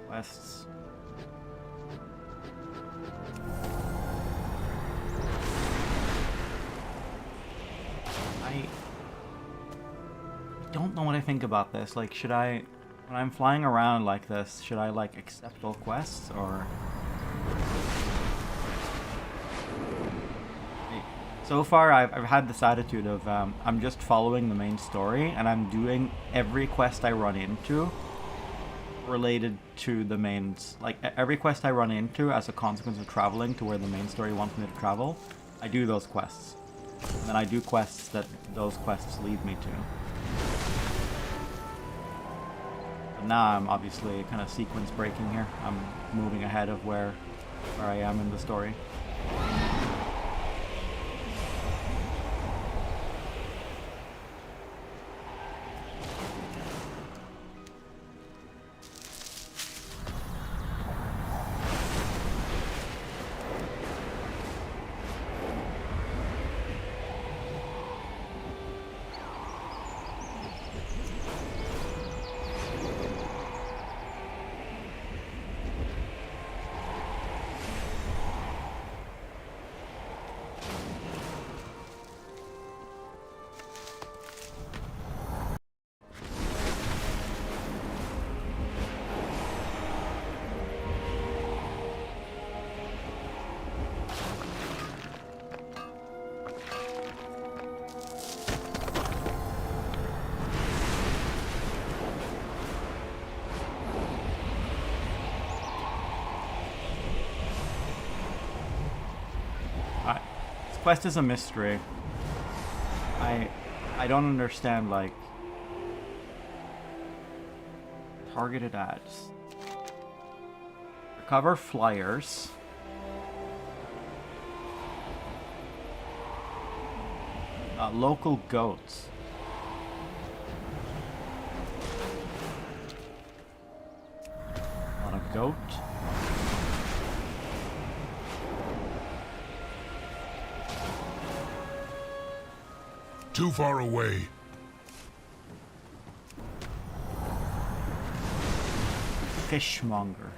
Quests. I don't know what I think about this. Like, should I, when I'm flying around like this, should I like accept all quests or? So far, I've had this attitude of I'm just following the main story and I'm doing every quest I run into related to the main, like every quest I run into as a consequence of traveling to where the main story wants me to travel, I do those quests. And then I do quests that those quests lead me to. But now I'm obviously kind of sequence breaking here. I'm moving ahead of where I am in the story. quest is a mystery. I don't understand, like, targeted ads. Recover flyers. Local goats. Not a goat. Too far away. Fishmonger.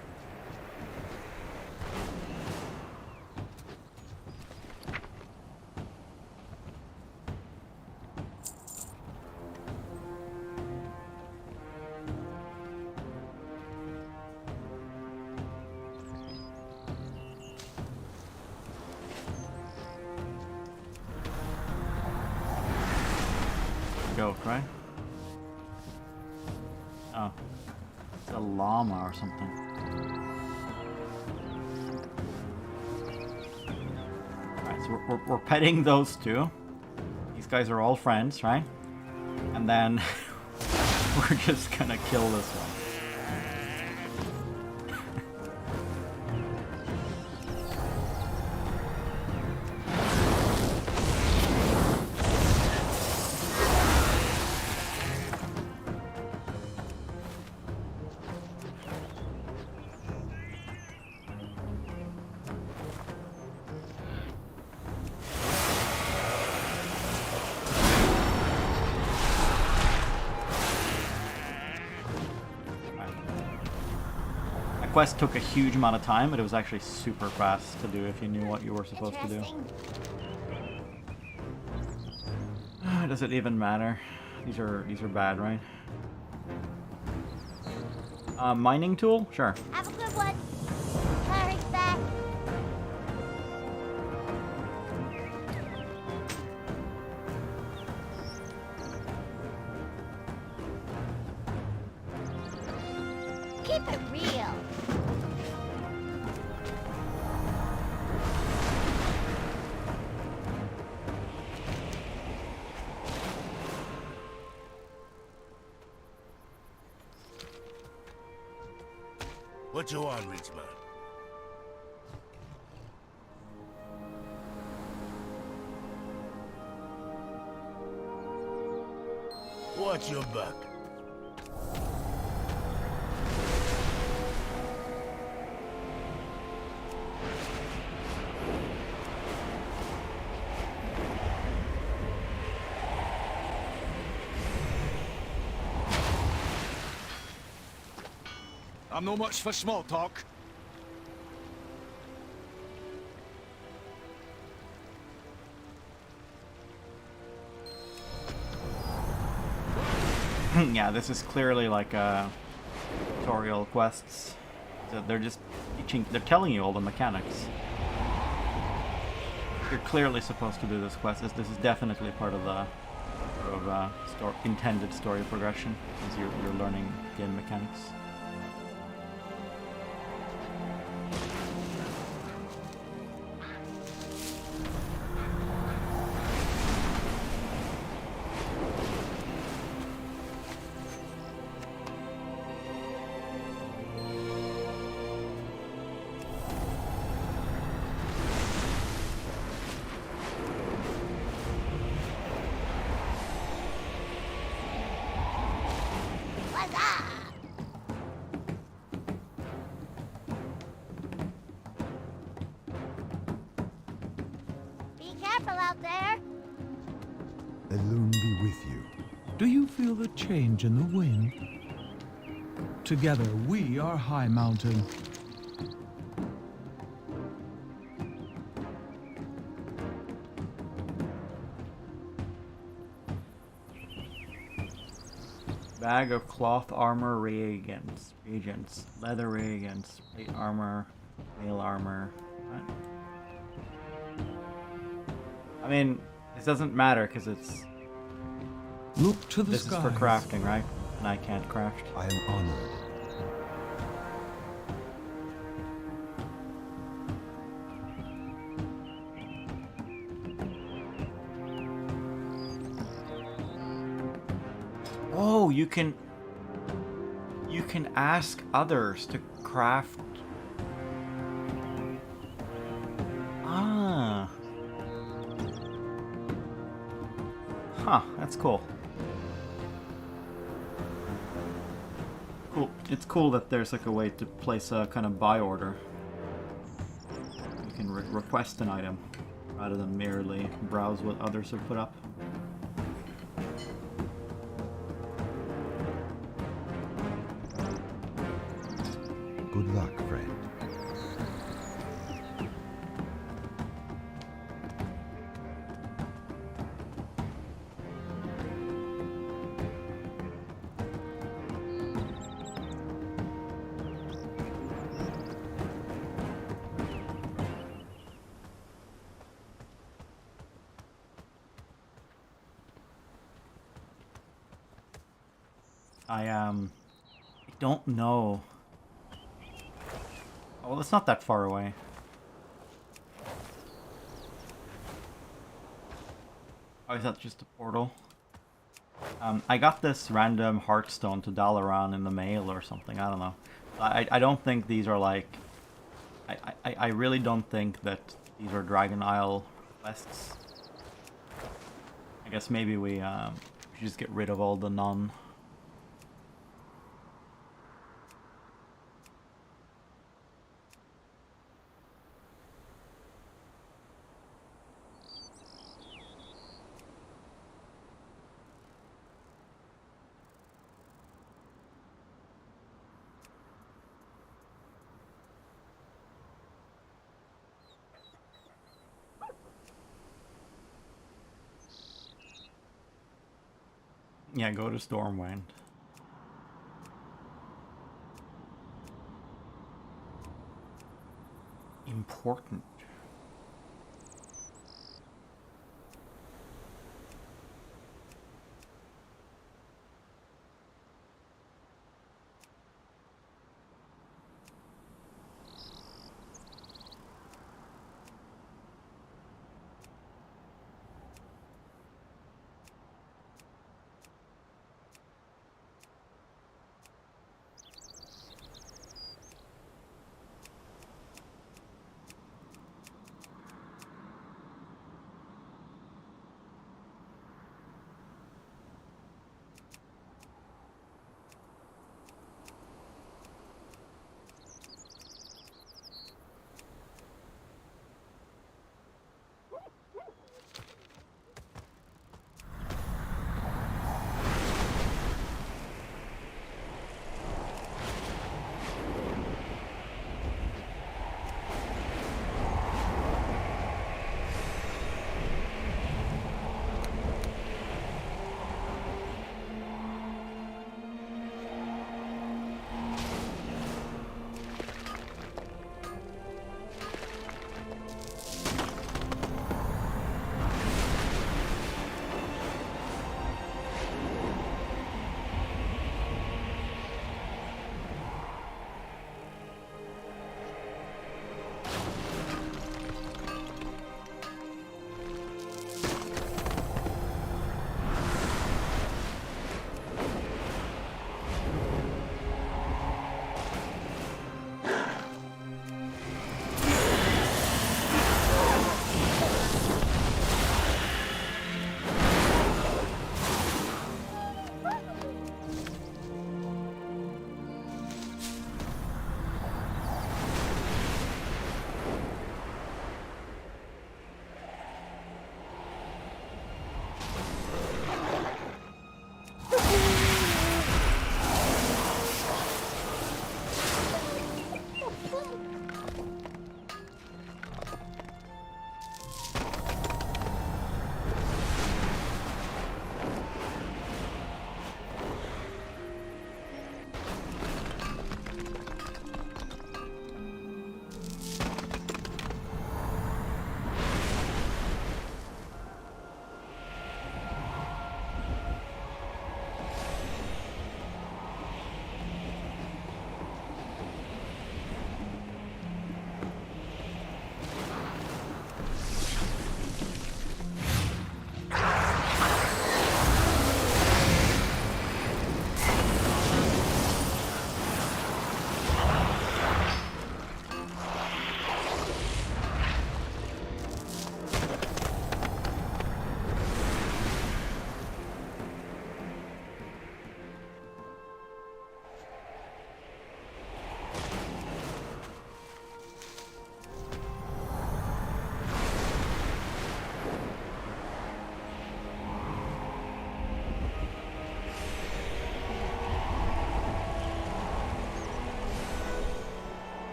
Goat, right? Oh. It's a llama or something. Alright, so we're petting those two. These guys are all friends, right? And then we're just gonna kill this one. Quest took a huge amount of time, but it was actually super fast to do if you knew what you were supposed to do. Does it even matter? These are bad, right? Mining tool? Sure. Have a good one. Hurry back. Keep it real. What you want, rich man? Watch your back. I'm no much for small talk. Yeah, this is clearly like tutorial quests. So they're just teaching, they're telling you all the mechanics. You're clearly supposed to do this quest. This is definitely part of the sort of intended story progression, as you're learning game mechanics. Careful out there. The loon be with you. Do you feel the change in the wind? Together we are High Mountain. Bag of cloth armor reagents, leather reagents, plate armor, mail armor. What? I mean, it doesn't matter because it's. Look to the This skies. is for crafting, right? And I can't craft. I am honored. Oh, you can ask others to craft. Ah. Huh, that's cool. Cool. It's cool that there's like a way to place a kind of buy order. You can request an item rather than merely browse what others have put up. Good luck, friend. I don't know. Oh, well, it's not that far away. Oh, is that just a portal? I got this random heartstone to Dalaran in the mail or something. I don't know. I don't think these are like. I really don't think that these are Dragon Isle quests. I guess maybe we should just get rid of all the non. Yeah, go to Stormwind. Important.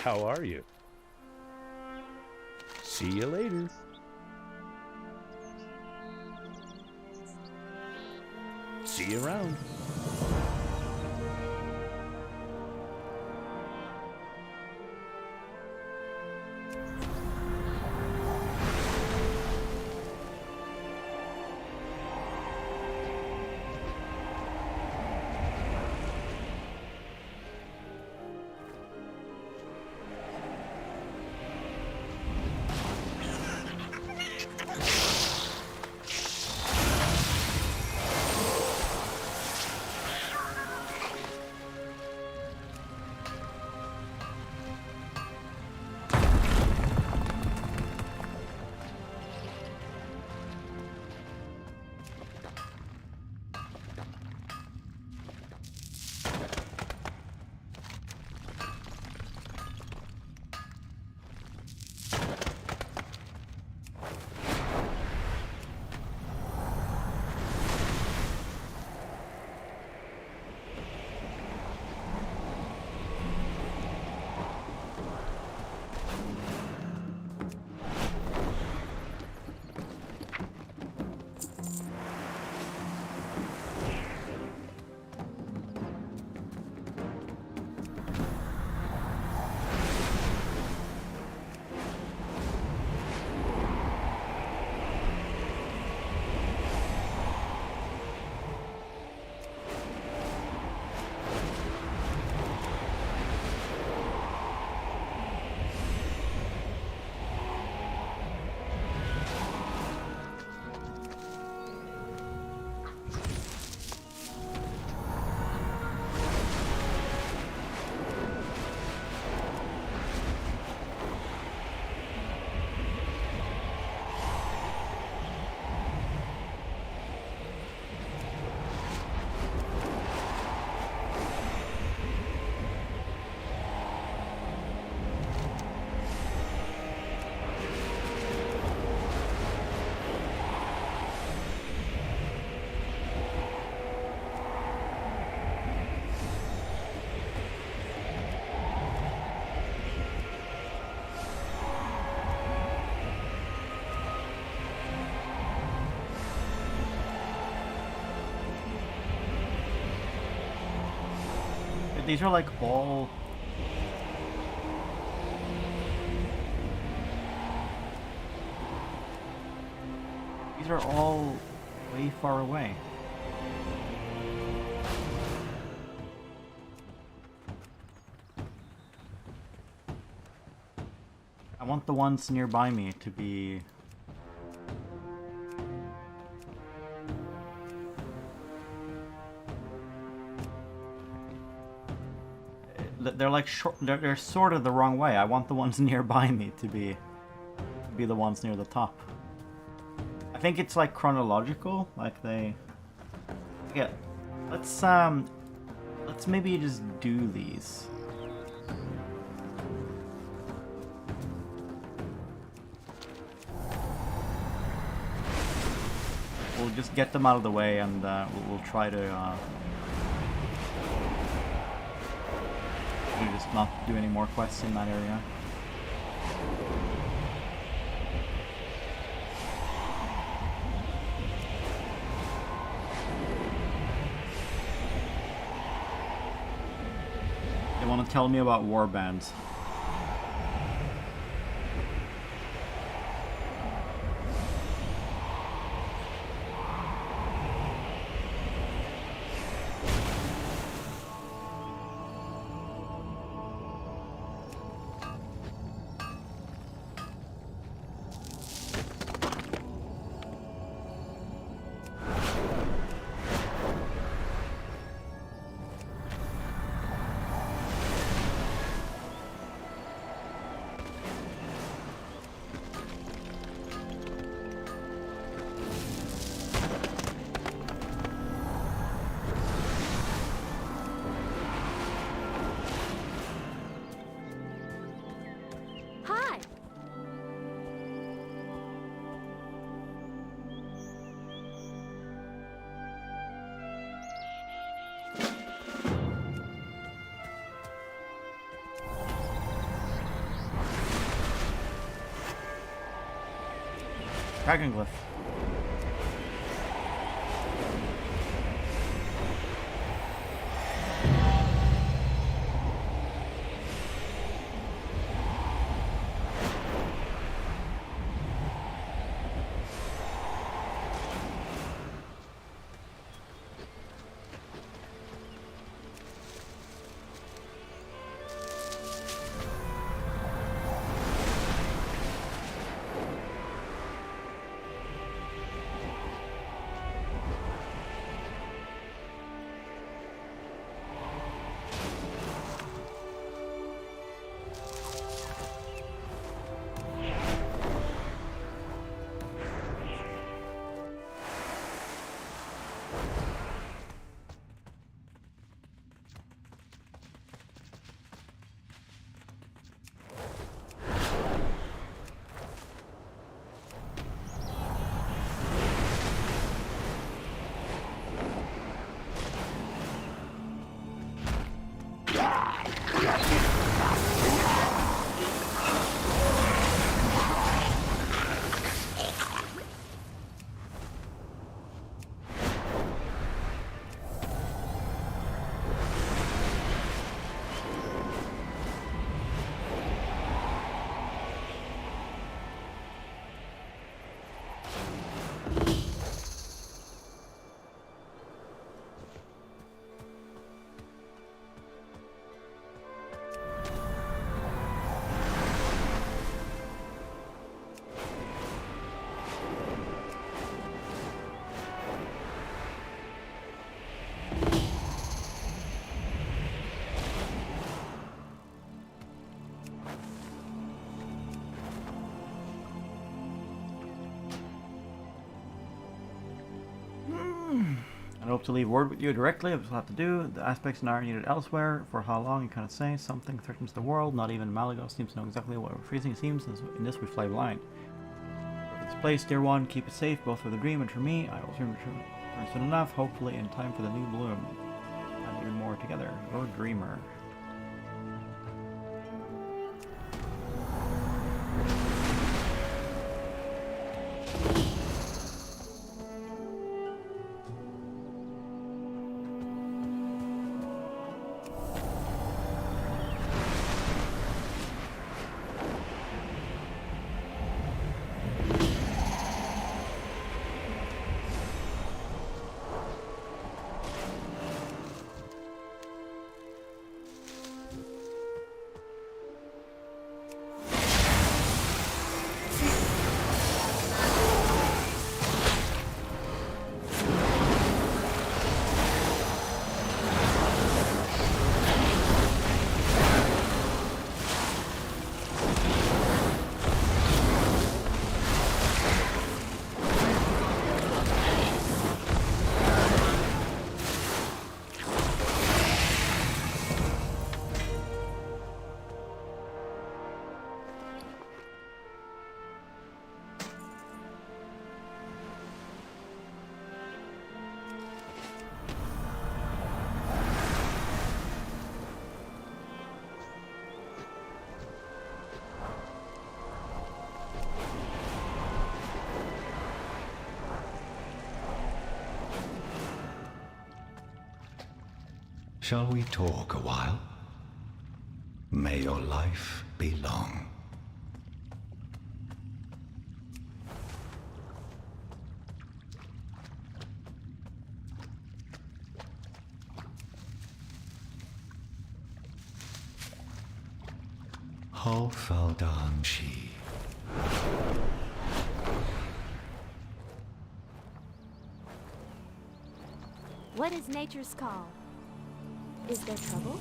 How are you? See you later. See you around. These are like all... These are all way far away. I want the ones nearby me to be... They're like they're sort of the wrong way. I want the ones nearby me to be the ones near the top. I think it's like chronological, like they... Yeah, let's maybe just do these. We'll just get them out of the way, and we'll try to just not do any more quests in that area. They want to tell me about warbands. Dragon Glyph. I hope to leave word with you directly of what we'll have to do. The aspects are needed elsewhere. For how long, you cannot say. Something threatens the world. Not even Malagos seems to know exactly what we're freezing. It seems in this we fly blind. If it's placed, dear one, keep it safe, both for the dream and for me. I will return soon enough, hopefully in time for the new bloom. And even more together. Your dreamer. Shall we talk a while? May your life be long. How Faldan she? What is nature's call? Is there trouble?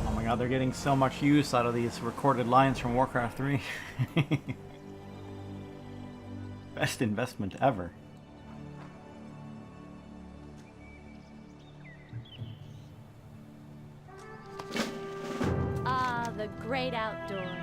Oh my god, they're getting so much use out of these recorded lines from Warcraft 3. Best investment ever. Ah, the great outdoors.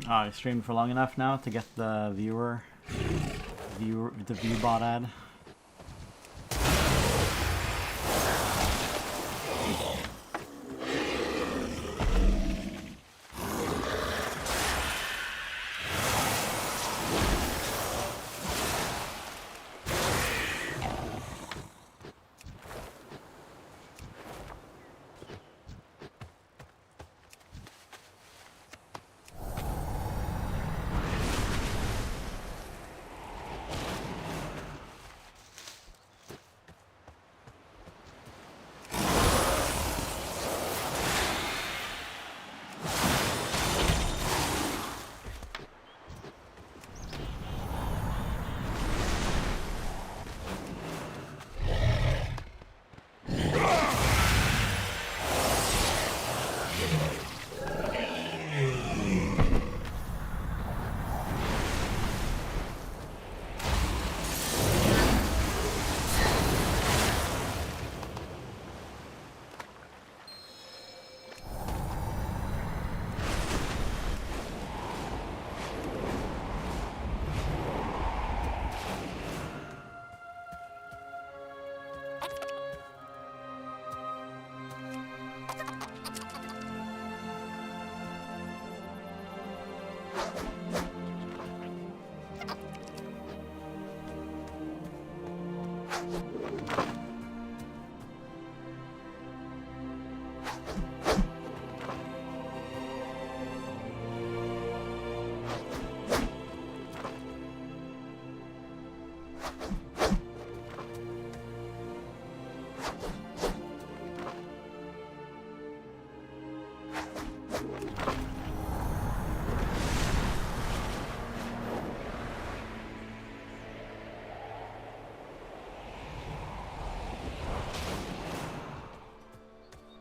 I streamed for long enough now to get the the viewbot ad.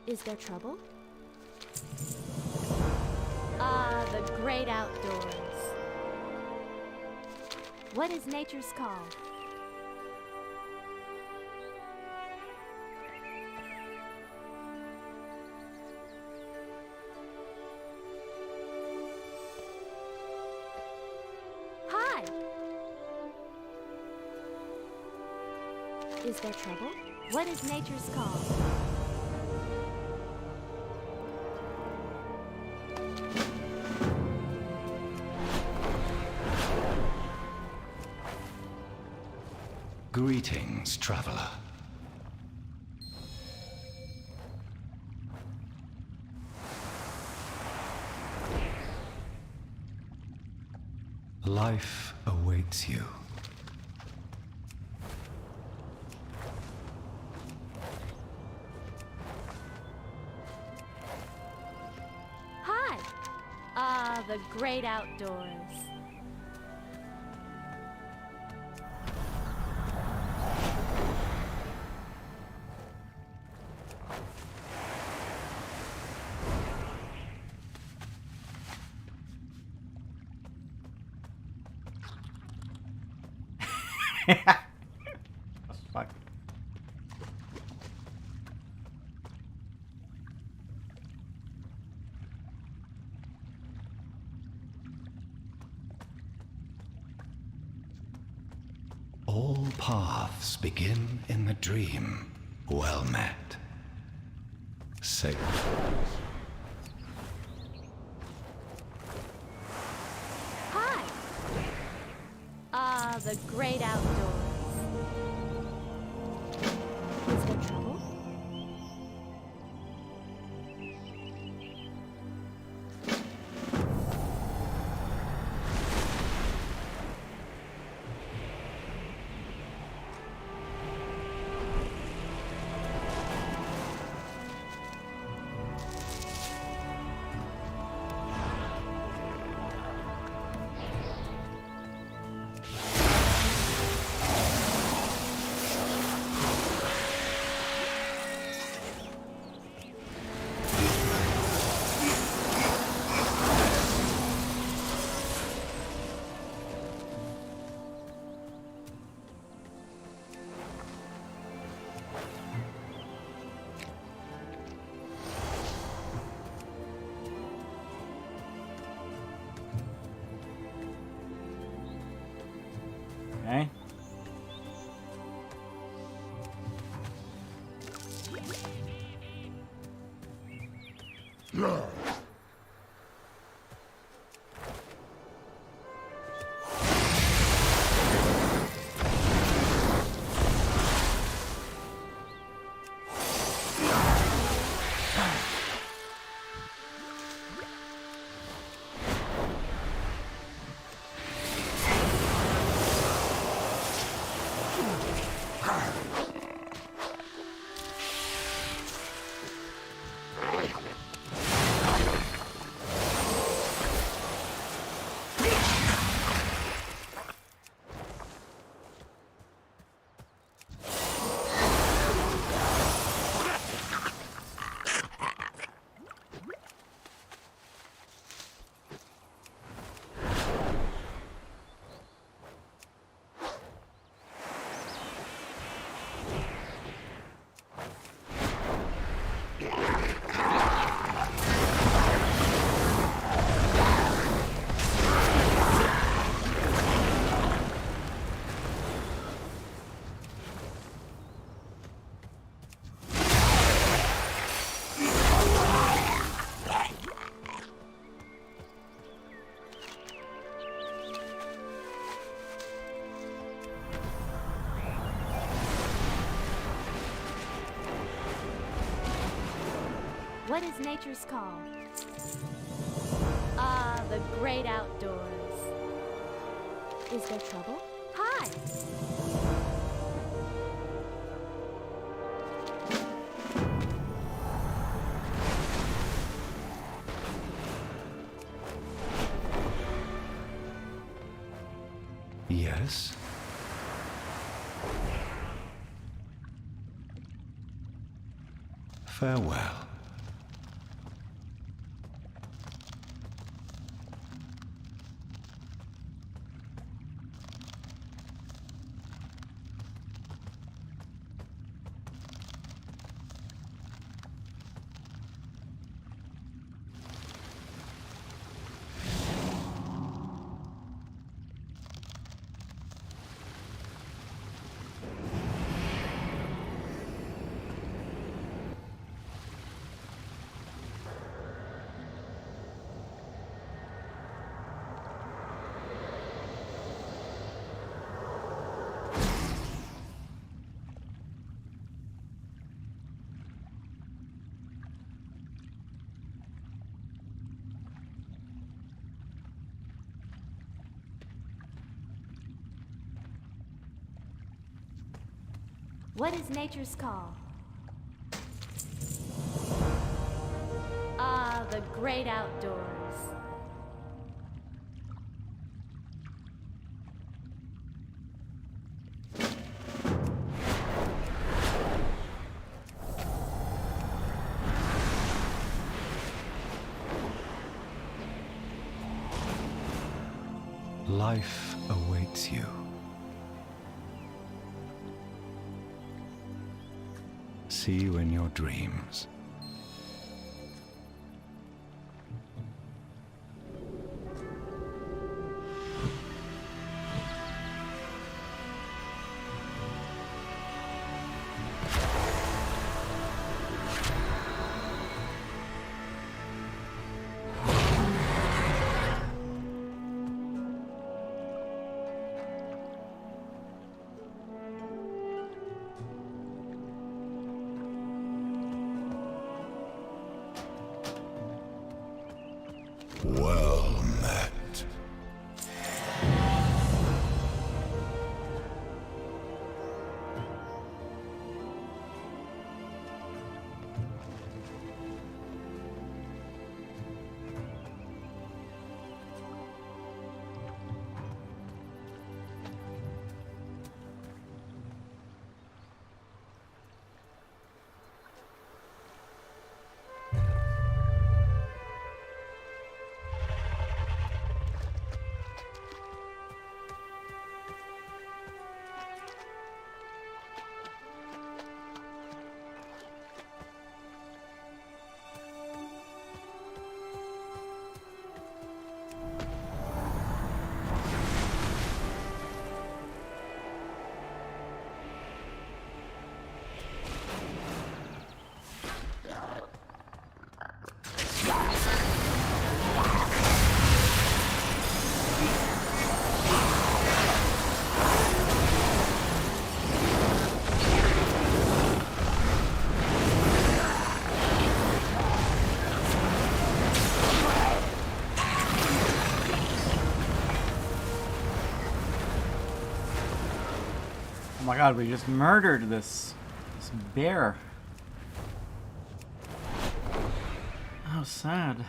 Is there trouble? Ah, the great outdoors. What is nature's call? Hi! Is there trouble? What is nature's call? Greetings, traveler. Life awaits you. Hi! Ah, the great outdoors. Fuck. All paths begin in the dream. Well met. Safe. Hi! Ah, the great outdoors. Is there trouble? Okay. What is nature's call? Ah, the great outdoors. Is there trouble? Hi! Yes? Farewell. What is nature's call? Ah, the great outdoors. Life awaits you. See you in your dreams. Oh my god, we just murdered this bear. How sad.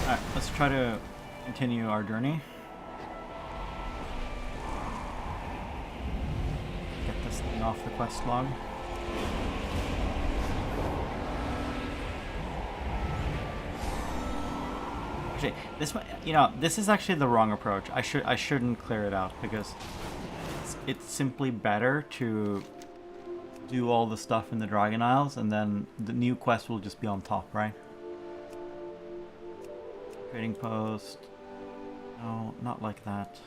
Alright, let's try to continue our journey. Get this thing off the quest log. Actually, this one, you know, this is actually the wrong approach. I shouldn't clear it out because it's simply better to do all the stuff in the Dragon Isles and then the new quest will just be on top, right? Trading post. No, not like that.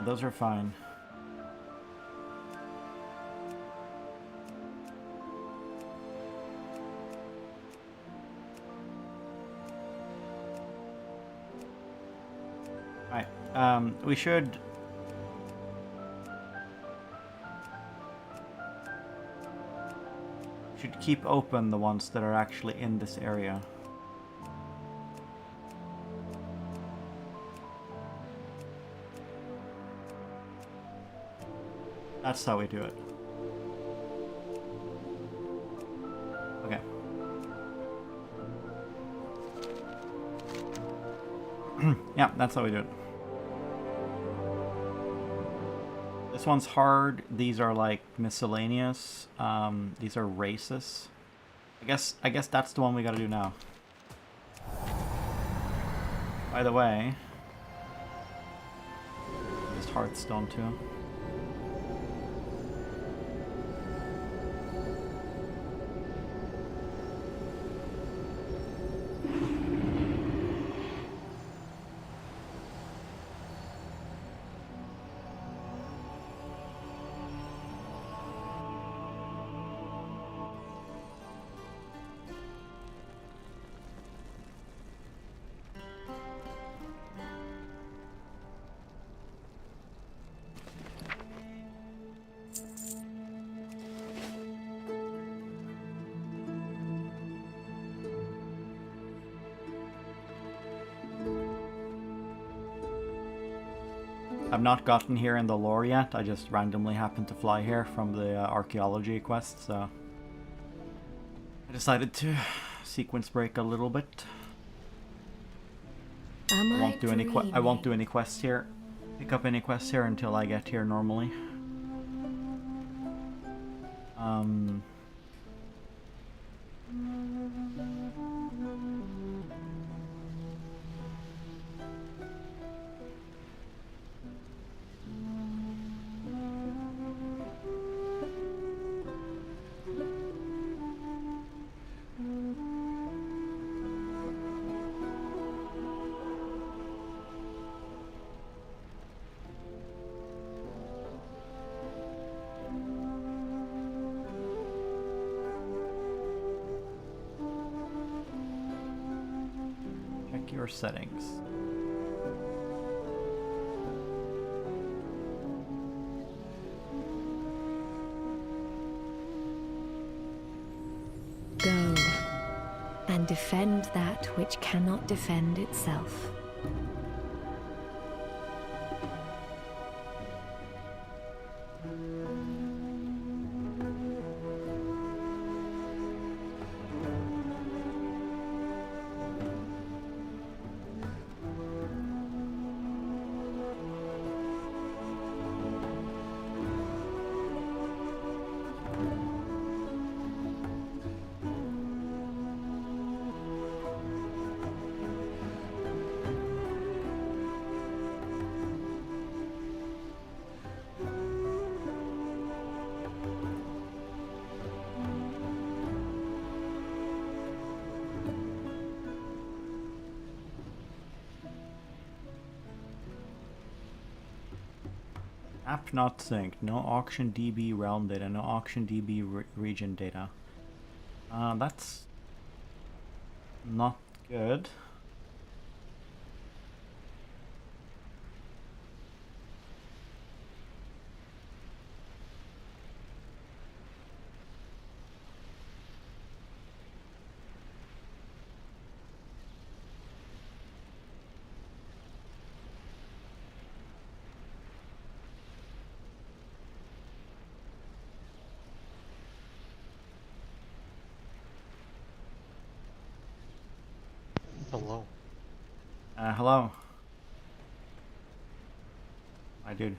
Those are fine. Alright, we should keep open the ones that are actually in this area. That's how we do it. Okay. Yeah, that's how we do it. This one's hard. These are like miscellaneous. These are races. I guess that's the one we gotta do now. By the way, just Hearthstone too. I've not gotten here in the lore yet. I just randomly happened to fly here from the archaeology quest, so I decided to sequence break a little bit. I won't do any quests here. Pick up any quests here until I get here normally. Your settings. Go and defend that which cannot defend itself. App not synced. No auction DB realm data. No auction DB region data. That's not good. Hello. Hello. Hi, dude.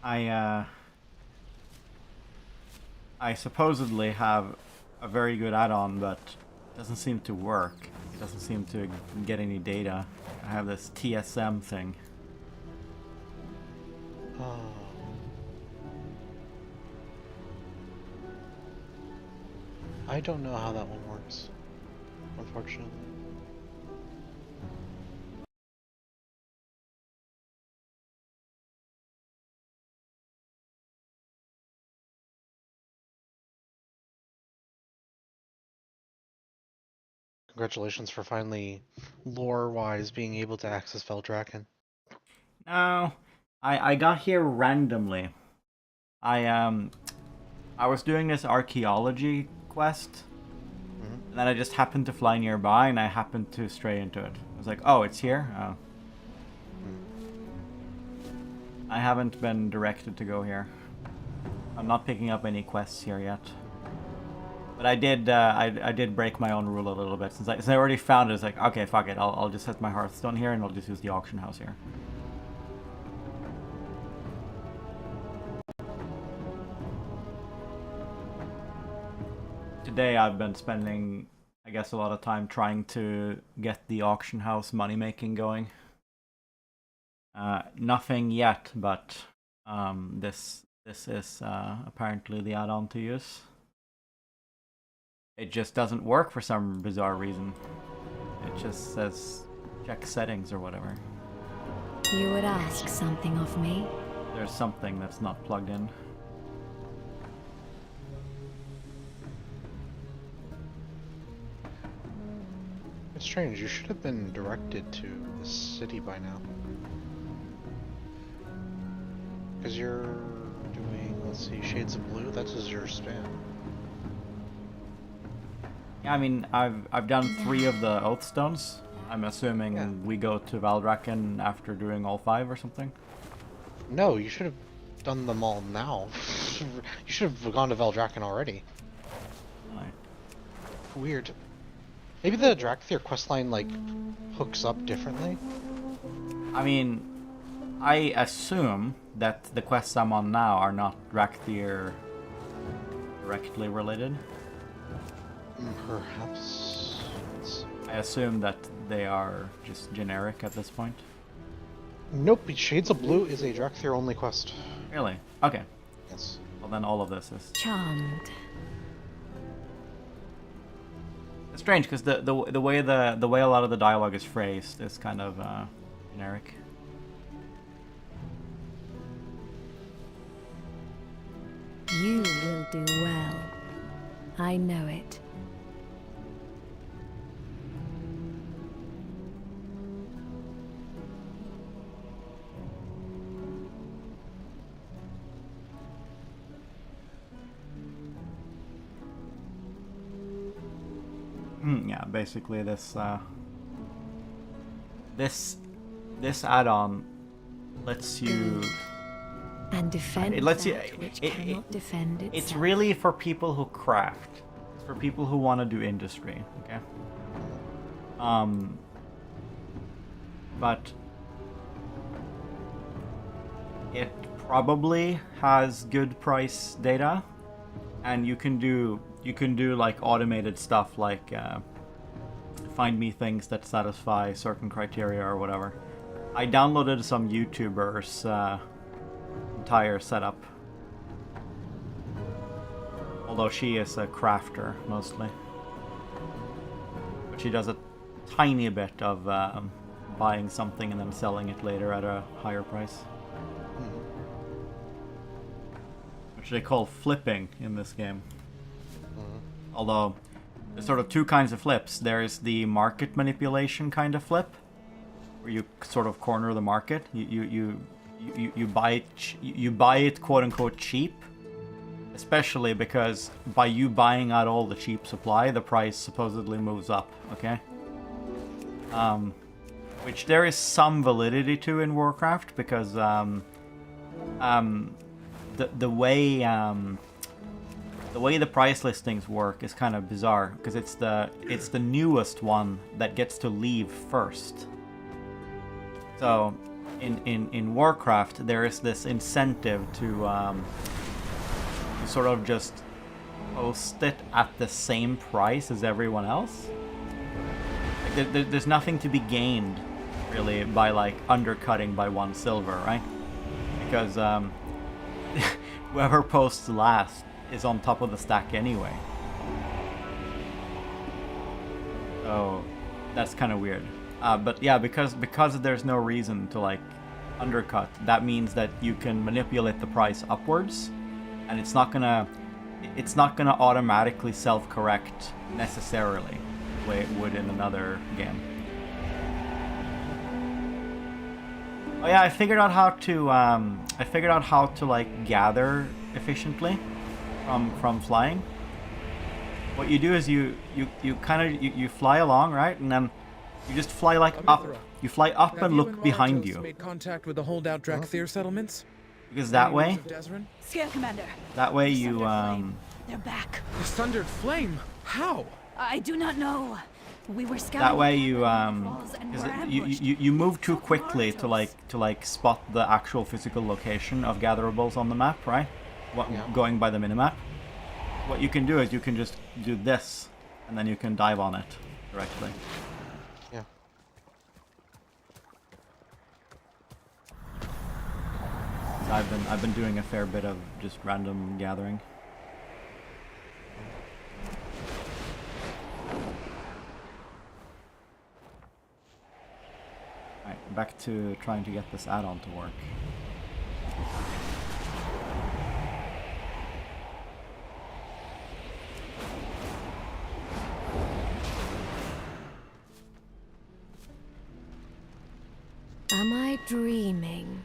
I supposedly have a very good add-on, but it doesn't seem to work. It doesn't seem to get any data. I have this TSM thing. Oh. I don't know how that one works, unfortunately. Congratulations for finally, lore-wise, being able to access Veldraken. No, I got here randomly. I was doing this archaeology quest, and then I just happened to fly nearby, and I happened to stray into it. I was like, oh, it's here? Oh. I haven't been directed to go here. I'm not picking up any quests here yet. But I did break my own rule a little bit. Since I already found it, it's like, okay, fuck it. I'll just set my Hearthstone here, and I'll just use the auction house here. Today I've been spending, I guess, a lot of time trying to get the auction house money making going. Nothing yet, but this is apparently the add-on to use. It just doesn't work for some bizarre reason. It just says check settings or whatever. You would ask something of me? There's something that's not plugged in. It's strange, you should have been directed to the city by now. Because you're doing, let's see, Shades of Blue, that's Azure Span. Yeah, I mean, I've done 3 of the Oath Stones. I'm assuming we go to Valdrakken after doing all 5 or something? No, you should have done them all now. You should have gone to Valdrakken already. Right. Weird. Maybe the Drakthir questline, like, hooks up differently? I mean, I assume that the quests I'm on now are not Drakthir directly related. Perhaps. I assume that they are just generic at this point. Nope, Shades of Blue is a Drakthir only quest. Really? Okay. Yes. Well, then all of this is Charmed. It's strange because the way a lot of the dialogue is phrased is kind of generic. You will do well. I know it. Yeah, basically this add-on lets you and defend it lets you which cannot defend itself. It's really for people who craft. It's for people who want to do industry, okay? But it probably has good price data, and you can do like automated stuff like find me things that satisfy certain criteria or whatever. I downloaded some YouTubers' entire setup, although she is a crafter mostly. but she does a tiny bit of buying something and then selling it later at a higher price. Which they call flipping in this game. Although, there's sort of two kinds of flips. There's the market manipulation kind of flip, where you sort of corner the market. You buy it quote unquote cheap, especially because by you buying out all the cheap supply, the price supposedly moves up. Okay. Which there is some validity to in Warcraft, because the way the price listings work is kind of bizarre, because it's the newest one that gets to leave first. So in Warcraft there is this incentive to sort of just post it at the same price as everyone else. Like, there's nothing to be gained really by like undercutting by 1 silver, right? Because whoever posts last is on top of the stack anyway. So that's kind of weird. But yeah, because there's no reason to like undercut, that means that you can manipulate the price upwards, and it's not gonna automatically self-correct necessarily the way it would in another game. Oh yeah, I figured out how to like gather efficiently from flying. What you do is you fly along, right, and then you just fly like up. You fly up and look behind you. Made contact with the holdout Drakthir settlements? Because that way, Scale Commander. that way you They're back. The Sundered Flame? How? I do not know. We were scouting. that way you walls and because were ambushed. you move too quickly to like spot the actual physical location of gatherables on the map, right? Going by the minimap. What you can do is you can just do this, and then you can dive on it directly. Yeah. I've been doing a fair bit of just random gathering. Alright, back to trying to get this add-on to work. Am I dreaming?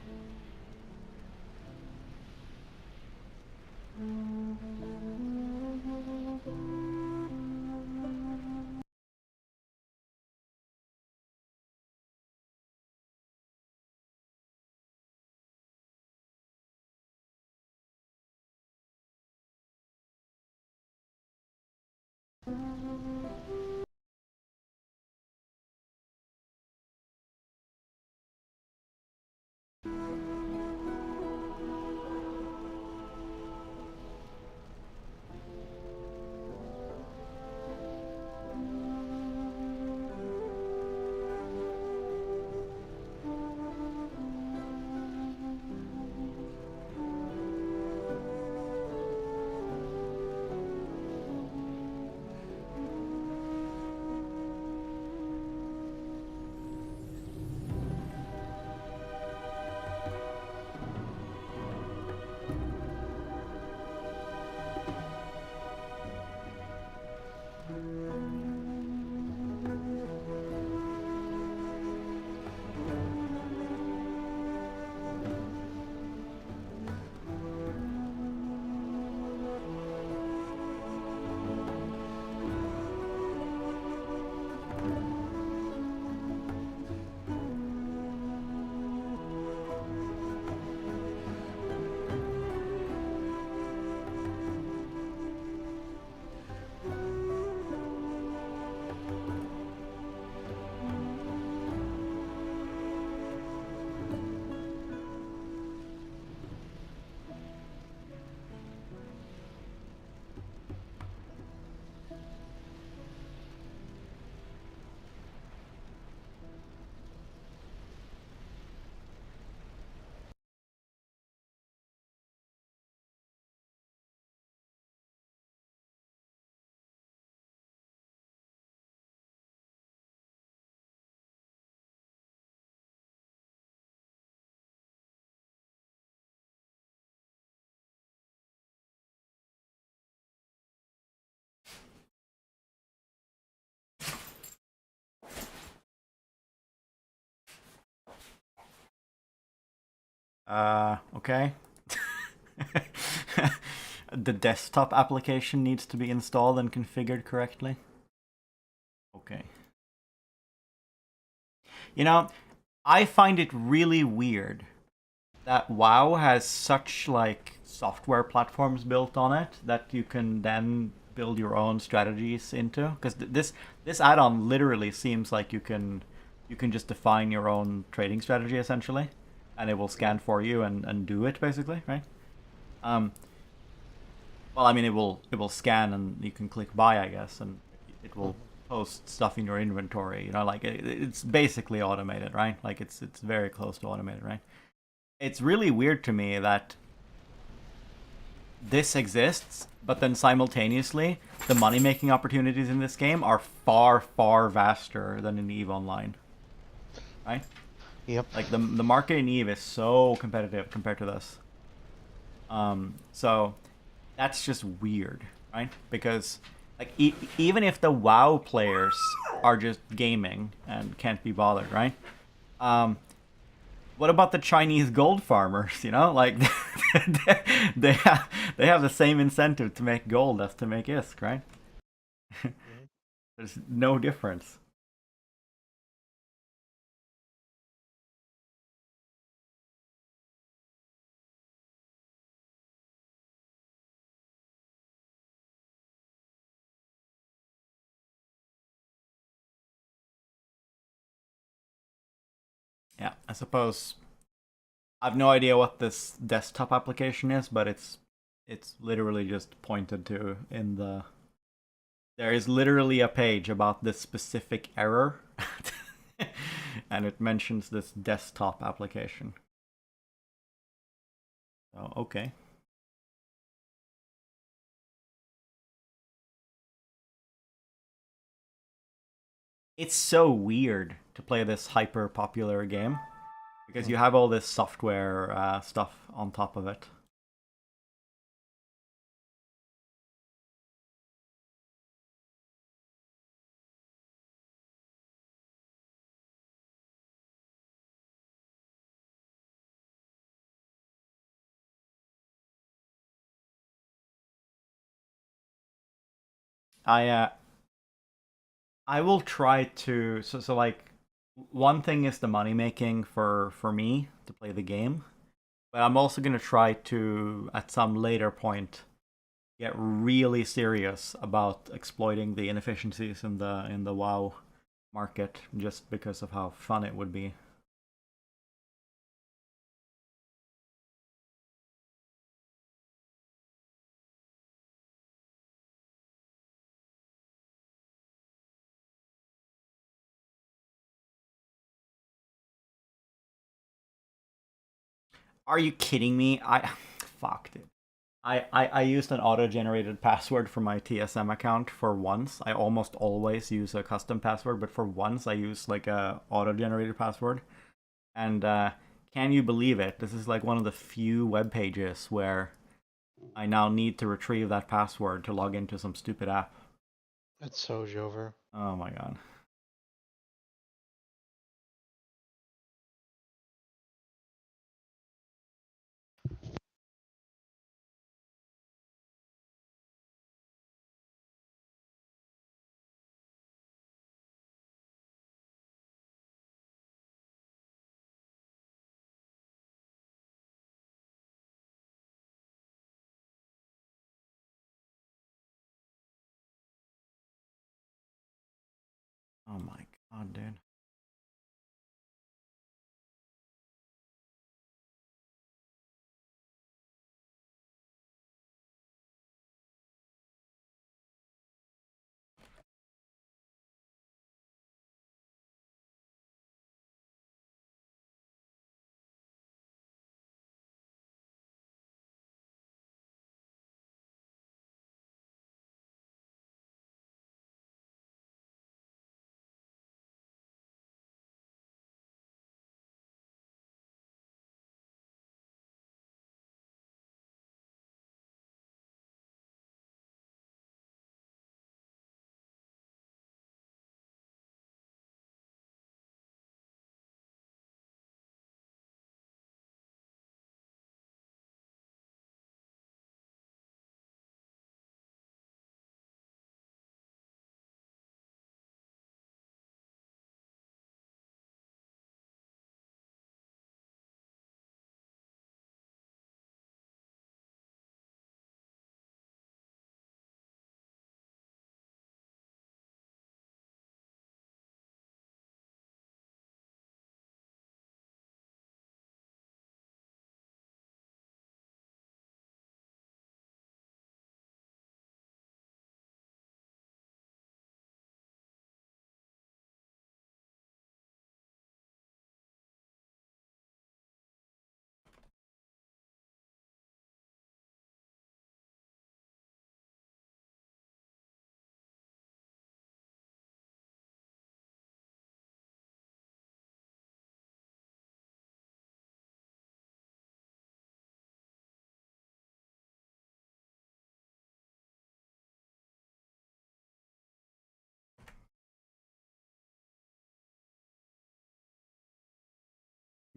Okay. The desktop application needs to be installed and configured correctly. Okay. You know, I find it really weird that WoW has such like software platforms built on it that you can then build your own strategies into. Because this add-on literally seems like you can just define your own trading strategy essentially, and it will scan for you and do it basically, right? Well, I mean, it will scan and you can click buy, I guess, and it will post stuff in your inventory. You know, like it's basically automated, right? Like it's very close to automated, right? It's really weird to me that this exists, but then simultaneously the money making opportunities in this game are far vaster than in EVE Online, right? Yep. Like the market in EVE is so competitive compared to this. So that's just weird, right? Because like even if the WoW players are just gaming and can't be bothered, right? What about the Chinese gold farmers? You know, like they have the same incentive to make gold as to make ISK, right? There's no difference. Yeah, I suppose I've no idea what this desktop application is, but it's literally just pointed to in the. There is literally a page about this specific error, and it mentions this desktop application. So okay. It's so weird to play this hyper popular game because you have all this software stuff on top of it. I I will try to so like one thing is the money making for me to play the game, but I'm also gonna try to at some later point get really serious about exploiting the inefficiencies in the WoW market just because of how fun it would be. Are you kidding me? I fucked it. I used an auto-generated password for my TSM account for once. I almost always use a custom password, but for once I use like a auto-generated password. And can you believe it? This is like one of the few web pages where I now need to retrieve that password to log into some stupid app. It's so Jover. Oh my god. Oh my god, dude.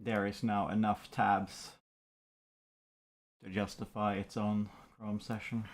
there is now enough tabs to justify its own Chrome session.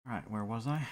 Alright, where was I?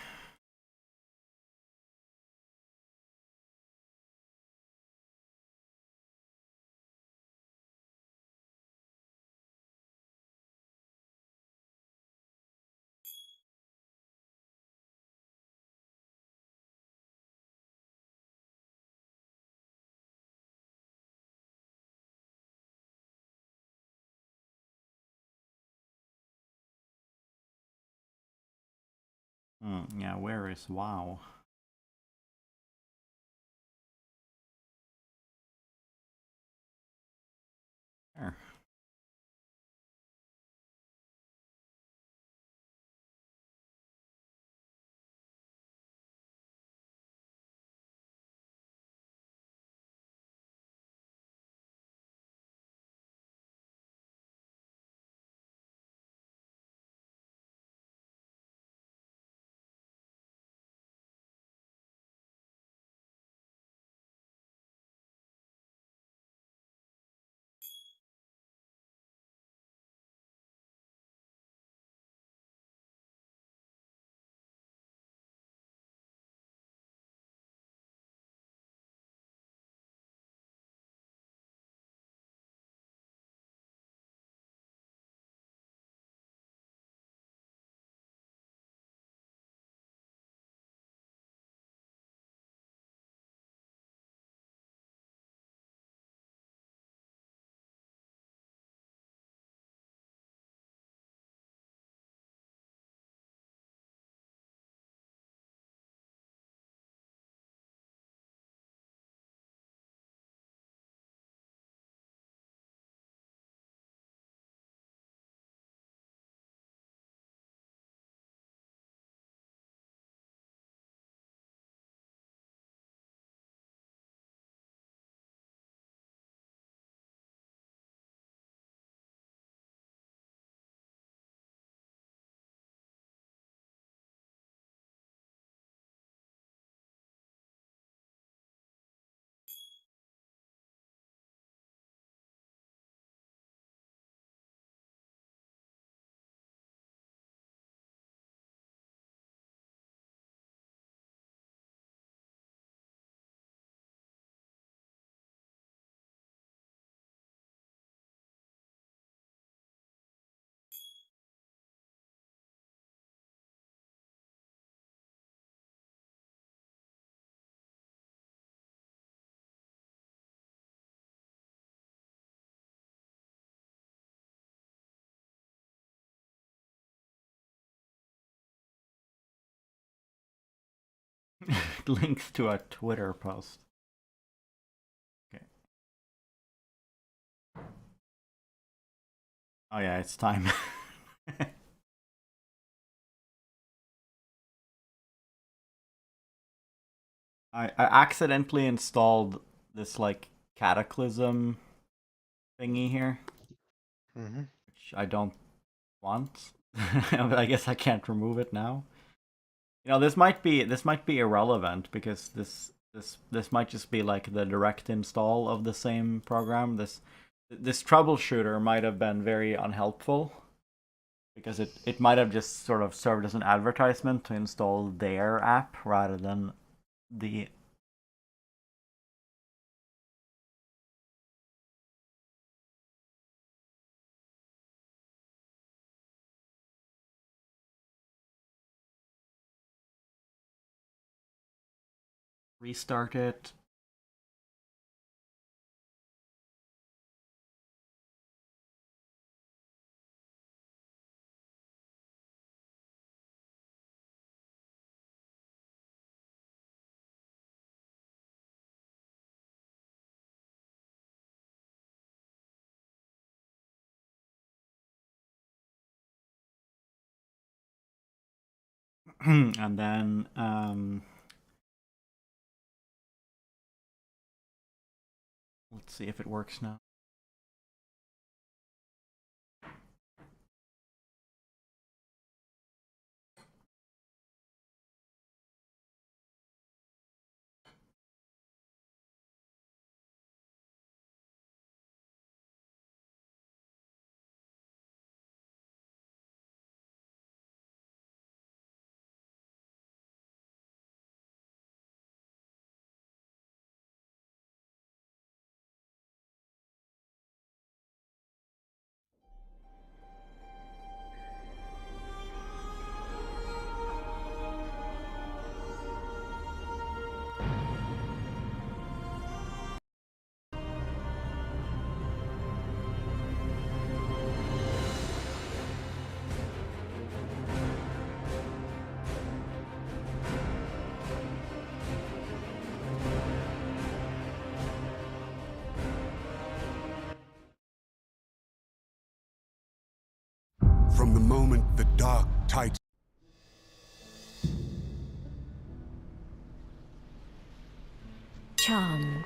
Yeah, where is WoW? There. Links to a Twitter post. Okay. Oh yeah, it's time. I accidentally installed this like Cataclysm thingy here, which I don't want. But I guess I can't remove it now. You know, this might be irrelevant because this might just be like the direct install of the same program. This troubleshooter might have been very unhelpful because it might have just sort of served as an advertisement to install their app rather than the restart it. And then let's see if it works now. From the moment the dark tides Charmed.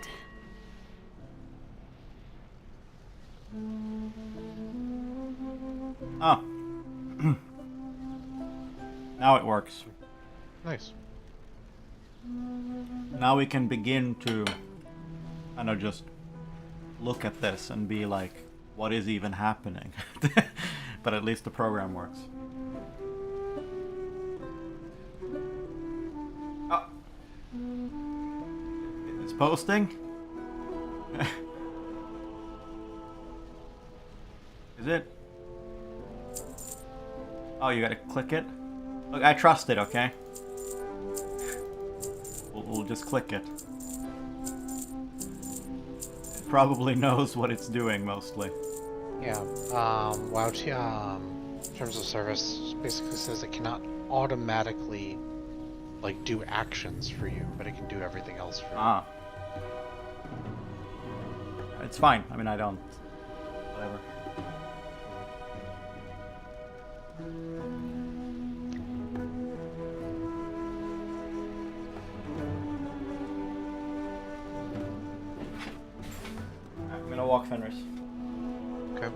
Oh. Now it works. Nice. Now we can begin to kind of just look at this and be like, what is even happening? But at least the program works. Oh. It's posting? Is it? Oh, you gotta click it? Look, I trust it, okay? We'll just click it. It probably knows what it's doing, mostly. Yeah, WoW terms of service basically says it cannot automatically, like, do actions for you, but it can do everything else for you. Ah. It's fine. I mean, I don't... Whatever. I'm gonna walk Fenris. Okay.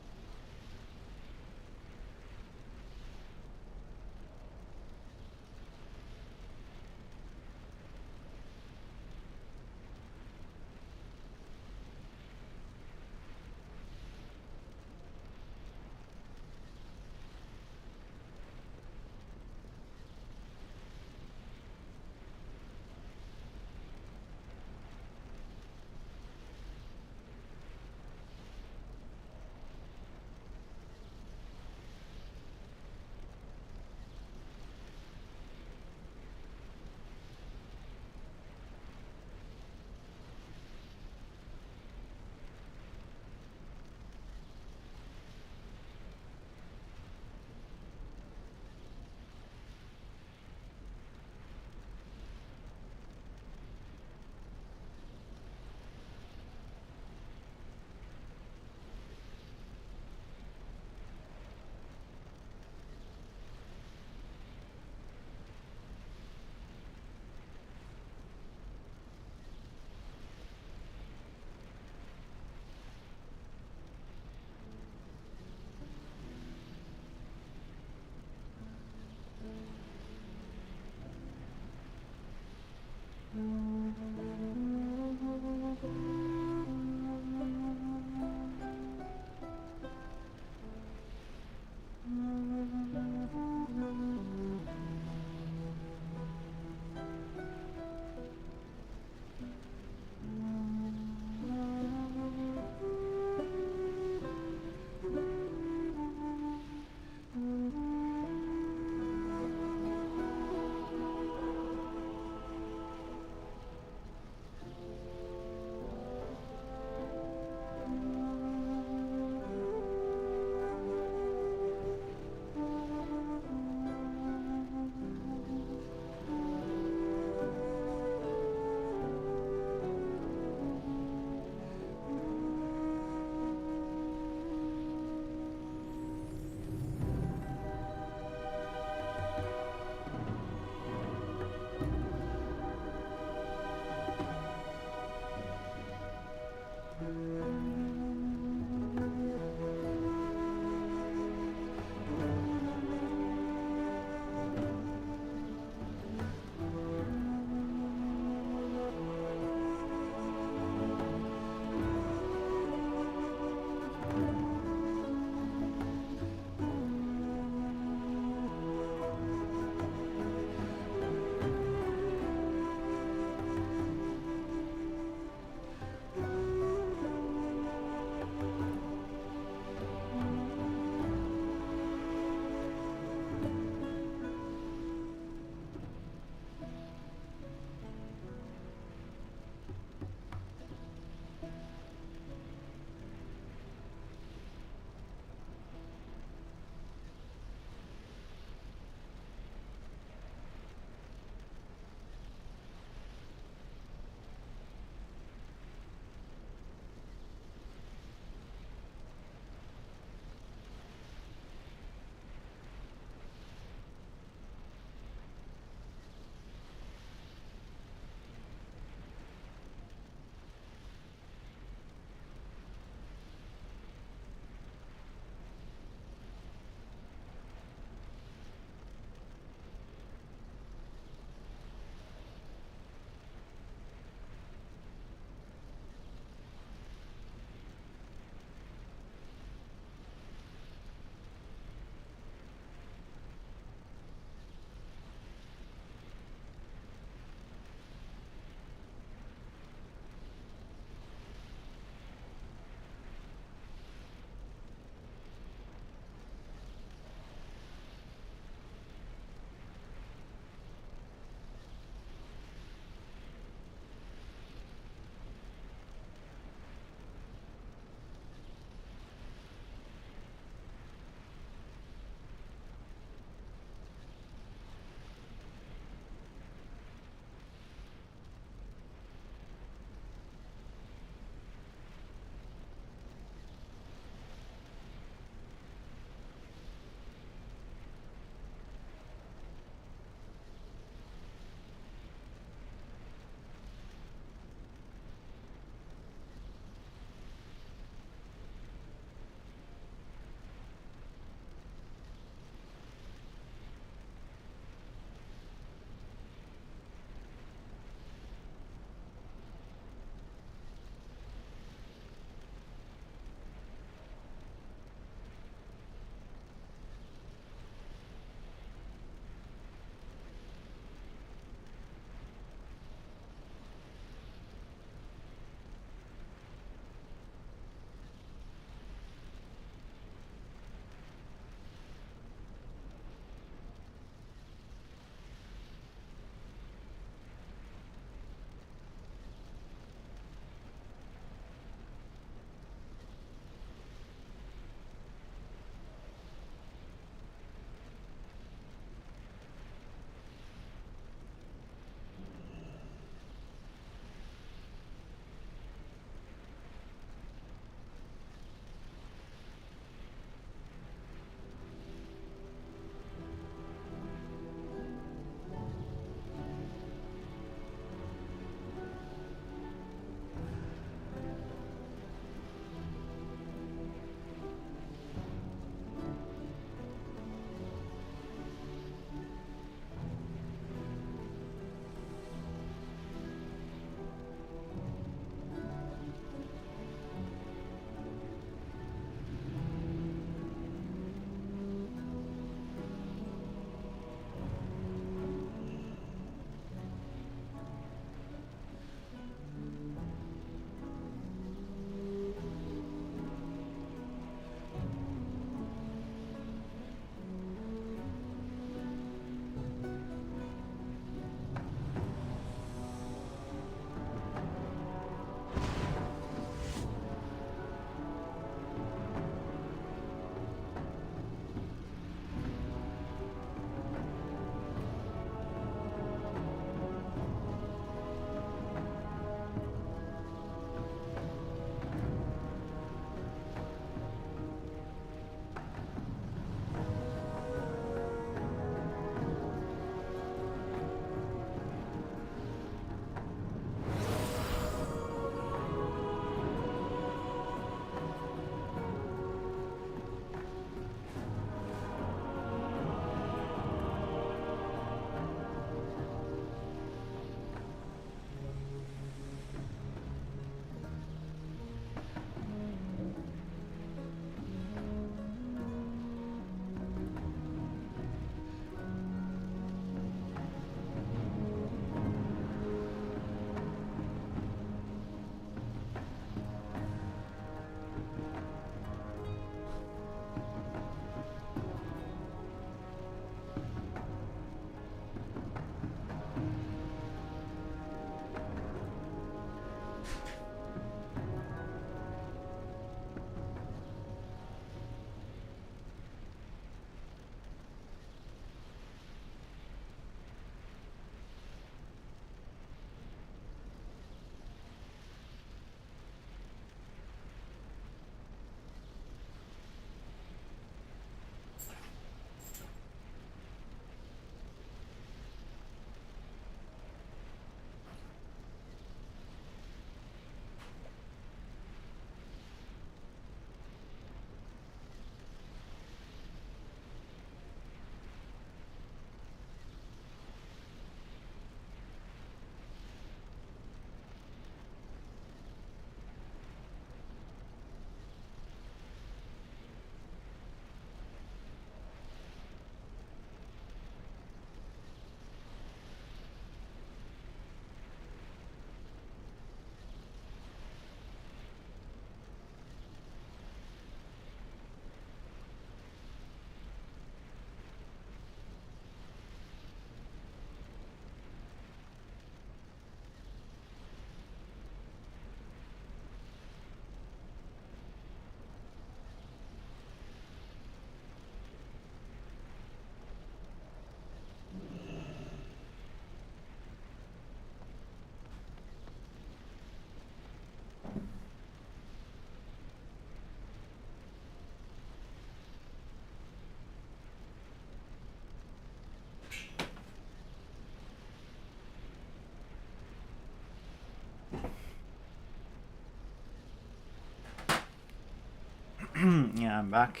Yeah, I'm back.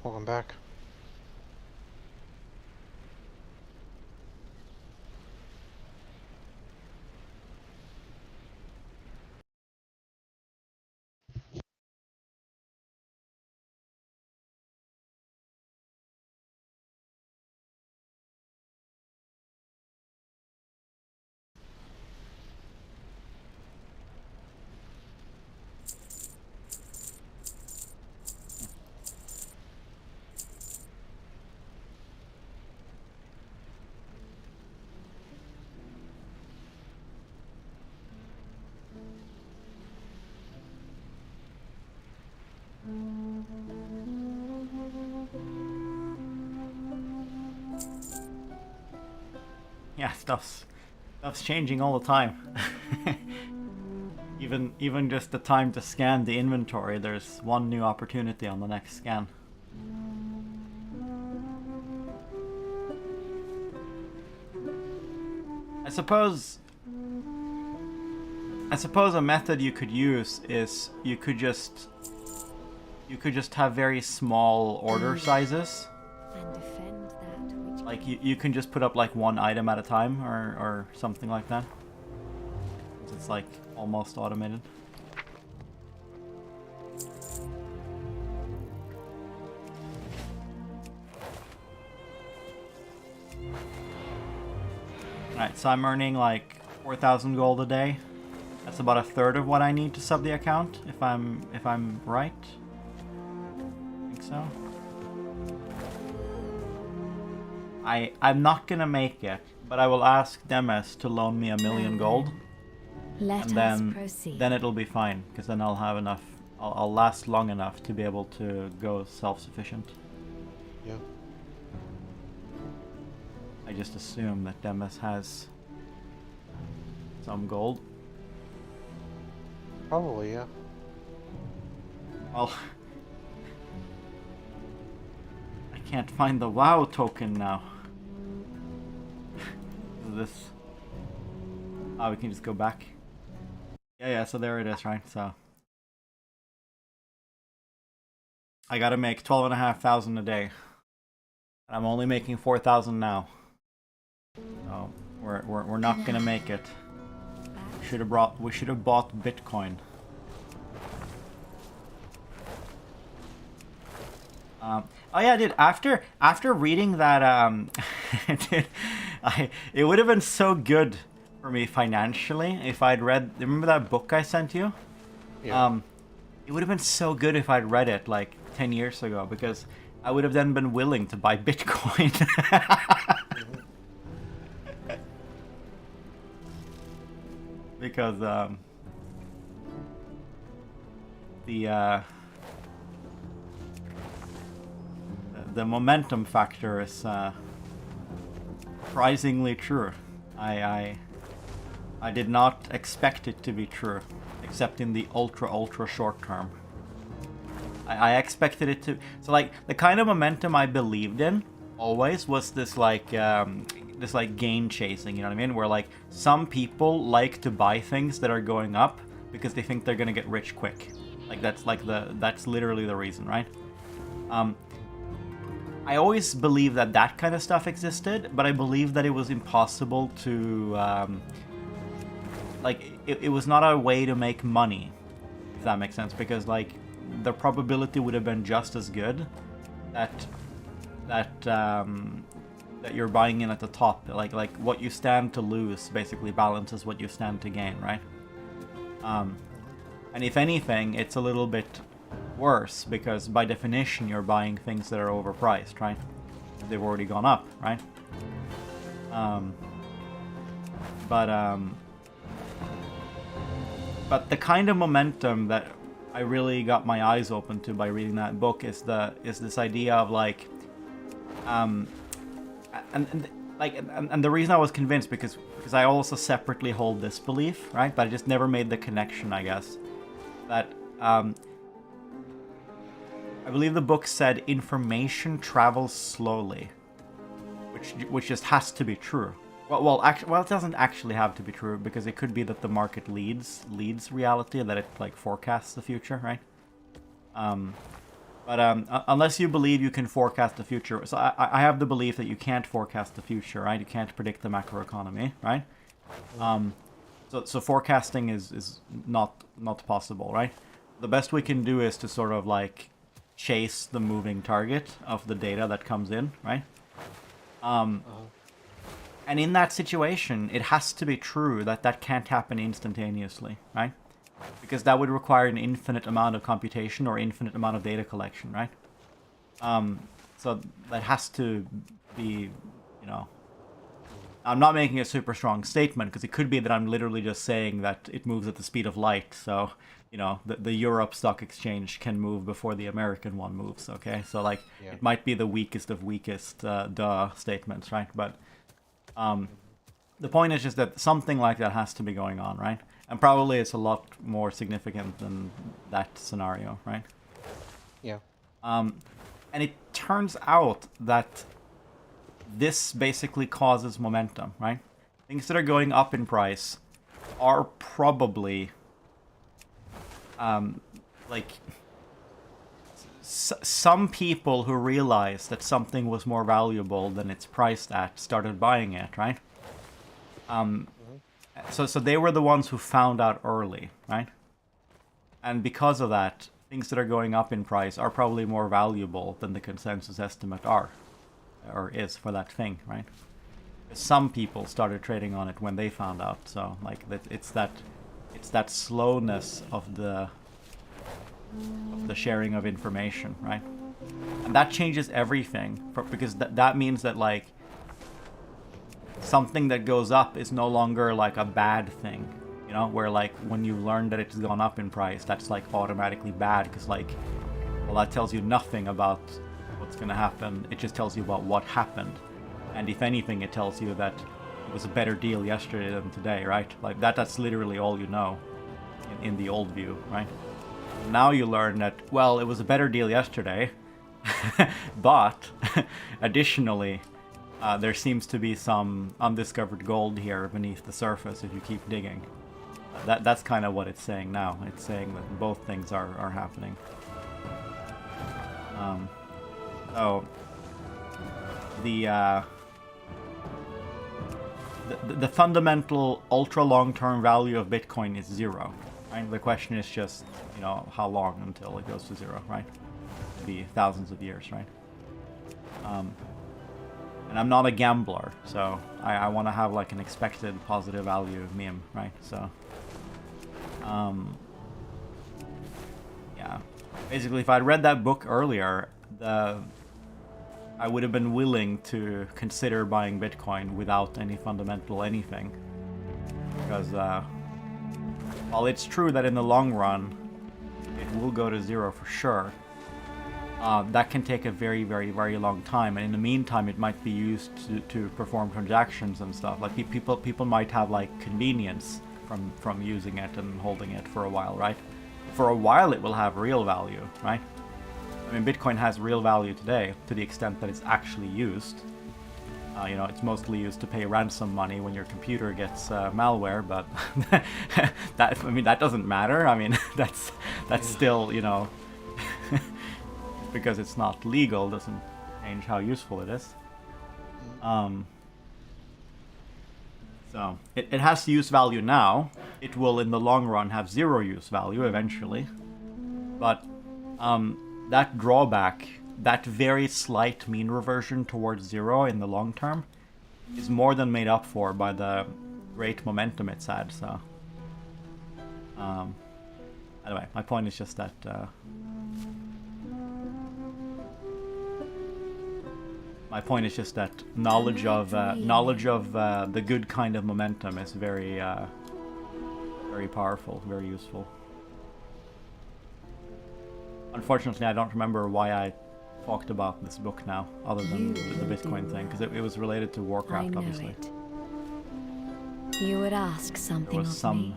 Welcome back. Yeah, stuff's changing all the time. Even just the time to scan the inventory, there's one new opportunity on the next scan. I suppose a method you could use is you could just have very small order sizes. And defend that which Like you can just put up like one item at a time or something like that. It's like almost automated. Alright, so I'm earning like 4,000 gold a day. That's about a third of what I need to sub the account, if I'm right. I think so. I'm not gonna make it, but I will ask Demes to loan me 1,000,000 gold. Let And us proceed. then it'll be fine, because then I'll have enough. I'll last long enough to be able to go self-sufficient. Yeah. I just assume that Demes has some gold. Probably, yeah. Well, I can't find the WoW token now. Is this? Oh, we can just go back. Yeah, so there it is, right? So I gotta make 12,500 a day. I'm only making 4,000 now. So we're not gonna make it. We should have bought Bitcoin. Oh yeah, dude. After reading that, it would have been so good for me financially if I'd read. Remember that book I sent you? Yeah. It would have been so good if I'd read it like 10 years ago, because I would have then been willing to buy Bitcoin. Because the momentum factor is surprisingly true. I did not expect it to be true, except in the ultra short term. I expected it to. So like the kind of momentum I believed in always was this like gain chasing, you know what I mean? Where like some people like to buy things that are going up because they think they're gonna get rich quick. Like that's literally the reason, right? I always believed that kind of stuff existed, but I believed that it was impossible to it was not a way to make money, if that makes sense, because like the probability would have been just as good that you're buying in at the top. Like what you stand to lose basically balances what you stand to gain, right? And if anything, it's a little bit worse, because by definition you're buying things that are overpriced, right? They've already gone up, right? But the kind of momentum that I really got my eyes open to by reading that book is this idea of like and the reason I was convinced because I also separately hold this belief, right? But I just never made the connection, I guess, that I believe the book said information travels slowly, which just has to be true. Well, it doesn't actually have to be true, because it could be that the market leads reality, that it like forecasts the future, right? Unless you believe you can forecast the future, so I have the belief that you can't forecast the future, right? You can't predict the macroeconomy, right? So forecasting is not possible, right? The best we can do is to sort of like chase the moving target of the data that comes in, right? And in that situation, it has to be true that that can't happen instantaneously, right? Because that would require an infinite amount of computation or infinite amount of data collection, right? So that has to be, you know... I'm not making a super strong statement, because it could be that I'm literally just saying that it moves at the speed of light, so, you know, the Europe Stock Exchange can move before the American one moves, okay? So, like, it might be the weakest of weakest duh statements, right? But the point is just that something like that has to be going on, right? And probably it's a lot more significant than that scenario, right? Yeah. And it turns out that this basically causes momentum, right? Things that are going up in price are probably like some people who realized that something was more valuable than it's priced at started buying it, right? So they were the ones who found out early, right? And because of that, things that are going up in price are probably more valuable than the consensus estimate are, or is for that thing, right? Some people started trading on it when they found out, so like it's that slowness of the sharing of information, right? And that changes everything, because that means that like something that goes up is no longer like a bad thing, you know, where like when you learn that it's gone up in price, that's like automatically bad, because like, well, that tells you nothing about what's gonna happen. It just tells you about what happened, and if anything, it tells you that it was a better deal yesterday than today, right? Like that's literally all you know in the old view, right? Now you learn that, well, it was a better deal yesterday, but additionally, there seems to be some undiscovered gold here beneath the surface if you keep digging. That's kind of what it's saying now. It's saying that both things are happening. So the fundamental ultra long-term value of Bitcoin is 0. Right? The question is just, you know, how long until it goes to 0, right? It'd be thousands of years, right? And I'm not a gambler, so I want to have like an expected positive value meme, right? So, yeah. Basically, if I'd read that book earlier, I would have been willing to consider buying Bitcoin without any fundamental anything. Because, while it's true that in the long run, it will go to 0 for sure, that can take a very, very, very long time, and in the meantime, it might be used to perform transactions and stuff. Like people might have like convenience from using it and holding it for a while, right? For a while, it will have real value, right? I mean, Bitcoin has real value today to the extent that it's actually used. You know, it's mostly used to pay ransom money when your computer gets malware, but that doesn't matter. I mean, that's still, you know. Because it's not legal doesn't change how useful it is. So it has use value now. It will in the long run have 0 use value eventually. But that drawback, that very slight mean reversion towards 0 in the long term, is more than made up for by the great momentum it's had. So anyway, my point is just that knowledge of the good kind of momentum is very very powerful, very useful. Unfortunately, I don't remember why I talked about this book now, other than the Bitcoin thing, because it was related to Warcraft, obviously. You would ask something there was of some me.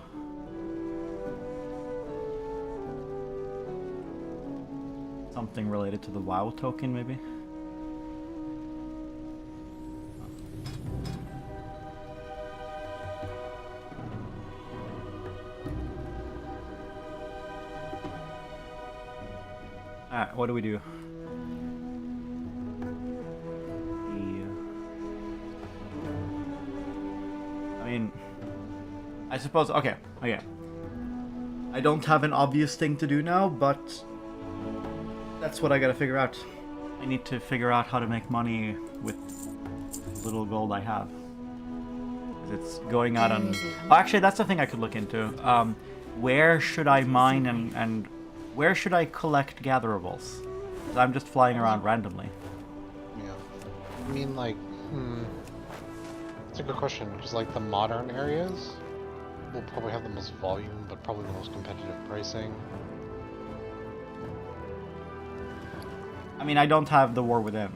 Something related to the WoW token, maybe. Alright, what do we do? I mean, I suppose, okay. I don't have an obvious thing to do now, but that's what I gotta figure out. I need to figure out how to make money with the little gold I have. It's going out on... Oh, actually, that's the thing I could look into. Where should I mine and where should I collect gatherables? 'Cause I'm just flying around randomly. Yeah. I mean, like, that's a good question, because, like, the modern areas will probably have the most volume, but probably the most competitive pricing. I mean, I don't have the War Within.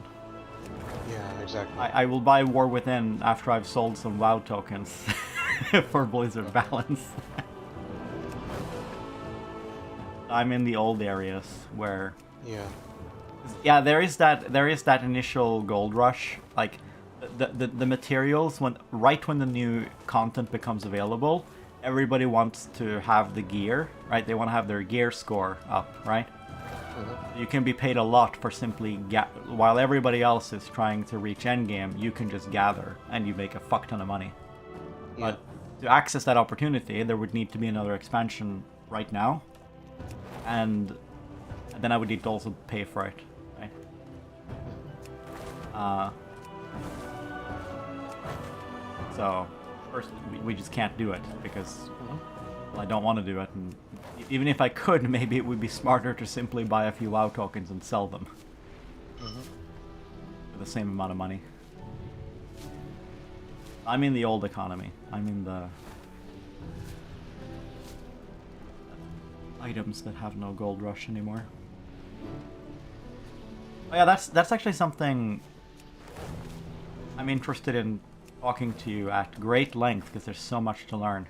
Yeah, exactly. I will buy War Within after I've sold some WoW tokens for Blizzard balance. I'm in the old areas where... Yeah, there is that initial gold rush. Like, the materials, right when the new content becomes available, everybody wants to have the gear, right? They want to have their gear score up, right? You can be paid a lot for simply while everybody else is trying to reach endgame, you can just gather and you make a fuck ton of money. Yeah. But to access that opportunity, there would need to be another expansion right now, and then I would need to also pay for it, right? So first we just can't do it because well, I don't want to do it, and even if I could, maybe it would be smarter to simply buy a few WoW tokens and sell them for the same amount of money. I'm in the old economy. I'm in the items that have no gold rush anymore. Oh yeah, that's actually something I'm interested in talking to you at great length because there's so much to learn.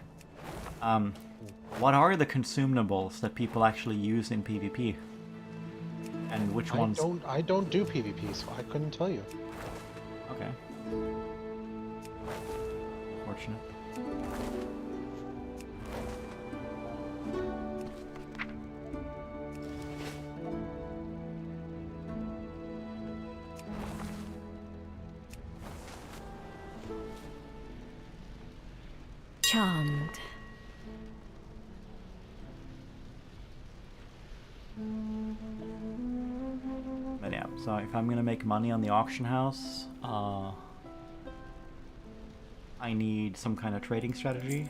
What are the consumables that people actually use in PvP? And which ones? I don't do PvP, so I couldn't tell you. Okay. Fortunate. Charmed. But yeah, so if I'm gonna make money on the auction house, I need some kind of trading strategy.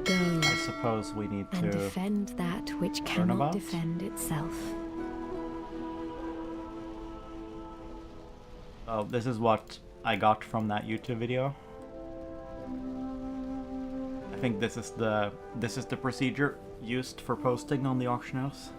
Go. I suppose we need And to defend that which learn cannot about. defend itself. Oh, this is what I got from that YouTube video. I think this is the procedure used for posting on the auction house.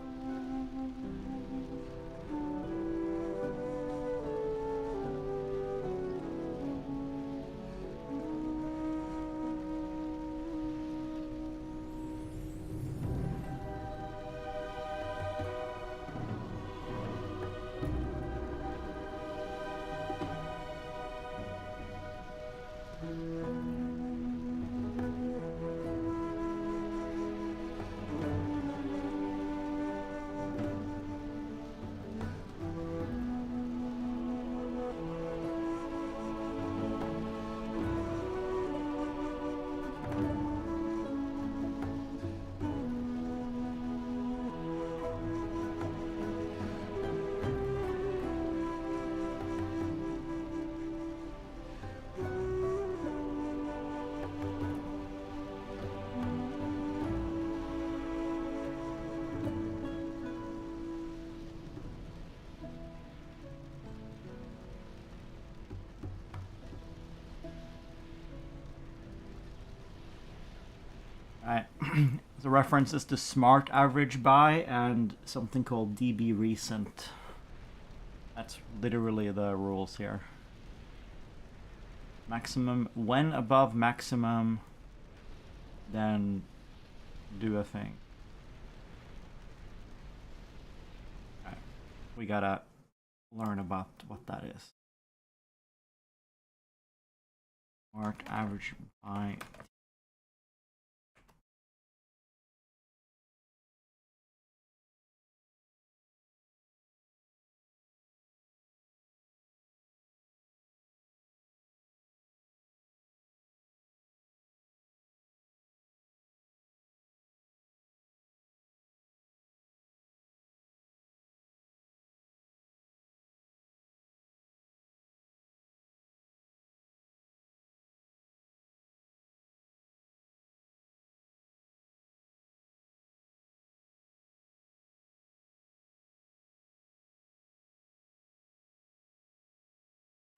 Alright, the reference is to smart average buy and something called DB recent. That's literally the rules here. Maximum, when above maximum, then do a thing. Alright, we gotta learn about what that is. Mark average buy.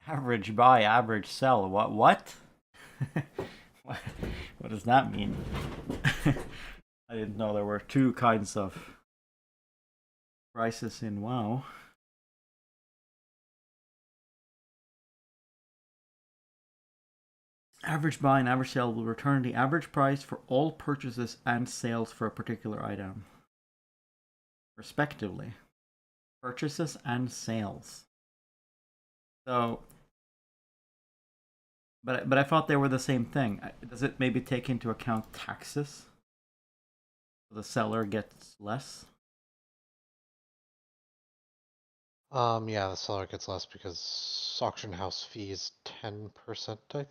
Average buy, average sell. What? What? What does that mean? I didn't know there were two kinds of prices in WoW. Average buy and average sell will return the average price for all purchases and sales for a particular item, respectively. Purchases and sales. So, but I thought they were the same thing. Does it maybe take into account taxes? So the seller gets less? Yeah, the seller gets less because auction house fee is 10%, I think.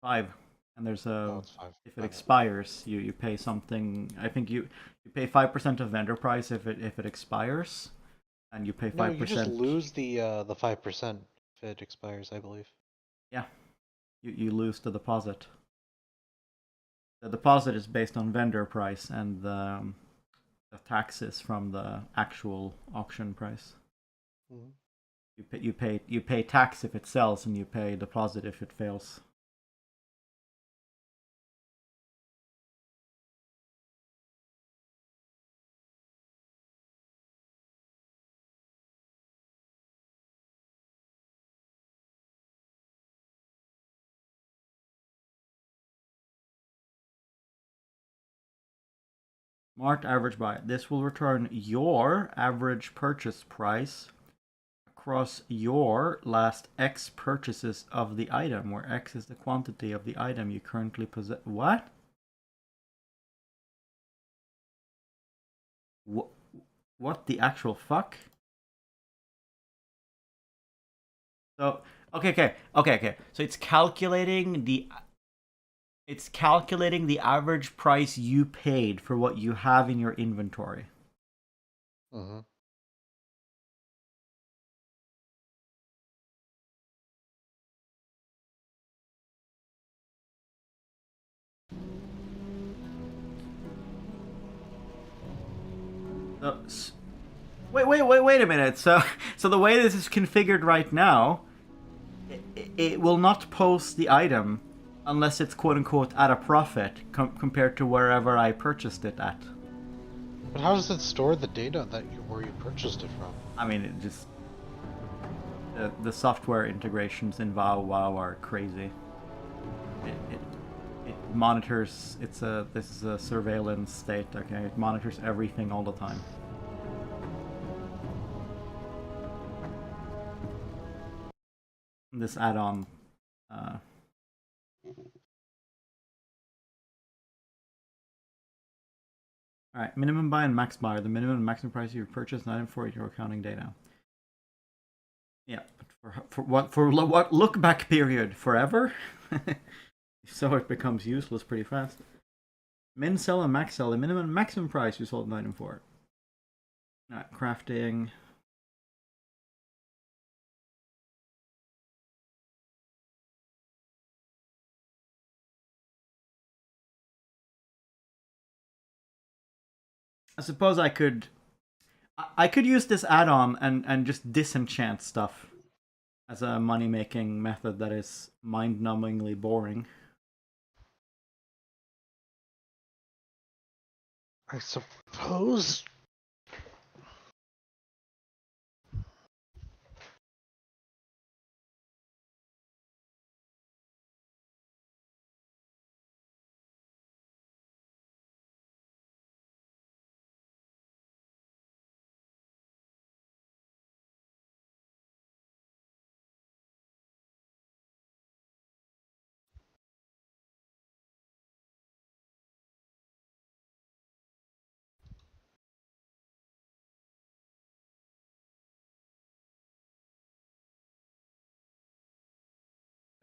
5. And there's a Oh, it's 5. if it expires, you pay something. I think you pay 5% of vendor price if it expires, and you pay 5%. No, you just lose the 5% if it expires, I believe. Yeah, you lose the deposit. The deposit is based on vendor price and the taxes from the actual auction price. Mm-hmm. You pay tax if it sells, and you pay deposit if it fails. Marked average buy. This will return your average purchase price across your last X purchases of the item, where X is the quantity of the item you currently possess. What? What the actual fuck? So, okay. So it's calculating the average price you paid for what you have in your inventory. Mm-hmm. Wait a minute. So the way this is configured right now, it will not post the item unless it's quote unquote at a profit compared to wherever I purchased it at. But how does it store the data that where you purchased it from? I mean, it just the software integrations in WoW are crazy. It monitors. This is a surveillance state. Okay, it monitors everything all the time. This add-on. Alright, minimum buy and max buy. The minimum and maximum price you purchase an item for your accounting data. Yeah, but for what look back period? Forever? So it becomes useless pretty fast. Min sell and max sell. The minimum and maximum price you sold an item for. Alright, crafting. I suppose I could use this add-on and just disenchant stuff as a money-making method that is mind-numbingly boring. I suppose.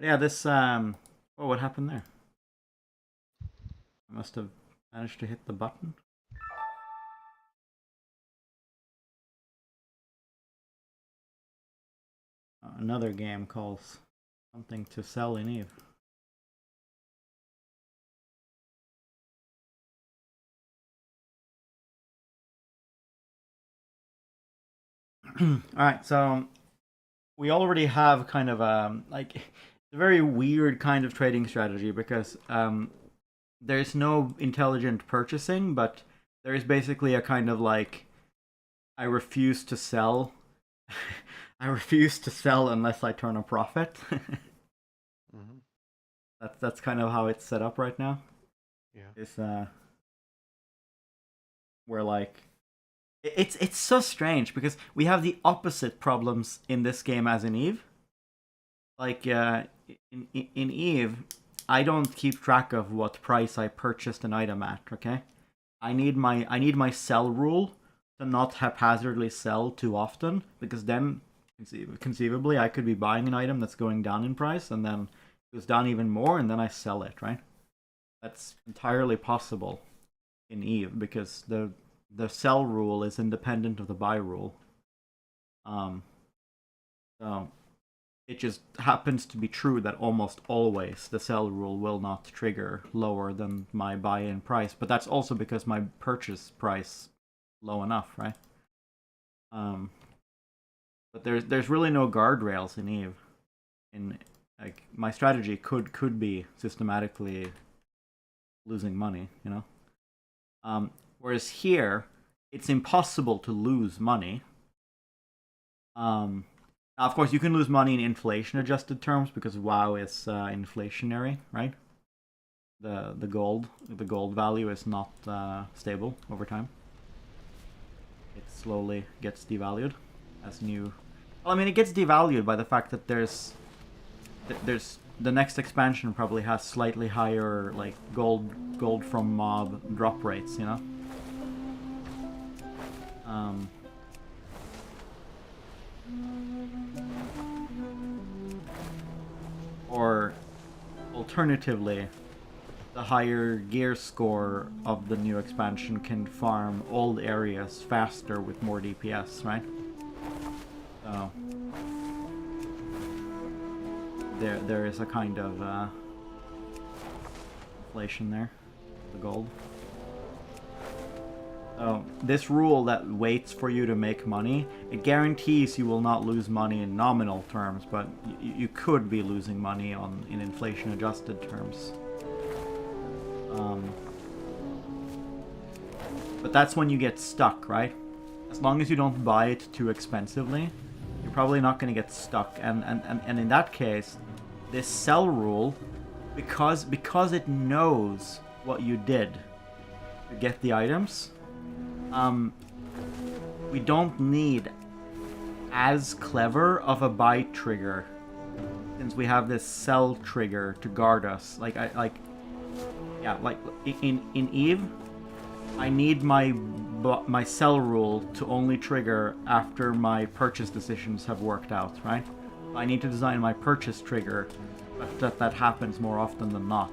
Yeah, this oh, what happened there? I must have managed to hit the button. Another game calls something to sell in Eve. Alright, so we already have kind of like a very weird kind of trading strategy because there's no intelligent purchasing, but there is basically a kind of like I refuse to sell. I refuse to sell unless I turn a profit. Mm-hmm. That's kind of how it's set up right now. Yeah. It's where like it's so strange because we have the opposite problems in this game as in Eve. Like in Eve, I don't keep track of what price I purchased an item at. Okay, I need my sell rule to not haphazardly sell too often because then conceivably I could be buying an item that's going down in price and then it goes down even more and then I sell it. Right, that's entirely possible in Eve because the sell rule is independent of the buy rule. So it just happens to be true that almost always the sell rule will not trigger lower than my buy-in price, but that's also because my purchase price low enough, right? But there's really no guardrails in Eve. In like my strategy could be systematically losing money, you know. Whereas here, it's impossible to lose money. Now, of course, you can lose money in inflation-adjusted terms because WoW is inflationary, right? The gold value is not stable over time. It slowly gets devalued as new. Well, I mean, it gets devalued by the fact that there's the next expansion probably has slightly higher like gold from mob drop rates, you know. Or alternatively, the higher gear score of the new expansion can farm old areas faster with more DPS, right? So there is a kind of inflation there, the gold. So this rule that waits for you to make money, it guarantees you will not lose money in nominal terms, but you could be losing money in inflation-adjusted terms. But that's when you get stuck, right? As long as you don't buy it too expensively, you're probably not going to get stuck. And in that case, this sell rule, because it knows what you did to get the items, we don't need as clever of a buy trigger since we have this sell trigger to guard us. Like in Eve, I need my sell rule to only trigger after my purchase decisions have worked out, right? I need to design my purchase trigger, but that happens more often than not,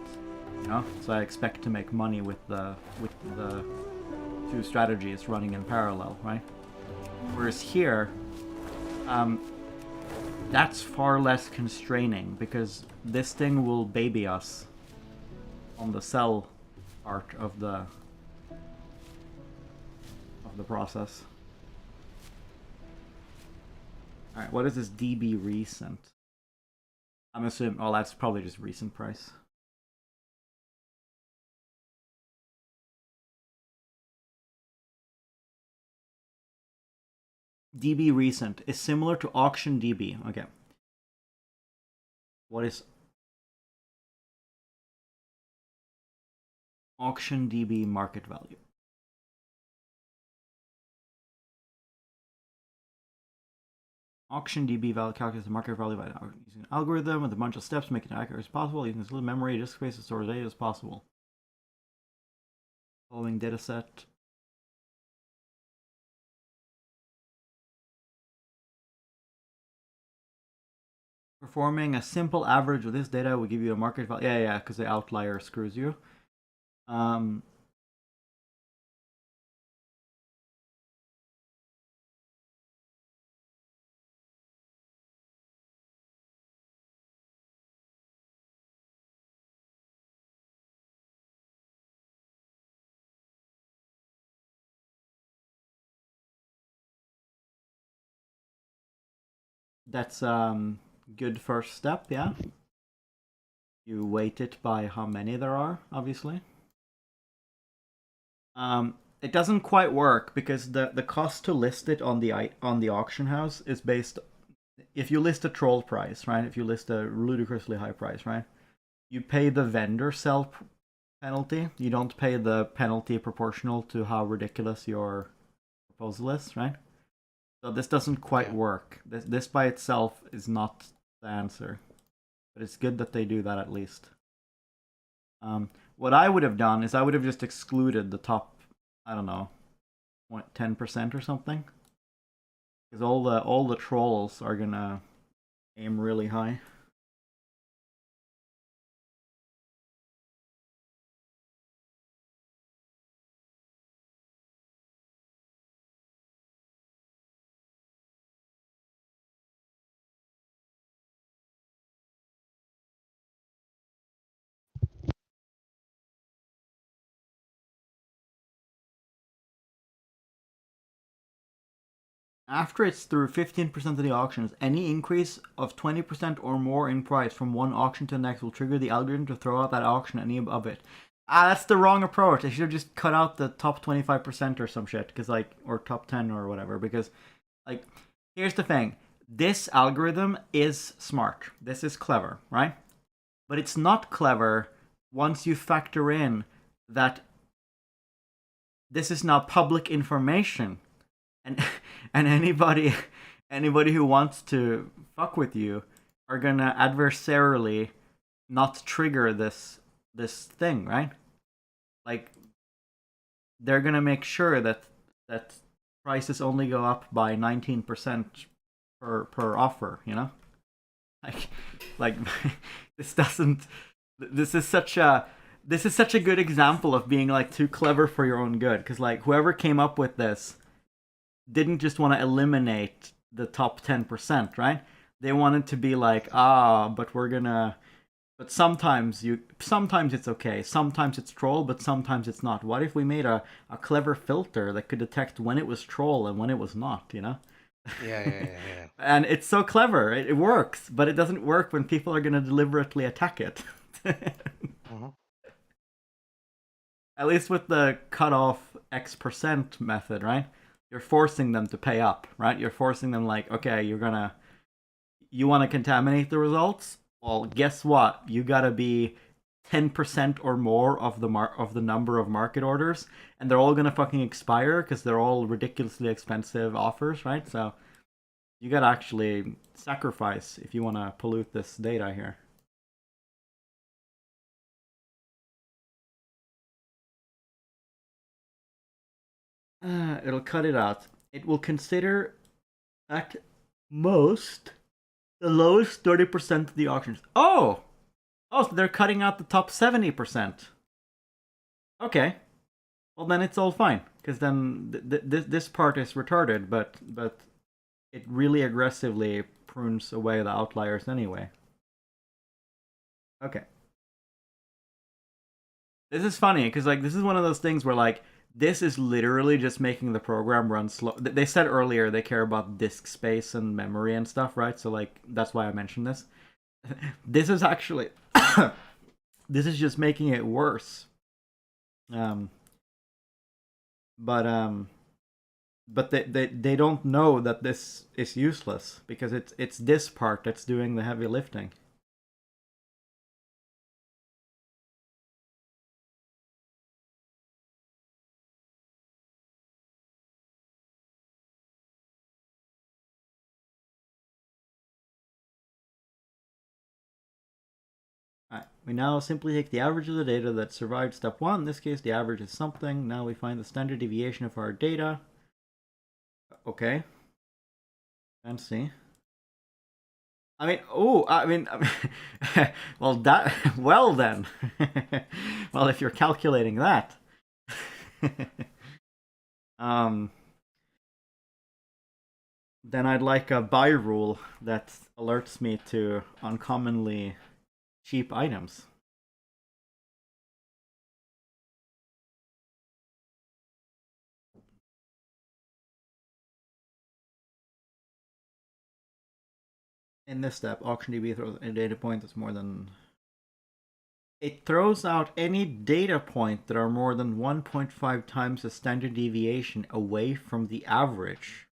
you know. So I expect to make money with the two strategies running in parallel, right? Whereas here, that's far less constraining because this thing will baby us on the sell part of the process. Alright, what is this DB recent? I'm assuming, oh, that's probably just recent price. DB recent is similar to auction DB. Okay. What is auction DB market value? Auction DB value calculates the market value by using an algorithm with a bunch of steps, making it accurate as possible, using as little memory, disk space, and storage data as possible. Following dataset. Performing a simple average of this data will give you a market value. Yeah, because the outlier screws you. That's good first step, yeah. You weight it by how many there are, obviously. It doesn't quite work because the cost to list it on the auction house is based. If you list a troll price, right? If you list a ludicrously high price, right? You pay the vendor sell penalty. You don't pay the penalty proportional to how ridiculous your proposal is, right? So this doesn't quite work. This by itself is not the answer, but it's good that they do that at least. What I would have done is I would have just excluded the top, I don't know, 10% or something, because all the trolls are gonna aim really high. After it's through 15% of the auctions, any increase of 20% or more in price from one auction to the next will trigger the algorithm to throw out that auction any above it. That's the wrong approach. They should have just cut out the top 25% or some shit, because or top 10 or whatever, because here's the thing. This algorithm is smart. This is clever, right? But it's not clever once you factor in that this is now public information. And anybody who wants to fuck with you are gonna adversarially not trigger this thing, right? They're gonna make sure that prices only go up by 19% per offer, you know? This is such a good example of being too clever for your own good, because whoever came up with this didn't just want to eliminate the top 10%, right? They wanted to be but sometimes it's okay, sometimes it's troll, but sometimes it's not. What if we made a clever filter that could detect when it was troll and when it was not, you know? Yeah. And it's so clever, it works, but it doesn't work when people are going to deliberately attack it. At least with the cutoff X% method, right? You're forcing them to pay up, right? You're forcing them okay, you want to contaminate the results? Well, guess what? You gotta be 10% or more of the number of market orders, and they're all gonna fucking expire because they're all ridiculously expensive offers, right? So you gotta actually sacrifice if you want to pollute this data here. It'll cut it out. It will consider at most the lowest 30% of the auctions. Oh, so they're cutting out the top 70%. Okay, well then it's all fine, because then this part is retarded, but it really aggressively prunes away the outliers anyway. Okay. This is funny because this is one of those things where this is literally just making the program run slow. They said earlier they care about disk space and memory and stuff, right? So that's why I mentioned this. This is actually this is just making it worse. But they don't know that this is useless, because it's this part that's doing the heavy lifting. Alright, we now simply take the average of the data that survived step 1. In this case, the average is something. Now we find the standard deviation of our data. Okay. Fancy. well that, well then, well if you're calculating that, then I'd like a buy rule that alerts me to uncommonly cheap items. In this step, AuctionDB throws a data point that's more than... It throws out any data point that are more than 1.5 times the standard deviation away from the average.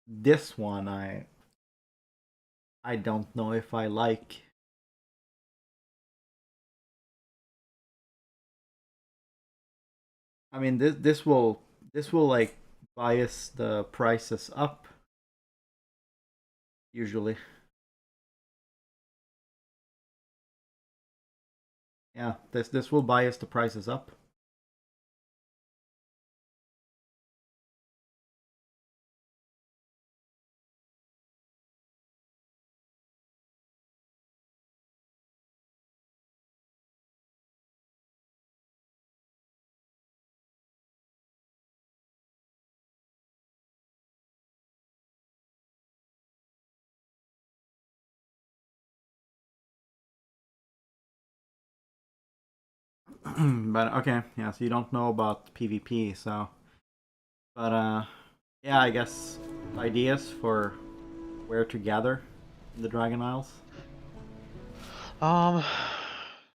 This one I don't know if I like. I mean this will like bias the prices up usually. Yeah, this will bias the prices up. But okay, yeah, so you don't know about PvP, so... But, yeah, I guess ideas for where to gather in the Dragon Isles?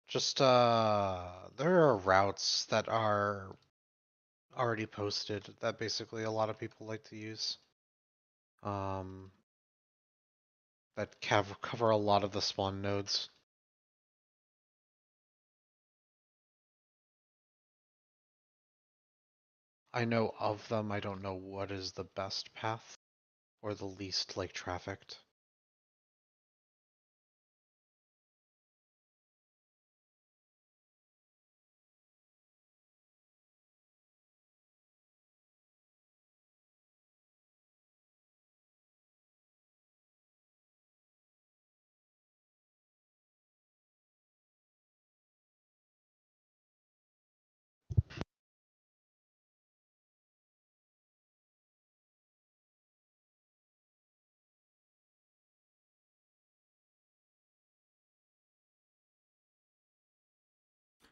Just, there are routes that are already posted that basically a lot of people like to use. That cover a lot of the spawn nodes. I know of them, I don't know what is the best path or the least like trafficked.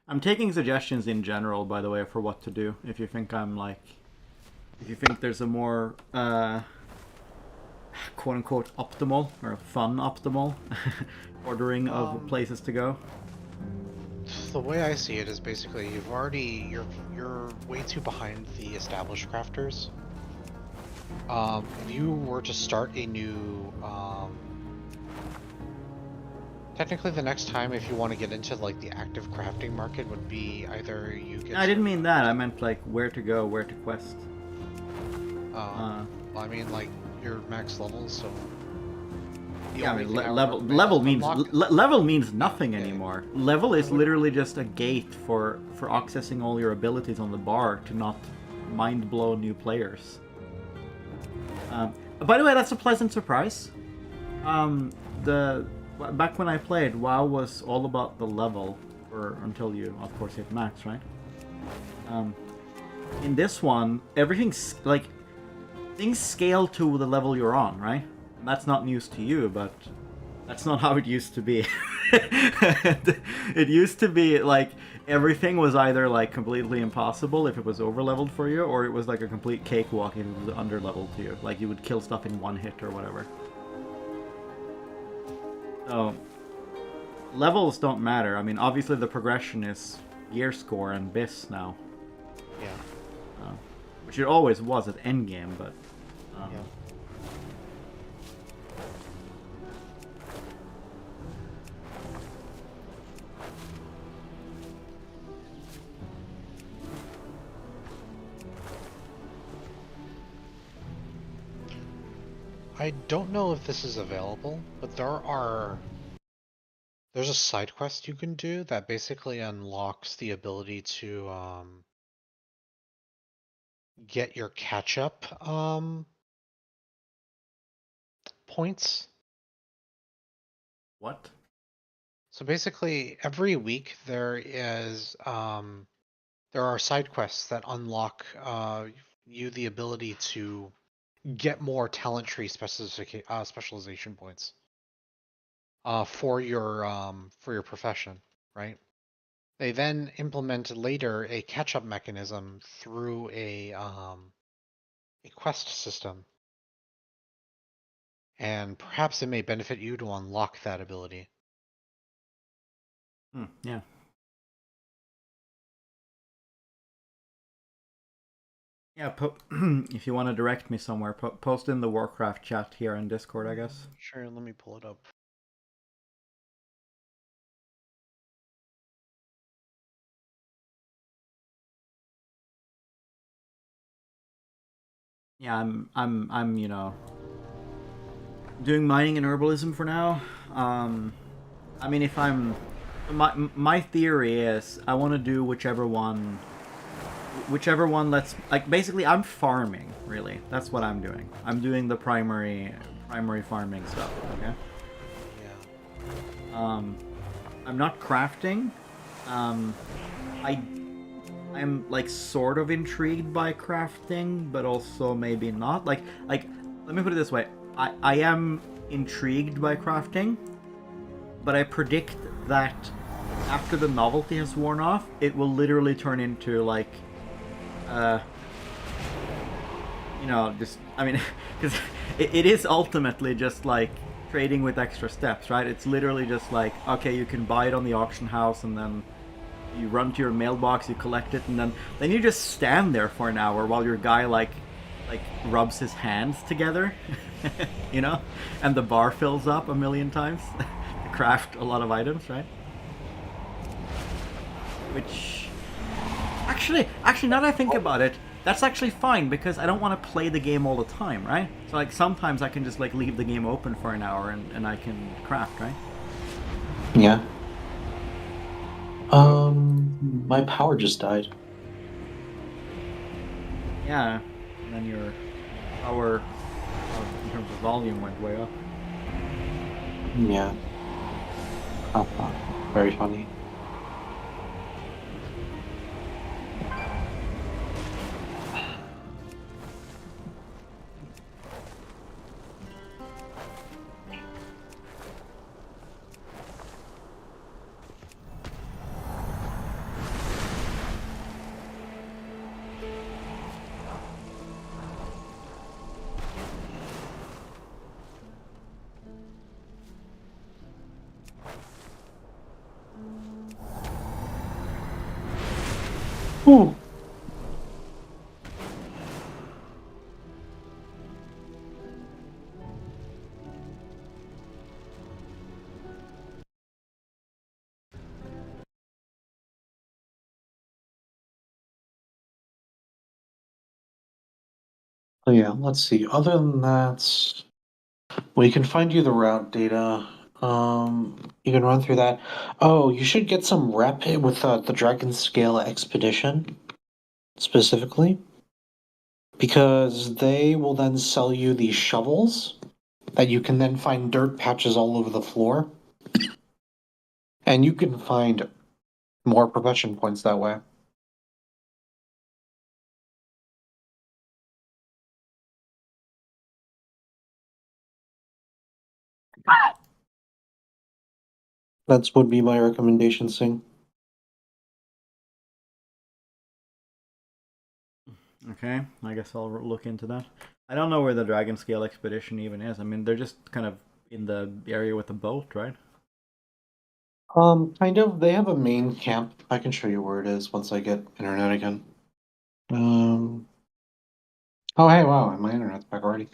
I'm taking suggestions in general, by the way, for what to do. If you think I'm like... If you think there's a more, quote-unquote optimal, or fun optimal, ordering of places to go. The way I see it is basically you're way too behind the established crafters. If you were to start a new, technically the next time if you want to get into like the active crafting market would be either you get... I didn't mean that, I meant like where to go, where to quest. Well, I mean like your max levels, so... Yeah, I mean, level means nothing anymore. Level is literally just a gate for accessing all your abilities on the bar to not mind blow new players. By the way, that's a pleasant surprise. Back when I played, WoW was all about the level, or until you, of course, hit max, right? In this one, everything's like things scale to the level you're on, right? And that's not news to you, but that's not how it used to be. It used to be like everything was either like completely impossible if it was over-leveled for you, or it was like a complete cakewalk if it was under-leveled to you. Like you would kill stuff in one hit or whatever. So, levels don't matter. I mean, obviously the progression is gear score and BIS now. Yeah. Which it always was at endgame, but... yeah. I don't know if this is available, but there's a side quest you can do that basically unlocks the ability to get your catch-up points. What? So basically, every week there are side quests that unlock you the ability to get more talent tree specialization points for your profession, right? They then implement later a catch-up mechanism through a quest system, and perhaps it may benefit you to unlock that ability. Yeah. Yeah, if you want to direct me somewhere, post in the Warcraft chat here in Discord, I guess. Sure, let me pull it up. Yeah, I'm doing mining and herbalism for now. I mean, if I'm my theory is I want to do whichever one lets, like, basically I'm farming, really. That's what I'm doing. I'm doing the primary farming stuff, okay? Yeah. I'm not crafting. I'm like sort of intrigued by crafting, but also maybe not. Like let me put it this way. I am intrigued by crafting, but I predict that after the novelty has worn off, it will literally turn into like just, I mean, because it is ultimately just like trading with extra steps, right? It's literally just like, okay, you can buy it on the auction house, and then you run to your mailbox, you collect it, and then you just stand there for an hour while your guy like rubs his hands together, and the bar fills up a million times to craft a lot of items, right? Which actually, now that I think about it, that's actually fine, because I don't want to play the game all the time, right? So like sometimes I can just like leave the game open for an hour and I can craft, right? Yeah. My power just died. Yeah, and then your power in terms of volume went way up. Yeah. Very funny. Ooh. So yeah, let's see. Other than that, we can find you the route data. You can run through that. Oh, you should get some rep with the Dragon Scale Expedition specifically, because they will then sell you these shovels that you can then find dirt patches all over the floor, and you can find more profession points that way. That would be my recommendation, Sing. Okay, I guess I'll look into that. I don't know where the Dragon Scale Expedition even is. I mean, they're just kind of in the area with the boat, right? Kind of. They have a main camp. I can show you where it is once I get internet again. Oh, hey, wow, my internet's back already.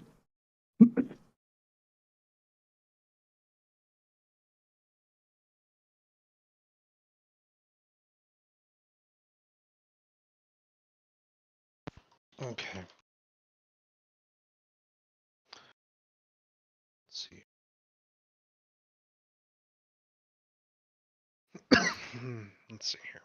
Okay. Let's see here.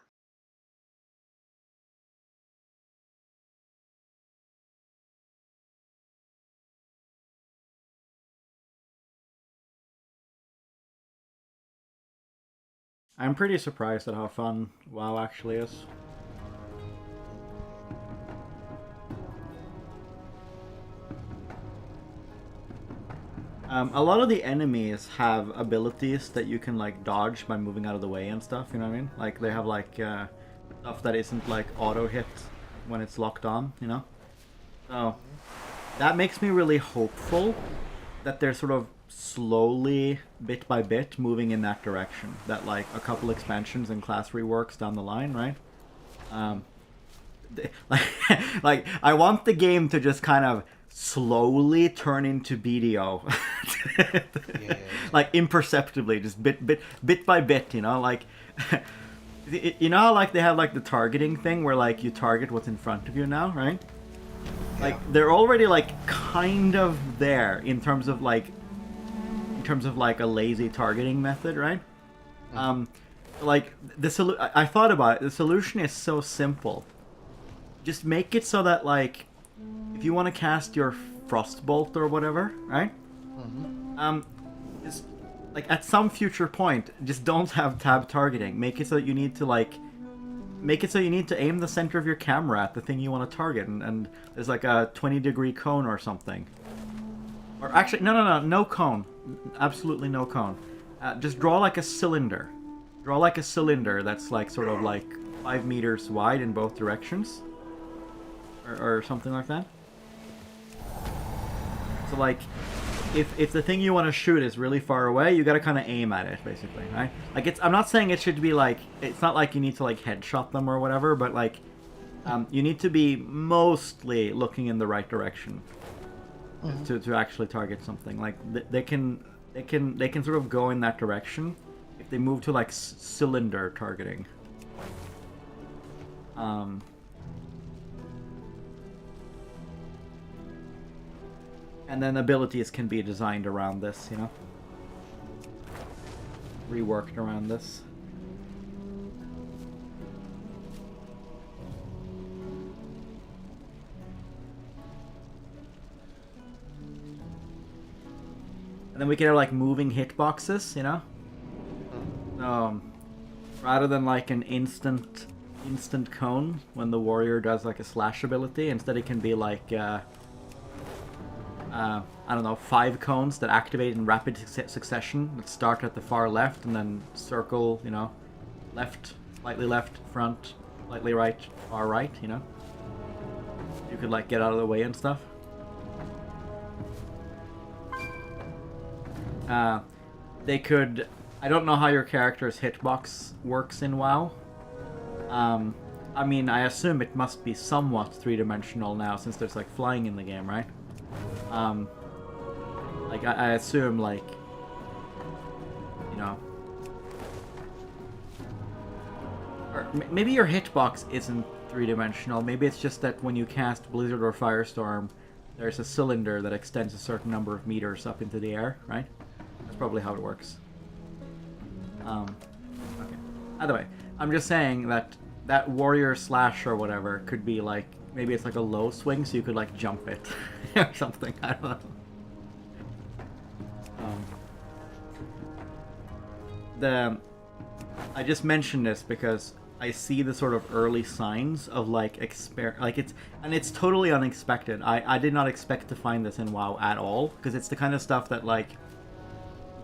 I'm pretty surprised at how fun WoW actually is. A lot of the enemies have abilities that you can like dodge by moving out of the way and stuff, you know what I mean? Like they have like stuff that isn't like auto hit when it's locked on, you know? So that makes me really hopeful that they're sort of slowly, bit by bit, moving in that direction. That like a couple expansions and class reworks down the line, right? Like I want the game to just kind of slowly turn into BDO. Like imperceptibly, just bit by bit, you know, like you know how like they have like the targeting thing where like you target what's in front of you now, right? Like they're already like kind of there in terms of like a lazy targeting method, right? Like I thought about it. The solution is so simple. Just make it so that like if you want to cast your Frostbolt or whatever, right? Just like at some future point, just don't have tab targeting. Make it so that you need to like aim the center of your camera at the thing you want to target, and there's like a 20-degree cone or something. Or actually, no cone. Absolutely no cone. Just draw like a cylinder. Draw like a cylinder that's like sort of like 5 meters wide in both directions. Or something like that. So like, if the thing you want to shoot is really far away, you gotta kind of aim at it, basically, right? Like I'm not saying it should be like, it's not like you need to like headshot them or whatever, but like, you need to be mostly looking in the right direction to actually target something. Like they can sort of go in that direction if they move to like cylinder targeting. And then abilities can be designed around this, you know? Reworked around this. And then we can have like moving hitboxes, you know? Rather than like an instant cone when the warrior does like a slash ability, instead it can be like I don't know, 5 cones that activate in rapid succession that start at the far left and then circle, you know, left, slightly left, front, slightly right, far right, you know? You could like get out of the way and stuff. They could... I don't know how your character's hitbox works in WoW. I mean, I assume it must be somewhat three-dimensional now since there's like flying in the game, right? Like I assume like, you know, or maybe your hitbox isn't three-dimensional. Maybe it's just that when you cast Blizzard or Firestorm, there's a cylinder that extends a certain number of meters up into the air, right? That's probably how it works. Okay. Either way, I'm just saying that warrior slash or whatever could be like, maybe it's like a low swing, so you could like jump it or something. I don't know. I just mentioned this because I see the sort of early signs of like it's totally unexpected. I did not expect to find this in WoW at all, because it's the kind of stuff that like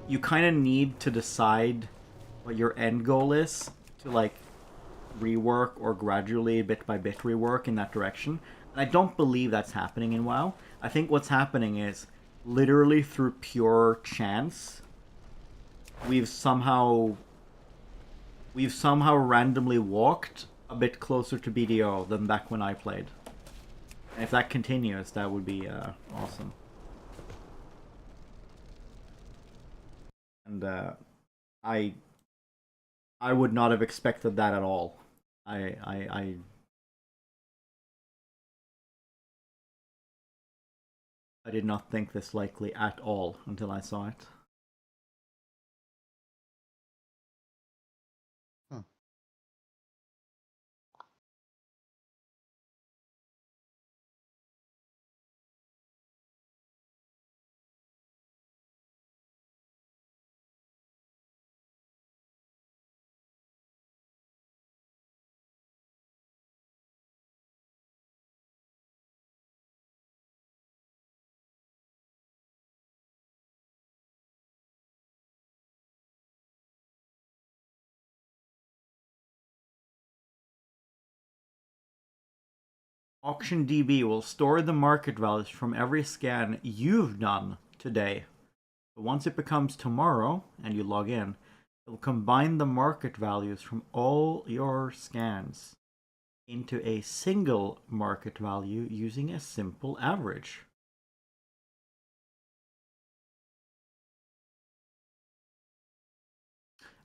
you kind of need to decide what your end goal is to like rework or gradually bit by bit rework in that direction. And I don't believe that's happening in WoW. I think what's happening is literally through pure chance we've somehow randomly walked a bit closer to BDO than back when I played. And if that continues, that would be awesome. And I would not have expected that at all. I did not think this likely at all until I saw it. AuctionDB will store the market values from every scan you've done today. But once it becomes tomorrow and you log in, it will combine the market values from all your scans into a single market value using a simple average.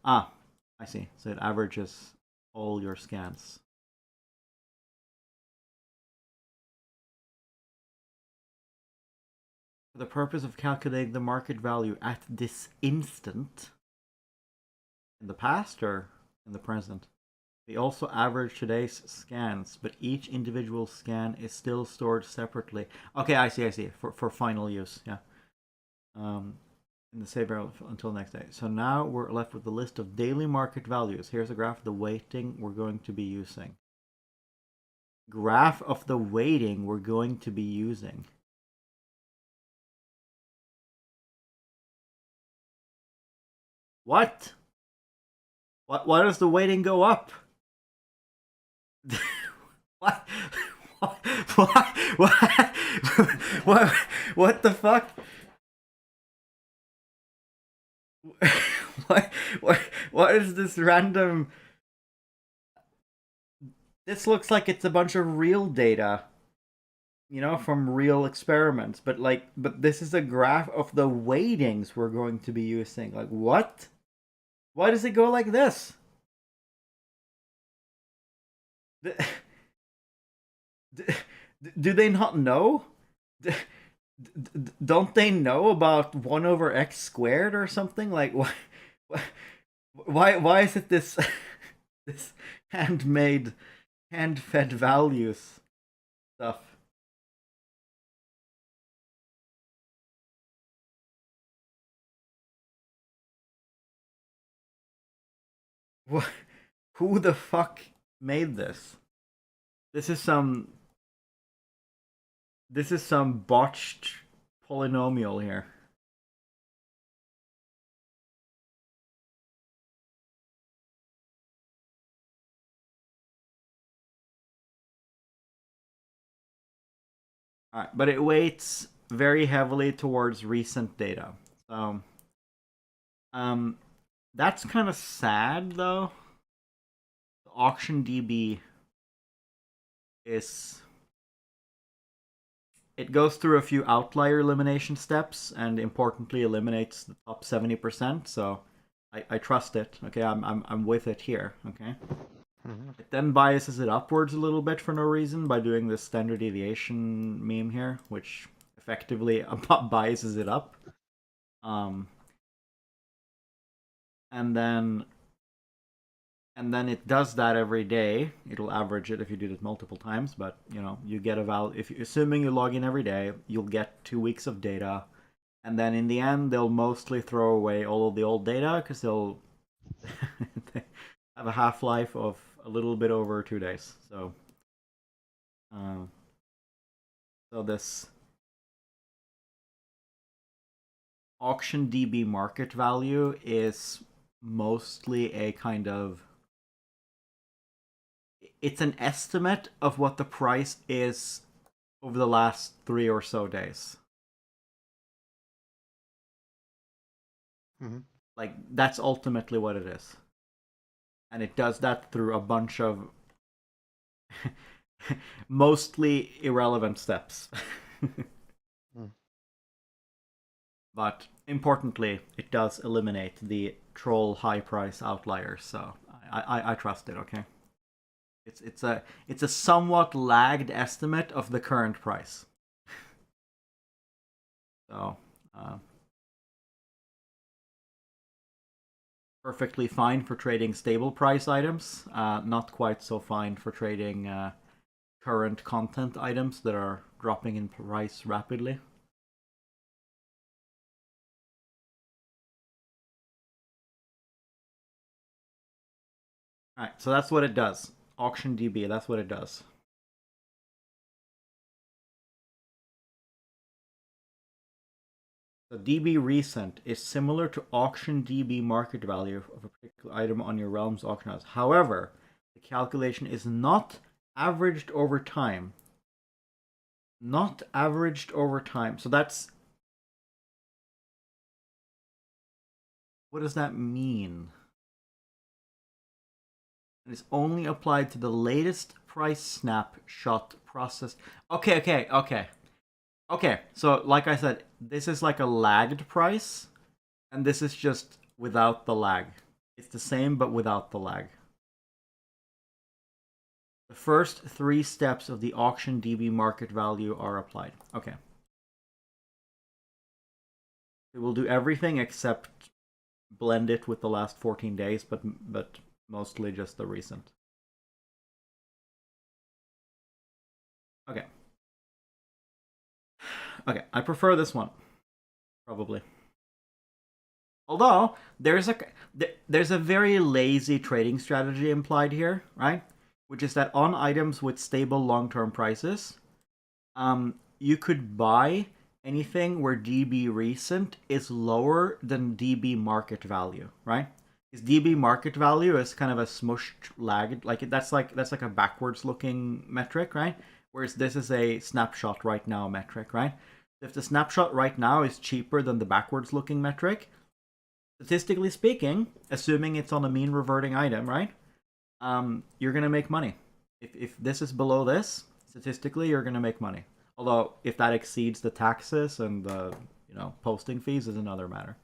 Ah, I see. So it averages all your scans. For the purpose of calculating the market value at this instant, in the past or in the present, we also average today's scans, but each individual scan is still stored separately. Okay, I see. For final use, yeah. In the save barrel until next day. So now we're left with the list of daily market values. Here's a graph of the weighting we're going to be using. Graph of the weighting we're going to be using. What? Why does the weighting go up? What? What the fuck? What is this random? This looks like it's a bunch of real data, you know, from real experiments. But this is a graph of the weightings we're going to be using. Like, what? Why does it go like this? Do they not know? Don't they know about 1 over x squared or something? Like, why is it this this hand-fed values stuff? What? Who the fuck made this? This is some botched polynomial here. All right, but it weights very heavily towards recent data. So, that's kind of sad though. AuctionDB is, it goes through a few outlier elimination steps and importantly eliminates the top 70%. So I trust it. Okay, I'm with it here. Okay. It then biases it upwards a little bit for no reason by doing this standard deviation meme here, which effectively biases it up. And then it does that every day. It'll average it if you do it multiple times, but you know, you get a value. If assuming you log in every day, you'll get 2 weeks of data, and then in the end, they'll mostly throw away all of the old data because they'll they have a half-life of a little bit over 2 days. So, this AuctionDB market value is mostly a kind of, it's an estimate of what the price is over the last 3 or so days. Like, that's ultimately what it is. And it does that through a bunch of mostly irrelevant steps. But importantly, it does eliminate the troll high price outliers, so I trust it. Okay, it's a somewhat lagged estimate of the current price. So perfectly fine for trading stable price items. Not quite so fine for trading current content items that are dropping in price rapidly. Alright, so that's what it does. AuctionDB, that's what it does. The DB recent is similar to AuctionDB market value of a particular item on your realm's auction house. However, the calculation is not averaged over time, Not averaged over time. So that's... What does that mean? It's only applied to the latest price snapshot process. Okay. So, like I said, this is like a lagged price, and this is just without the lag. It's the same, but without the lag. The first 3 steps of the auction DB market value are applied. Okay. It will do everything except blend it with the last 14 days, but mostly just the recent. Okay. Okay, I prefer this one. Probably. Although, there's a very lazy trading strategy implied here, right? Which is that on items with stable long-term prices, you could buy anything where DB recent is lower than DB market value, right? Because DB market value is kind of a smushed lagged, like that's like a backwards looking metric, right? Whereas this is a snapshot right now metric, right? If the snapshot right now is cheaper than the backwards looking metric, statistically speaking, assuming it's on a mean reverting item, right? You're gonna make money. If this is below this, statistically, you're gonna make money. Although, if that exceeds the taxes and the posting fees is another matter.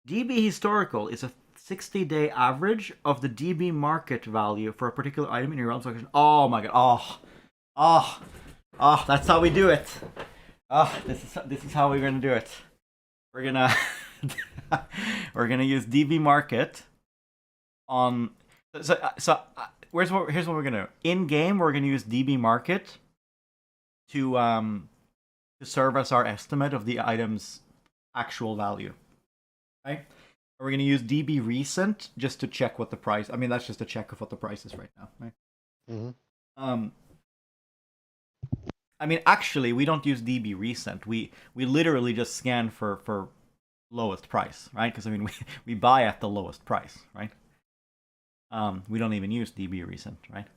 DB historical is a 60-day average of the DB market value for a particular item in your realm section. Oh my god! Oh! That's how we do it. This is how we're gonna do it. We're gonna we're gonna use DB market on. So here's what we're gonna do. In game, we're gonna use DB market to serve as our estimate of the item's actual value, right? And we're going to use DB recent just to check what the price... I mean, that's just a check of what the price is right now, right? Mm-hmm. I mean, actually, we don't use DB recent. We literally just scan for lowest price, right? Because, I mean, we buy at the lowest price, right? We don't even use DB recent, right?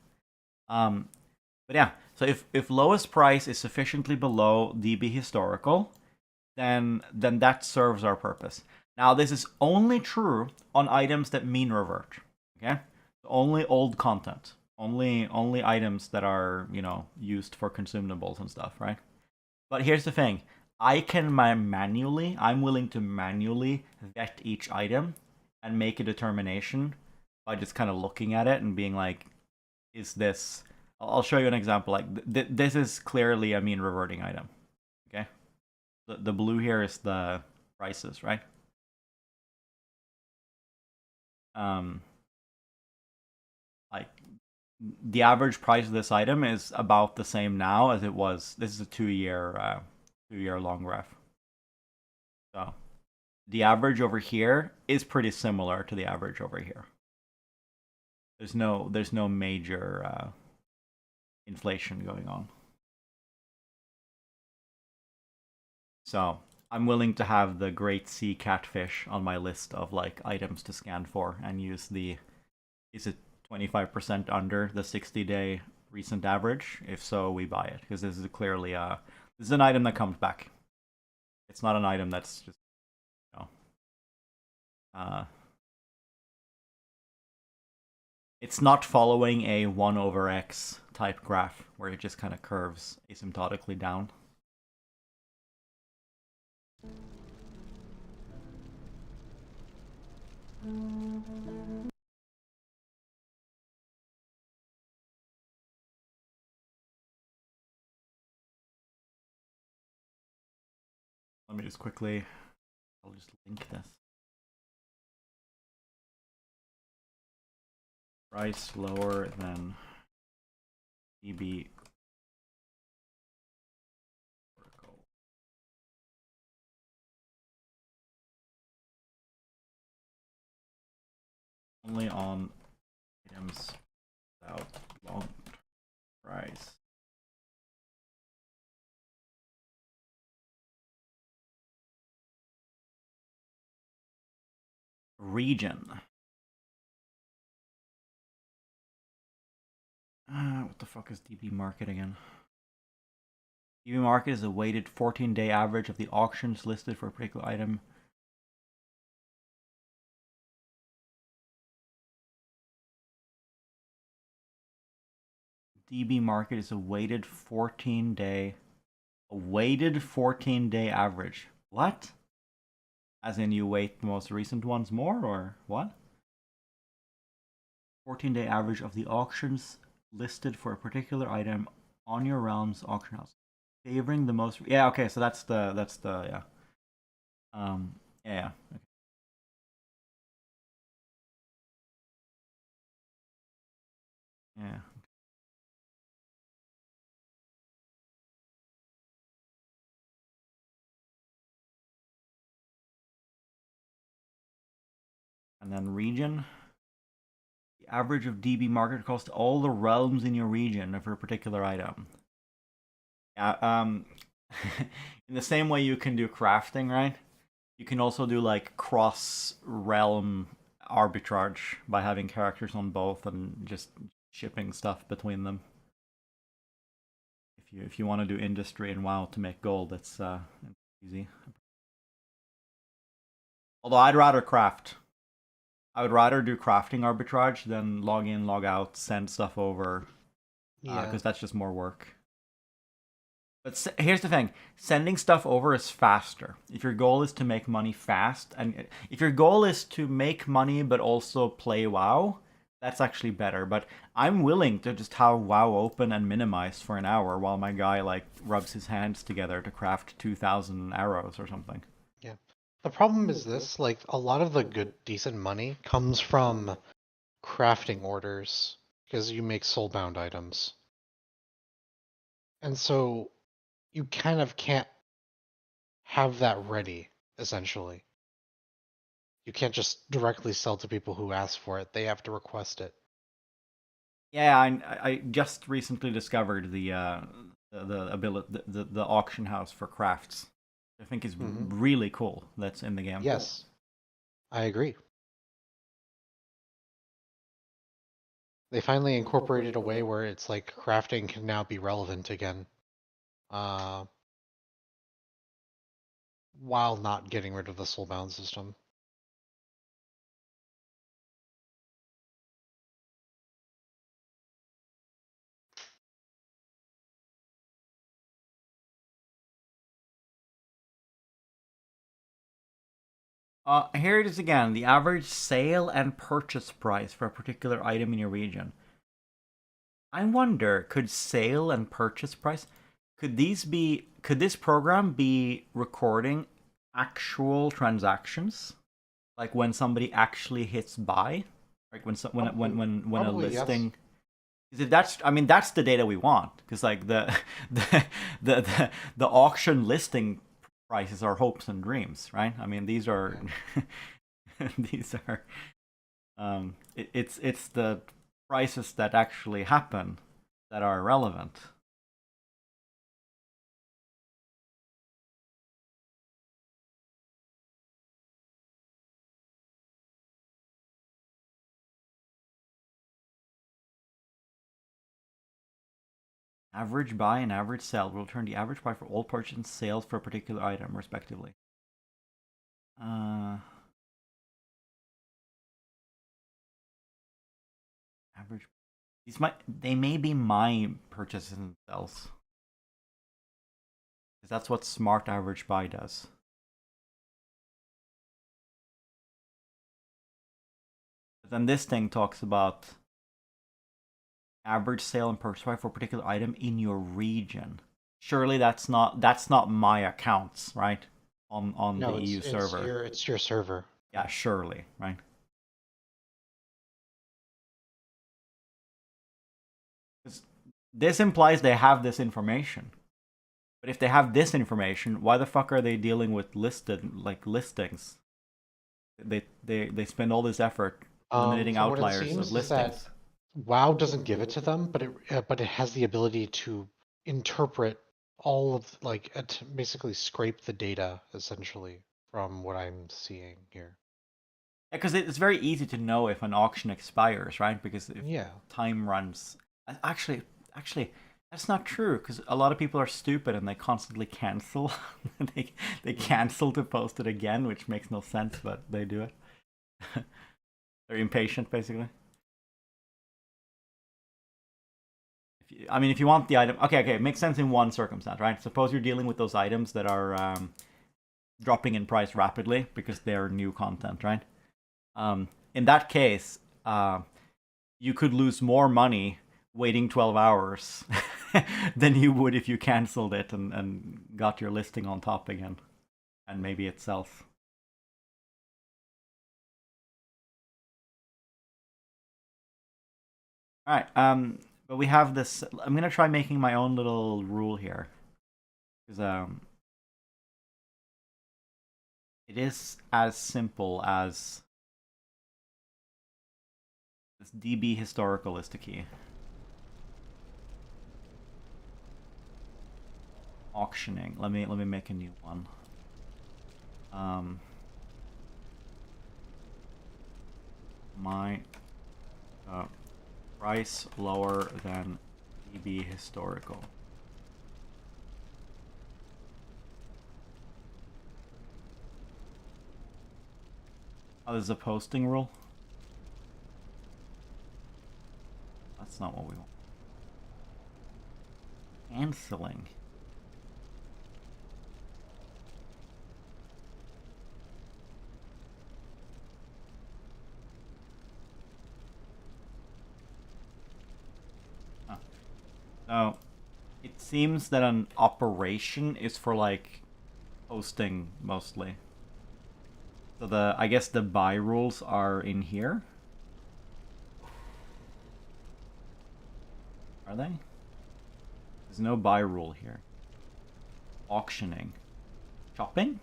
But yeah, so if lowest price is sufficiently below DB historical, then that serves our purpose. Now, this is only true on items that mean revert. Okay, only old content, only items that are used for consumables and stuff, right? But here's the thing: I'm willing to manually vet each item and make a determination by just kind of looking at it and being like, is this... I'll show you an example. Like this is clearly a mean reverting item. Okay, the blue here is the prices, right? Like the average price of this item is about the same now as it was. This is a 2-year long ref. So the average over here is pretty similar to the average over here. There's no major inflation going on. So I'm willing to have the Great Sea Catfish on my list of like items to scan for and use the... Is it 25% under the 60-day recent average? If so, we buy it, because this is clearly this is an item that comes back. It's not an item that's just it's not following a 1/x type graph where it just kind of curves asymptotically down. Let me just quickly... I'll just link this. Price lower than DB vertical. Only on items without long price. Region. What the fuck is DB market again? DB market is a weighted 14-day average of the auctions listed for a particular item. DB market is a weighted 14-day average. What? As in you weight the most recent ones more, or what? 14-day average of the auctions listed for a particular item on your realm's auction house, favoring the most. Yeah, okay, so that's the yeah. Yeah. Okay. Yeah. And then region. The average of DB market cost all the realms in your region for a particular item. Yeah, in the same way you can do crafting, right? You can also do like cross-realm arbitrage by having characters on both and just shipping stuff between them. If you want to do industry and WoW to make gold, it's easy. Although I'd rather craft. I would rather do crafting arbitrage than log in, log out, send stuff over. Because that's just more work. But here's the thing. Sending stuff over is faster. If your goal is to make money fast, and if your goal is to make money but also play WoW, that's actually better. But I'm willing to just have WoW open and minimized for an hour while my guy like rubs his hands together to craft 2,000 arrows or something. Yeah. The problem is this, like, a lot of the good, decent money comes from crafting orders, because you make soulbound items. And so you kind of can't have that ready, essentially. You can't just directly sell to people who ask for it. They have to request it. Yeah, I just recently discovered the ability, the auction house for crafts. I think is really cool. That's in the game. Yes, I agree. They finally incorporated a way where it's like crafting can now be relevant again, while not getting rid of the soulbound system. Here it is again. The average sale and purchase price for a particular item in your region. I wonder, could sale and purchase price, could this program be recording actual transactions? Like when somebody actually hits buy? Like when a listing... Yes. If that's, I mean, that's the data we want, because like the auction listing prices are hopes and dreams, right? I mean, these are these are it's the prices that actually happen that are relevant. Average buy and average sell will return the average price for all purchases and sales for a particular item, respectively. Average. They may be my purchases and sales. Because that's what smart average buy does. But then this thing talks about average sale and purchase price for a particular item in your region. Surely that's not my accounts, right? On the EU server. It's your server. Yeah, surely, right? This implies they have this information. But if they have this information, why the fuck are they dealing with listings? They spend all this effort eliminating outliers of listings. WoW doesn't give it to them, but it has the ability to interpret all of basically scrape the data essentially from what I'm seeing here. Yeah, because it's very easy to know if an auction expires, right? Because if time runs, actually, That's not true, because a lot of people are stupid and they constantly cancel. they cancel to post it again, which makes no sense, but they do it. They're impatient, basically. If you want the item... Okay, it makes sense in one circumstance, right? Suppose you're dealing with those items that are dropping in price rapidly because they're new content, right? In that case, you could lose more money waiting 12 hours than you would if you canceled it and got your listing on top again. And maybe it sells. Alright, but we have this... I'm going to try making my own little rule here. Because it is as simple as... This DB historical is the key. Auctioning. Let me make a new one. My price lower than DB historical. Oh, there's a posting rule? That's not what we want. Canceling. So, it seems that an operation is for, like, posting, mostly. So I guess the buy rules are in here? Are they? There's no buy rule here. Auctioning. Shopping?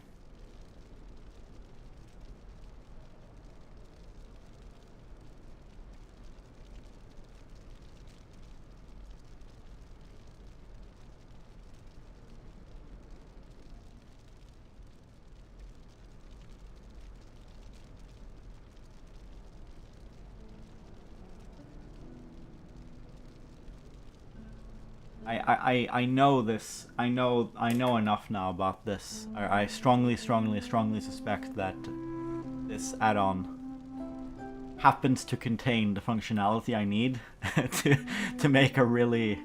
I know this. I know enough now about this. I strongly suspect that this add-on happens to contain the functionality I need to make a really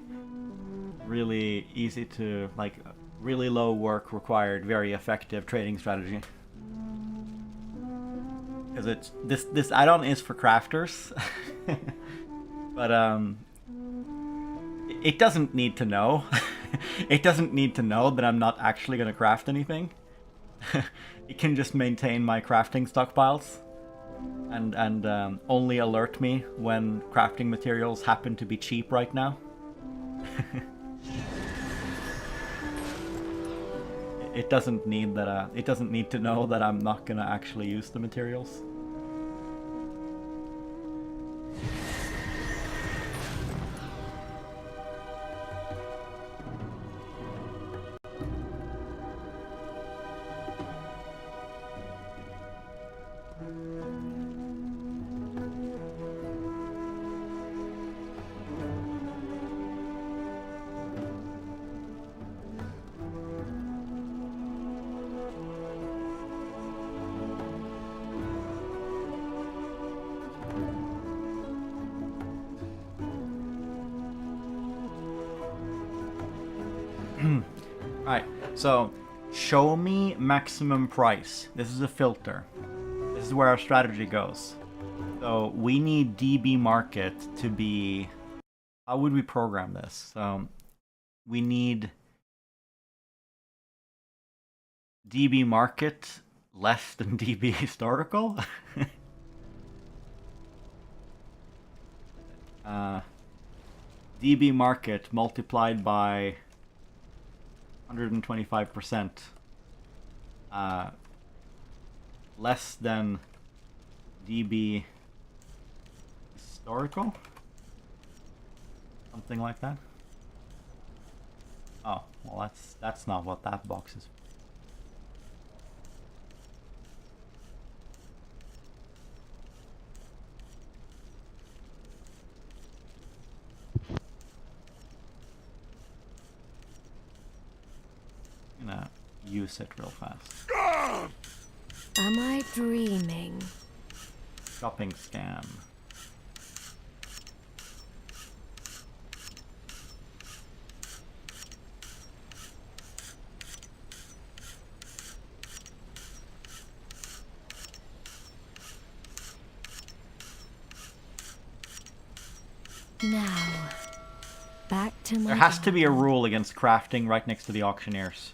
easy to, like, really low work required, very effective trading strategy. Because this add-on is for crafters, but it doesn't need to know. It doesn't need to know that I'm not actually going to craft anything. It can just maintain my crafting stockpiles and only alert me when crafting materials happen to be cheap right now. It doesn't need that. It doesn't need to know that I'm not going to actually use the materials. Alright, so show me maximum price. This is a filter. This is where our strategy goes. So we need DB market to be... How would we program this? So we need DB market less than DB historical. DB market multiplied by 125%, less than DB historical, something like that. Oh, well, that's not what that box is. gonna use it real fast. Am I dreaming? Shopping scam. Now, back to my There has to be a garden. rule against crafting right next to the auctioneers.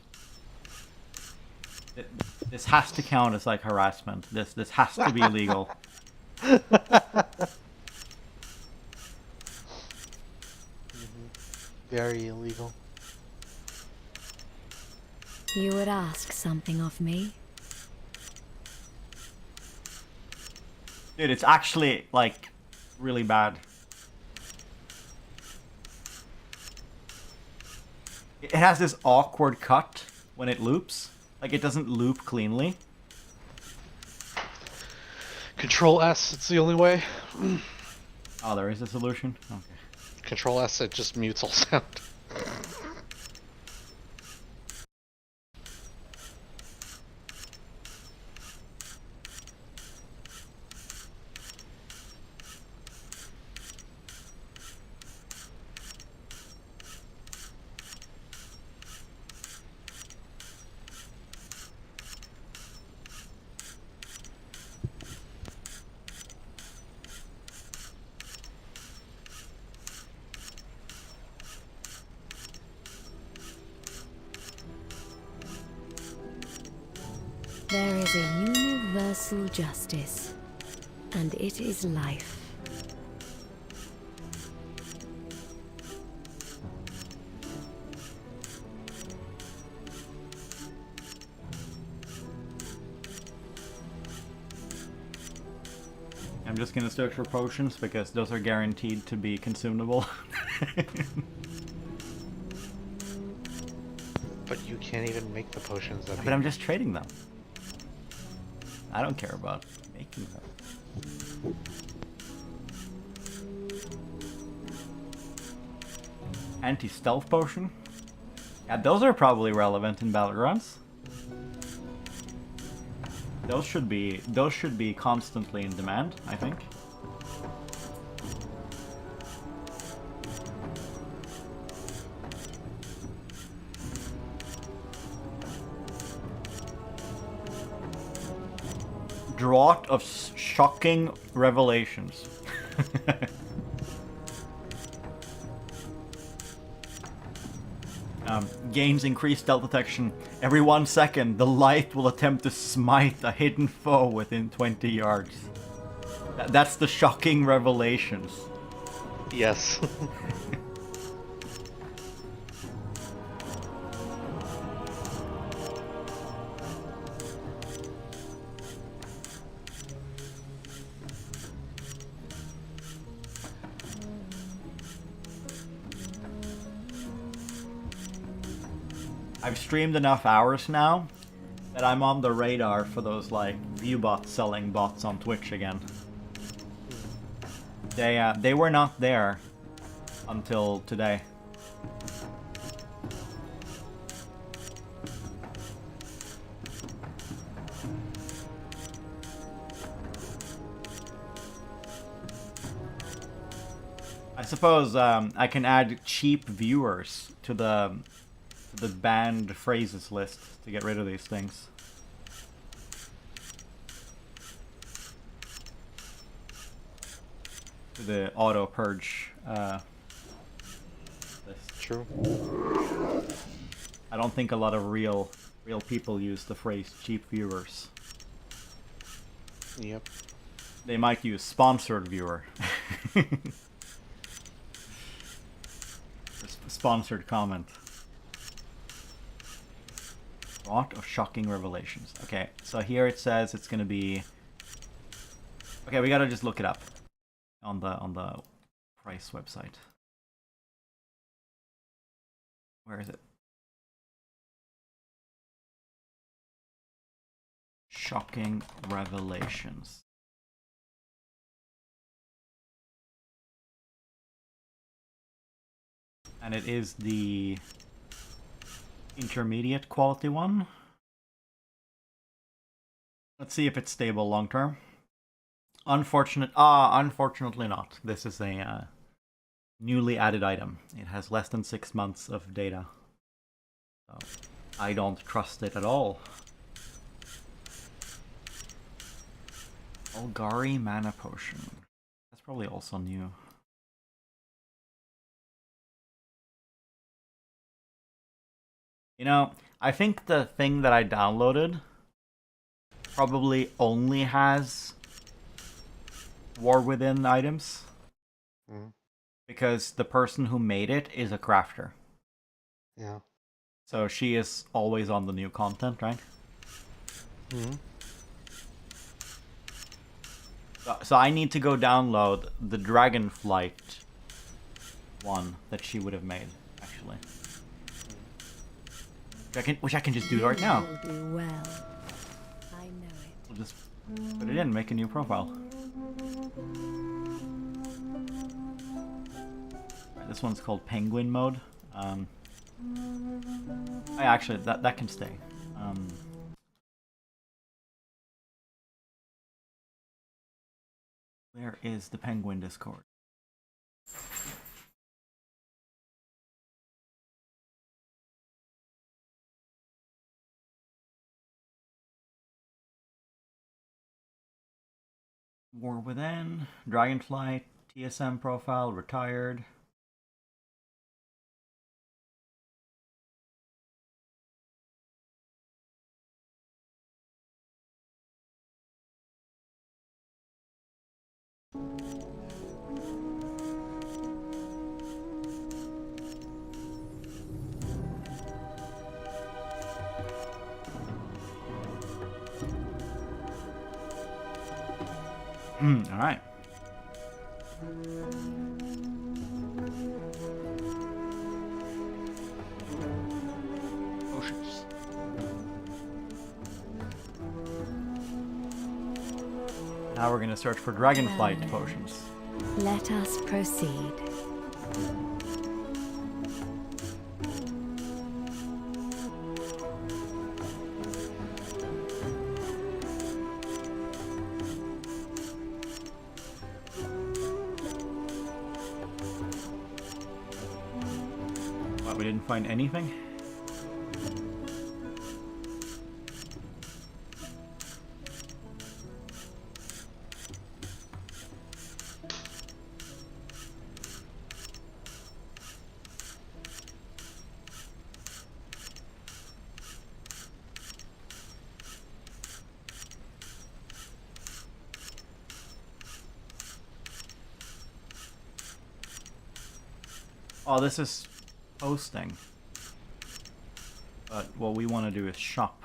This has to count as like harassment. This has to be illegal. Very illegal. You would ask something of me? Dude, it's actually like really bad. It has this awkward cut when it loops. Like it doesn't loop cleanly. Control S, it's the only way. Oh, there is a solution? Okay. Control S, it just mutes all sound. There is a universal justice, and it is life. I'm just gonna search for potions because those are guaranteed to be consumable. But you can't even make the potions that But I'm just trading them. I don't care about making them. Anti-stealth potion? Yeah, those are probably relevant in battlegrounds. Those should be constantly in demand, I think. Draught of shocking revelations. Gains increased stealth detection. Every 1 second, the light will attempt to smite a hidden foe within 20 yards. That's the shocking revelations. Yes. I've streamed enough hours now that I'm on the radar for those like viewbots selling bots on Twitch again. They were not there until today. I suppose I can add cheap viewers to the banned phrases list to get rid of these things. To the auto purge list. True. I don't think a lot of real people use the phrase cheap viewers. Yep. They might use sponsored viewer. Sponsored comment. Lot of shocking revelations. Okay, so here it says it's gonna be. Okay, we gotta just look it up on the price website. Where is it? Shocking revelations. And it is the intermediate quality one. Let's see if it's stable long term. Unfortunately not. This is a newly added item. It has less than 6 months of data. So I don't trust it at all. Olgari Mana Potion. That's probably also new. You know, I think the thing that I downloaded probably only has War Within items. Because the person who made it is a crafter. Yeah. So she is always on the new content, right? So I need to go download the Dragonflight one that she would have made, actually. Which I can just do right now. You will do well. I know it. We'll just put it in, make a new profile. Right, this one's called Penguin Mode. Actually, that can stay. Where is the Penguin Discord? War Within, Dragonflight, TSM profile, retired. All right. Potions. Now we're gonna search for Dragonflight potions. Let us proceed. What, we didn't find anything? Oh, this is posting. But what we want to do is shop.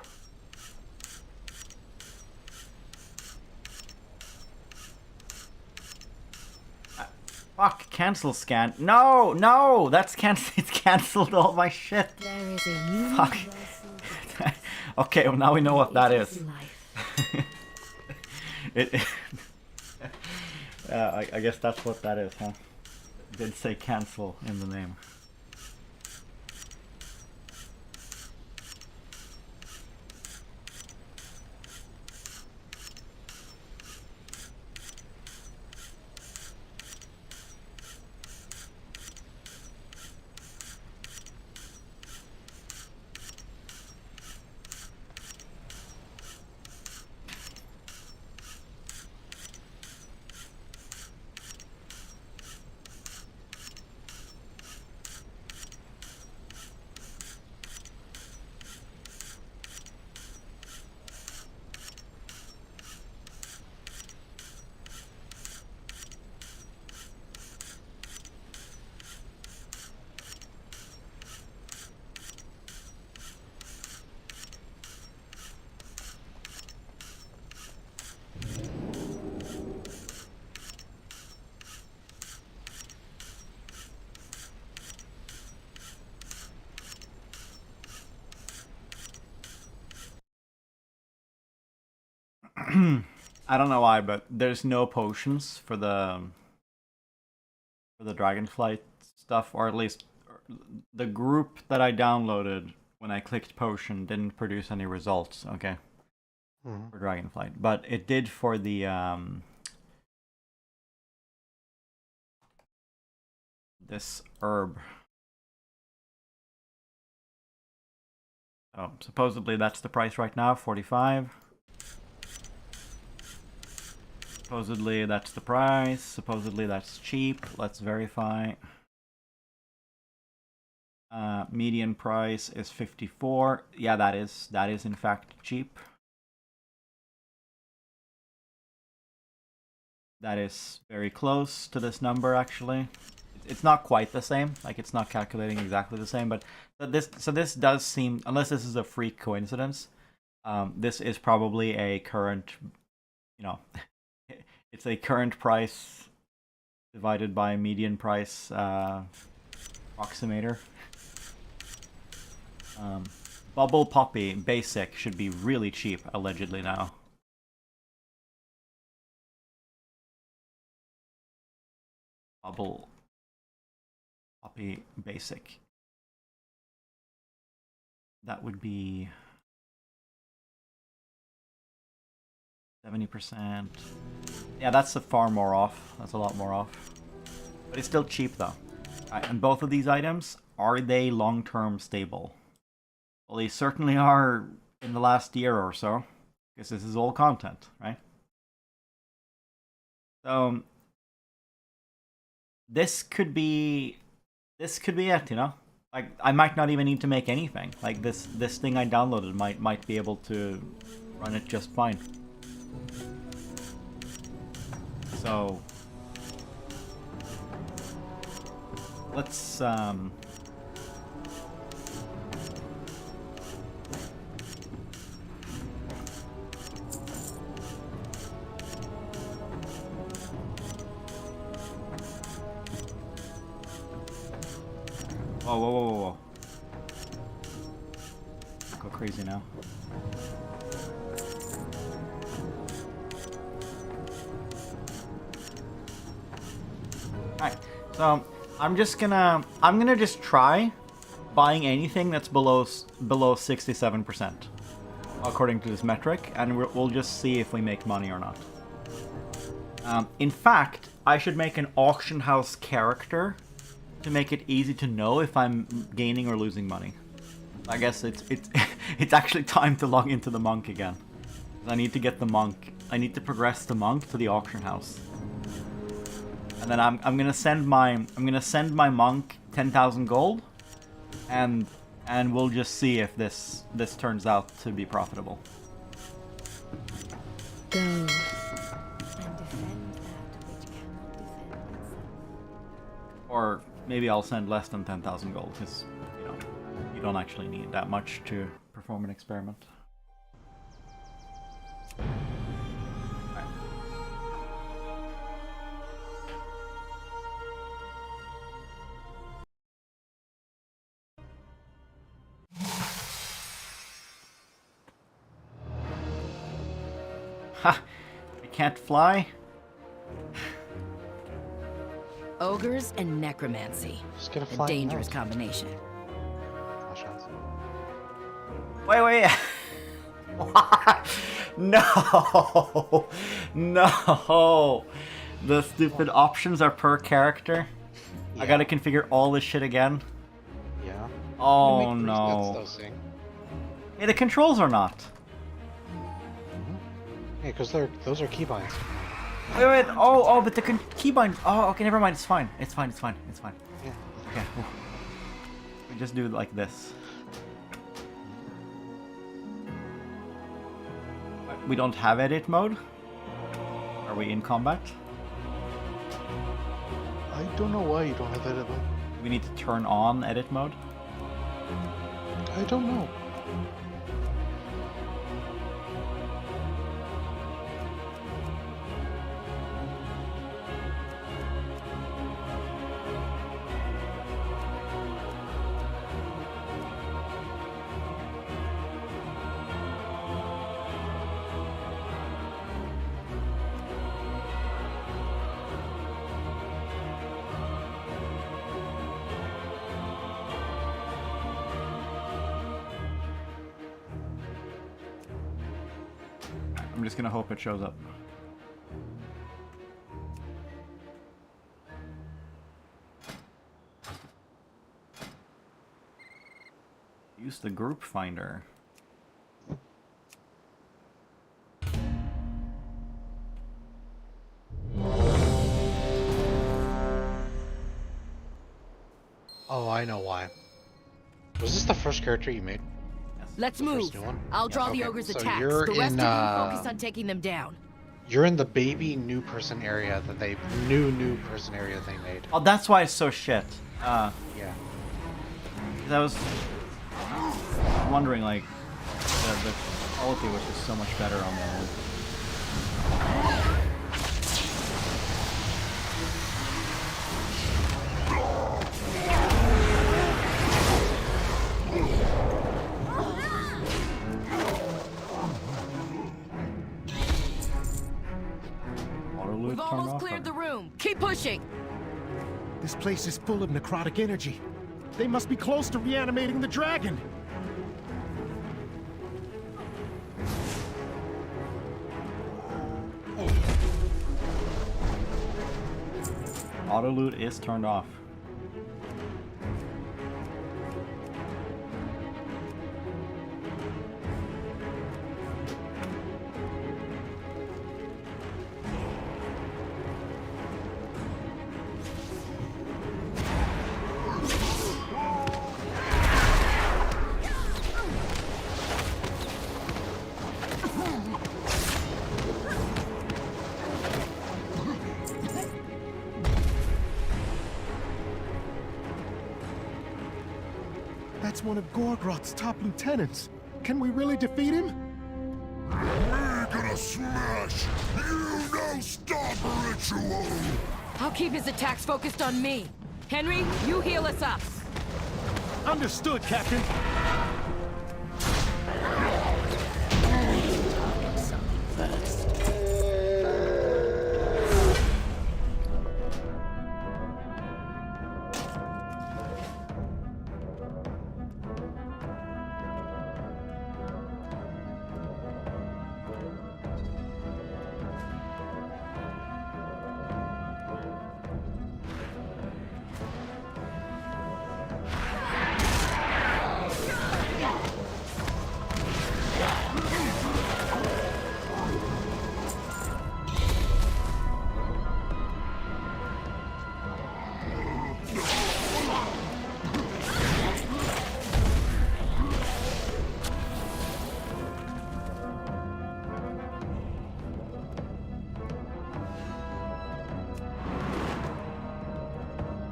Fuck, cancel scan. No, no, that's cancel. It's cancelled all my shit. There is a Fuck. Okay, well now we know what that is. I guess that's what that is, huh? It did say cancel in the name. I don't know why, but there's no potions for the Dragonflight stuff, or at least the group that I downloaded when I clicked potion, didn't produce any results. Okay, Mhm. for Dragonflight, but it did for the this herb. Oh, supposedly that's the price right now, 45. Supposedly that's the price. Supposedly that's cheap. Let's verify. Median price is 54. Yeah, that is in fact cheap. That is very close to this number actually. It's not quite the same. Like it's not calculating exactly the same, but this does seem, unless this is a freak coincidence, this is probably a current, you know, it's a current price divided by median price approximator. Bubble Poppy basic should be really cheap allegedly now. Bubble Poppy basic. That would be 70%. Yeah, that's far more off. That's a lot more off. But it's still cheap though. And both of these items, are they long-term stable? Well, they certainly are in the last year or so, because this is all content, right? So this could be it, you know? Like I might not even need to make anything. Like this thing I downloaded might be able to run it just fine. So let's whoa. Go crazy now. Alright, so I'm gonna just try buying anything that's below 67%, according to this metric, and we'll just see if we make money or not. In fact, I should make an auction house character to make it easy to know if I'm gaining or losing money. I guess it's it's actually time to log into the monk again. I need to get the monk. I need to progress the monk to the auction house. And then I'm gonna send my monk 10,000 gold, and we'll just see if this turns out to be profitable. Go and defend that which cannot defend itself. Or maybe I'll send less than 10,000 gold, because you know you don't actually need that much to perform an experiment. Ha! I can't fly? Ogres and necromancy. Just get a A flying dangerous nose. combination. Flash shots. Wait. No! No! The stupid options are per character. Yeah. I gotta configure all this shit again. Yeah. Oh You make resets no. though, Sing. Hey, the controls are not. Yeah, because those are keybinds. Wait. Oh, but the keybind. Oh, okay, never mind. It's fine. It's fine. Yeah. Okay. We just do it like this. We don't have edit mode? Are we in combat? I don't know why you don't have edit mode. We need to turn on edit mode? I don't know. I'm just gonna hope it shows up. Use the group finder. Oh, I know why. Was this the first character you made? Let's The move. first new one? I'll draw Okay, the ogre's so attacks. you're The rest in, of you focus on taking them down. You're in the baby new person area that they new person area they made. Oh, that's why it's so shit. Yeah. 'Cause I was wondering, like, the quality was just so much better on the. We've almost cleared the room. Keep pushing. This place is full of necrotic energy. They must be close to reanimating the dragon. Auto loot is turned off. That's one of Gorgroth's top lieutenants. Can we really defeat him? We're gonna smash! You no stop ritual! I'll keep his attacks focused on me. Henry, you heal us up. Understood, Captain.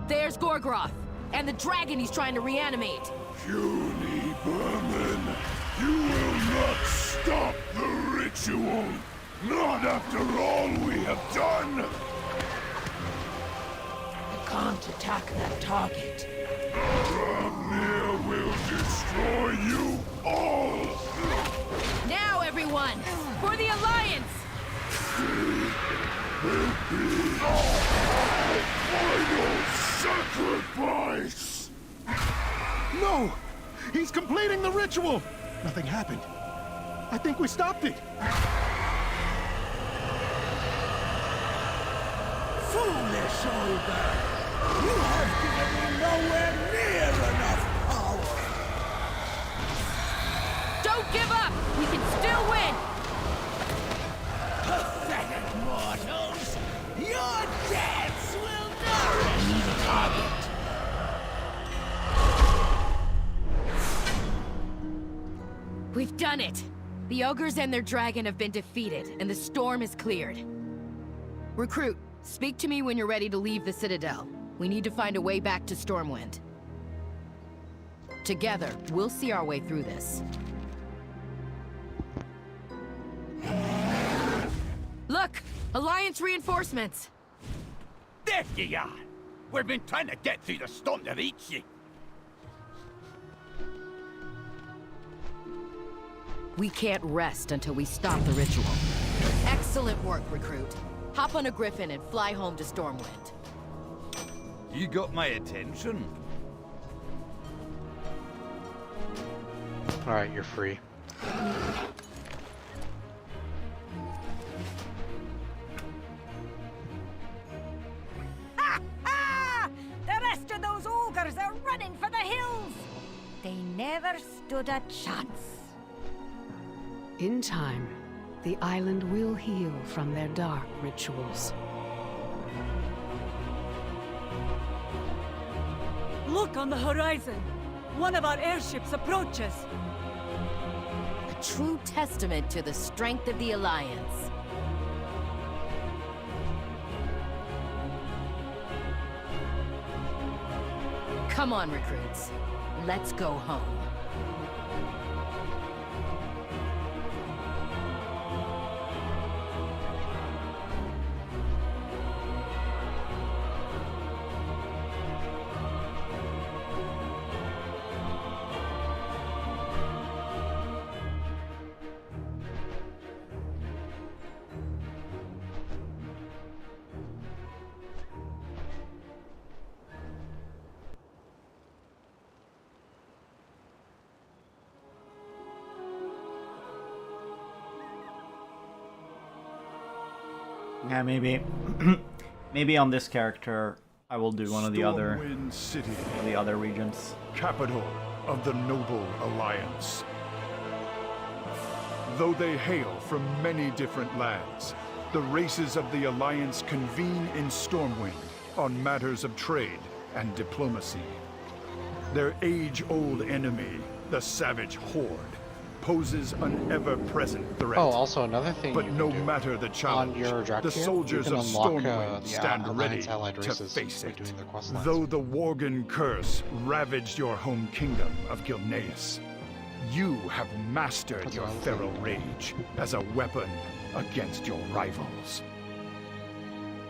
There's Gorgroth, and the dragon he's trying to reanimate. Puny vermin! You will not stop the ritual! Not after all we have done! I can't attack that target. Ramir will destroy you all! Now, everyone, for the Alliance! Will be our final sacrifice! No! He's completing the ritual! Nothing happened. I think we stopped it. Foolish ogre! You have given me nowhere near enough power! Don't give up! We can still win! Pathetic mortals! Your deaths will not need a target! We've done it! The ogres and their dragon have been defeated, and the storm is cleared. Recruit, speak to me when you're ready to leave the Citadel. We need to find a way back to Stormwind. Together, we'll see our way through this. Look! Alliance reinforcements! There ye are! We've been trying to get through the storm to reach you. We can't rest until we stop the ritual. Excellent work, Recruit. Hop on a griffin and fly home to Stormwind. You got my attention. Alright, you're free. never stood a chance. In time, the island will heal from their dark rituals. Look on the horizon. One of our airships approaches. A true testament to the strength of the Alliance. Come on, recruits. Let's go home. Yeah, maybe, maybe on this character, I will do one of the other regions. Capital of the noble alliance. Though they hail from many different lands, the races of the alliance convene in Stormwind on matters of trade and diplomacy. Their age-old enemy, the savage Horde, poses an ever-present threat. Oh, also another thing. But no matter the challenge, on your the soldiers of Stormwind stand ready allied to races face by it. doing their quest lines. Though the Worgen curse ravaged your home kingdom of Gilneas, you have mastered your feral rage as a weapon against your rivals.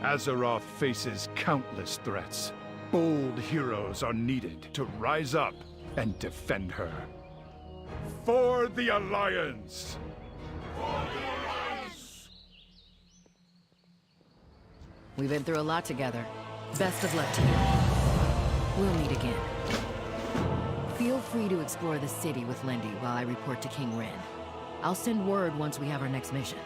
Azeroth faces countless threats. Bold heroes are needed to rise up and defend her. For the Alliance! We've been through a lot together. Best of luck to you. We'll meet again. Feel free to explore the city with Lindy while I report to King Ren. I'll send word once we have our next mission.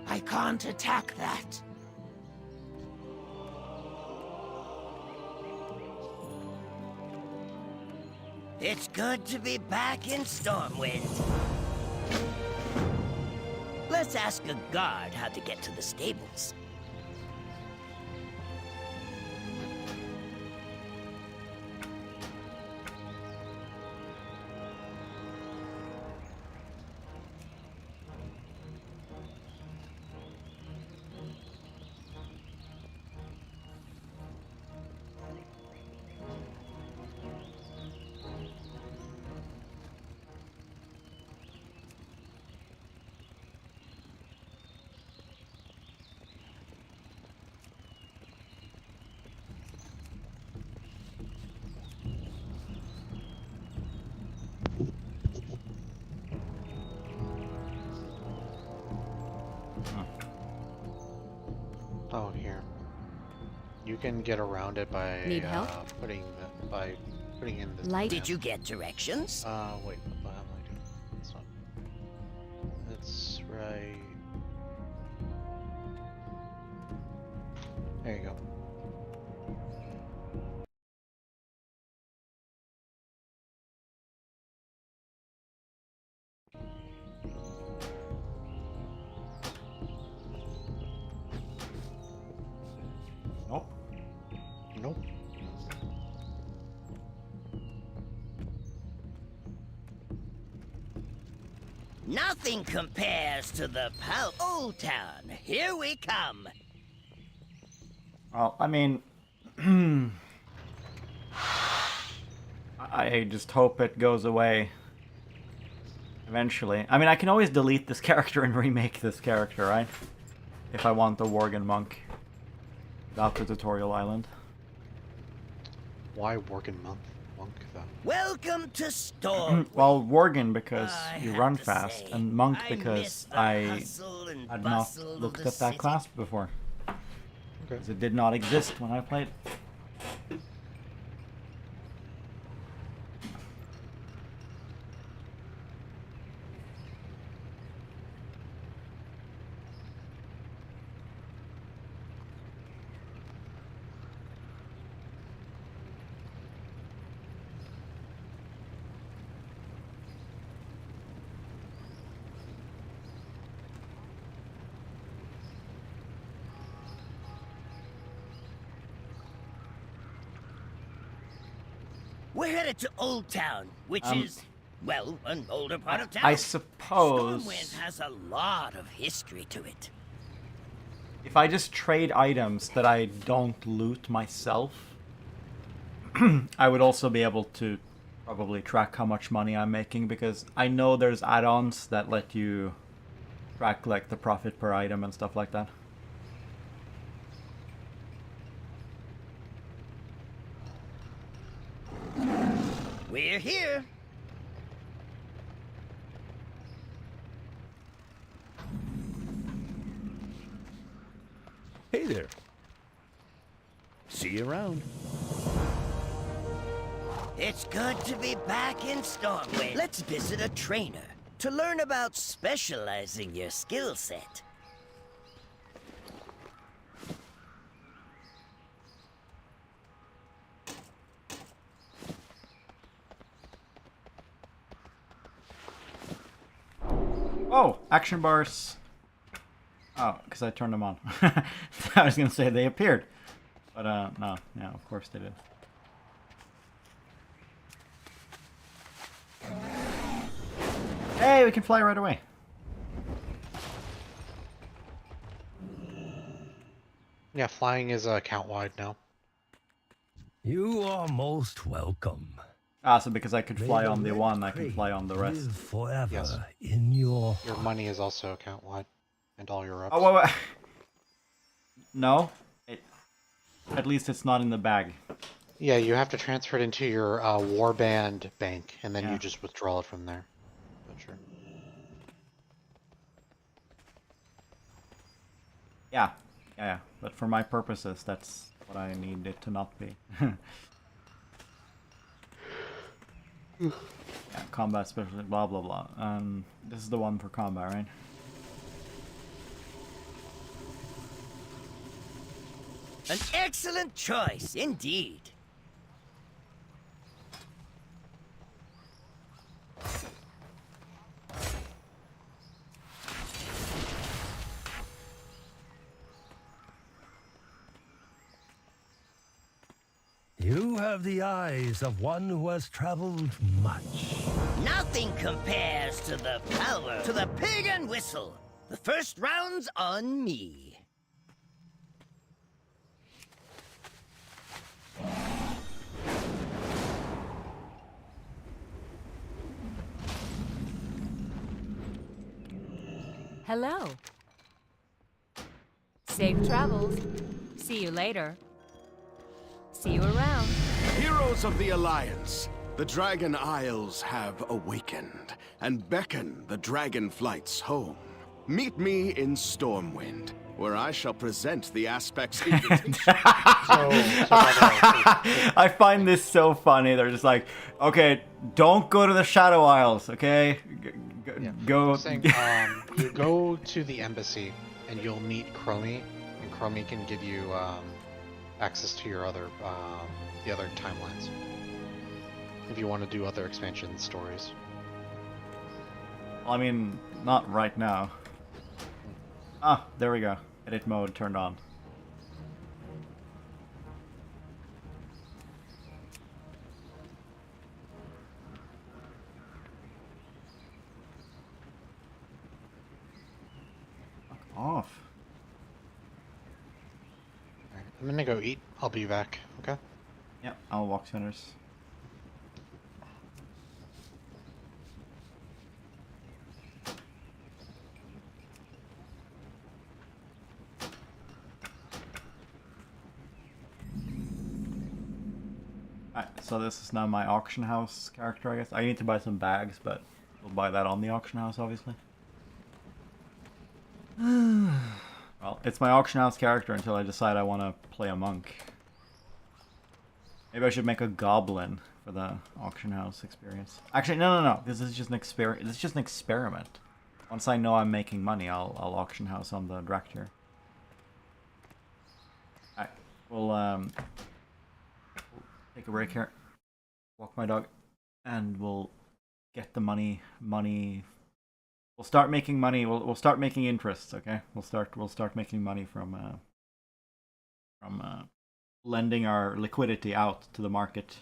I can't attack that. It's good to be back in Stormwind. Let's ask a guard how to get to the stables. Oh, here. You can get around it by Need help? putting in the Light. Did you get directions? Wait, what am I doing? It's not. It's right. There you go. Nope. Nope. Nothing compares to the Old Town. Here we come. Well, I mean, I just hope it goes away eventually. I mean, I can always delete this character and remake this character, right? If I want the Worgen monk without the tutorial island. Why Worgen monk though? Welcome to Storm. Well, Worgen because you have run to fast, say, and monk I because miss the I hustle and had not bustle of looked the at that city. class before. Okay. Because it did not exist when I played. We're headed to Old Town, which is, well, an older part of town. I suppose Stormwind has a lot of history to it. if I just trade items that I don't loot myself, I would also be able to probably track how much money I'm making, because I know there's add-ons that let you track like the profit per item and stuff like that. We're here. Hey there. See you around. It's good to be back in Stormwind. Let's visit a trainer to learn about specializing your skill set. Oh, action bars. Oh, because I turned them on. I was gonna say they appeared, but no, yeah, of course they did. Hey, we can fly right away. Yeah, flying is account-wide now. You are most welcome. Ah, so because I could May fly the on the red one, I can crate fly on the rest. live forever Yes. in your Your money is also account-wide, and all your ups. Oh, wait. No, at least it's not in the bag. Yeah, you have to transfer it into your warband bank, and then Yeah. you just withdraw it from there. But sure. Yeah, yeah. But for my purposes, that's what I need it to not be. Yeah, combat specialist, blah blah blah. This is the one for combat, right? An excellent choice, indeed. You have the eyes of one who has traveled much. Nothing compares to the power, to the pig and whistle. The first round's on me. Hello. Safe travels. See you later. See you around. Heroes of the Alliance, the Dragon Isles have awakened and beckon the dragon flights home. Meet me in Stormwind, where I shall present the aspects invitation. I find this so funny. They're just like, okay, don't go to the Shadow Isles, okay? Go. I'm saying, you go to the embassy, and you'll meet Chromie, and Chromie can give you access to your other, the other timelines. If you want to do other expansion stories. I mean, not right now. Ah, there we go. Edit mode turned on. Fuck off. Alright, I'm gonna go eat. I'll be back, okay? Yep, I'll walk centers. Alright, so this is now my auction house character, I guess. I need to buy some bags, but we'll buy that on the auction house, obviously. Well, it's my auction house character until I decide I want to play a monk. Maybe I should make a goblin for the auction house experience. Actually, no. This is just an experiment. It's just an experiment. Once I know I'm making money, I'll auction house on the Draktyr. Alright, we'll take a break here. Walk my dog, and we'll get the money. We'll start making money. We'll start making interest. Okay, we'll start making money from lending our liquidity out to the market.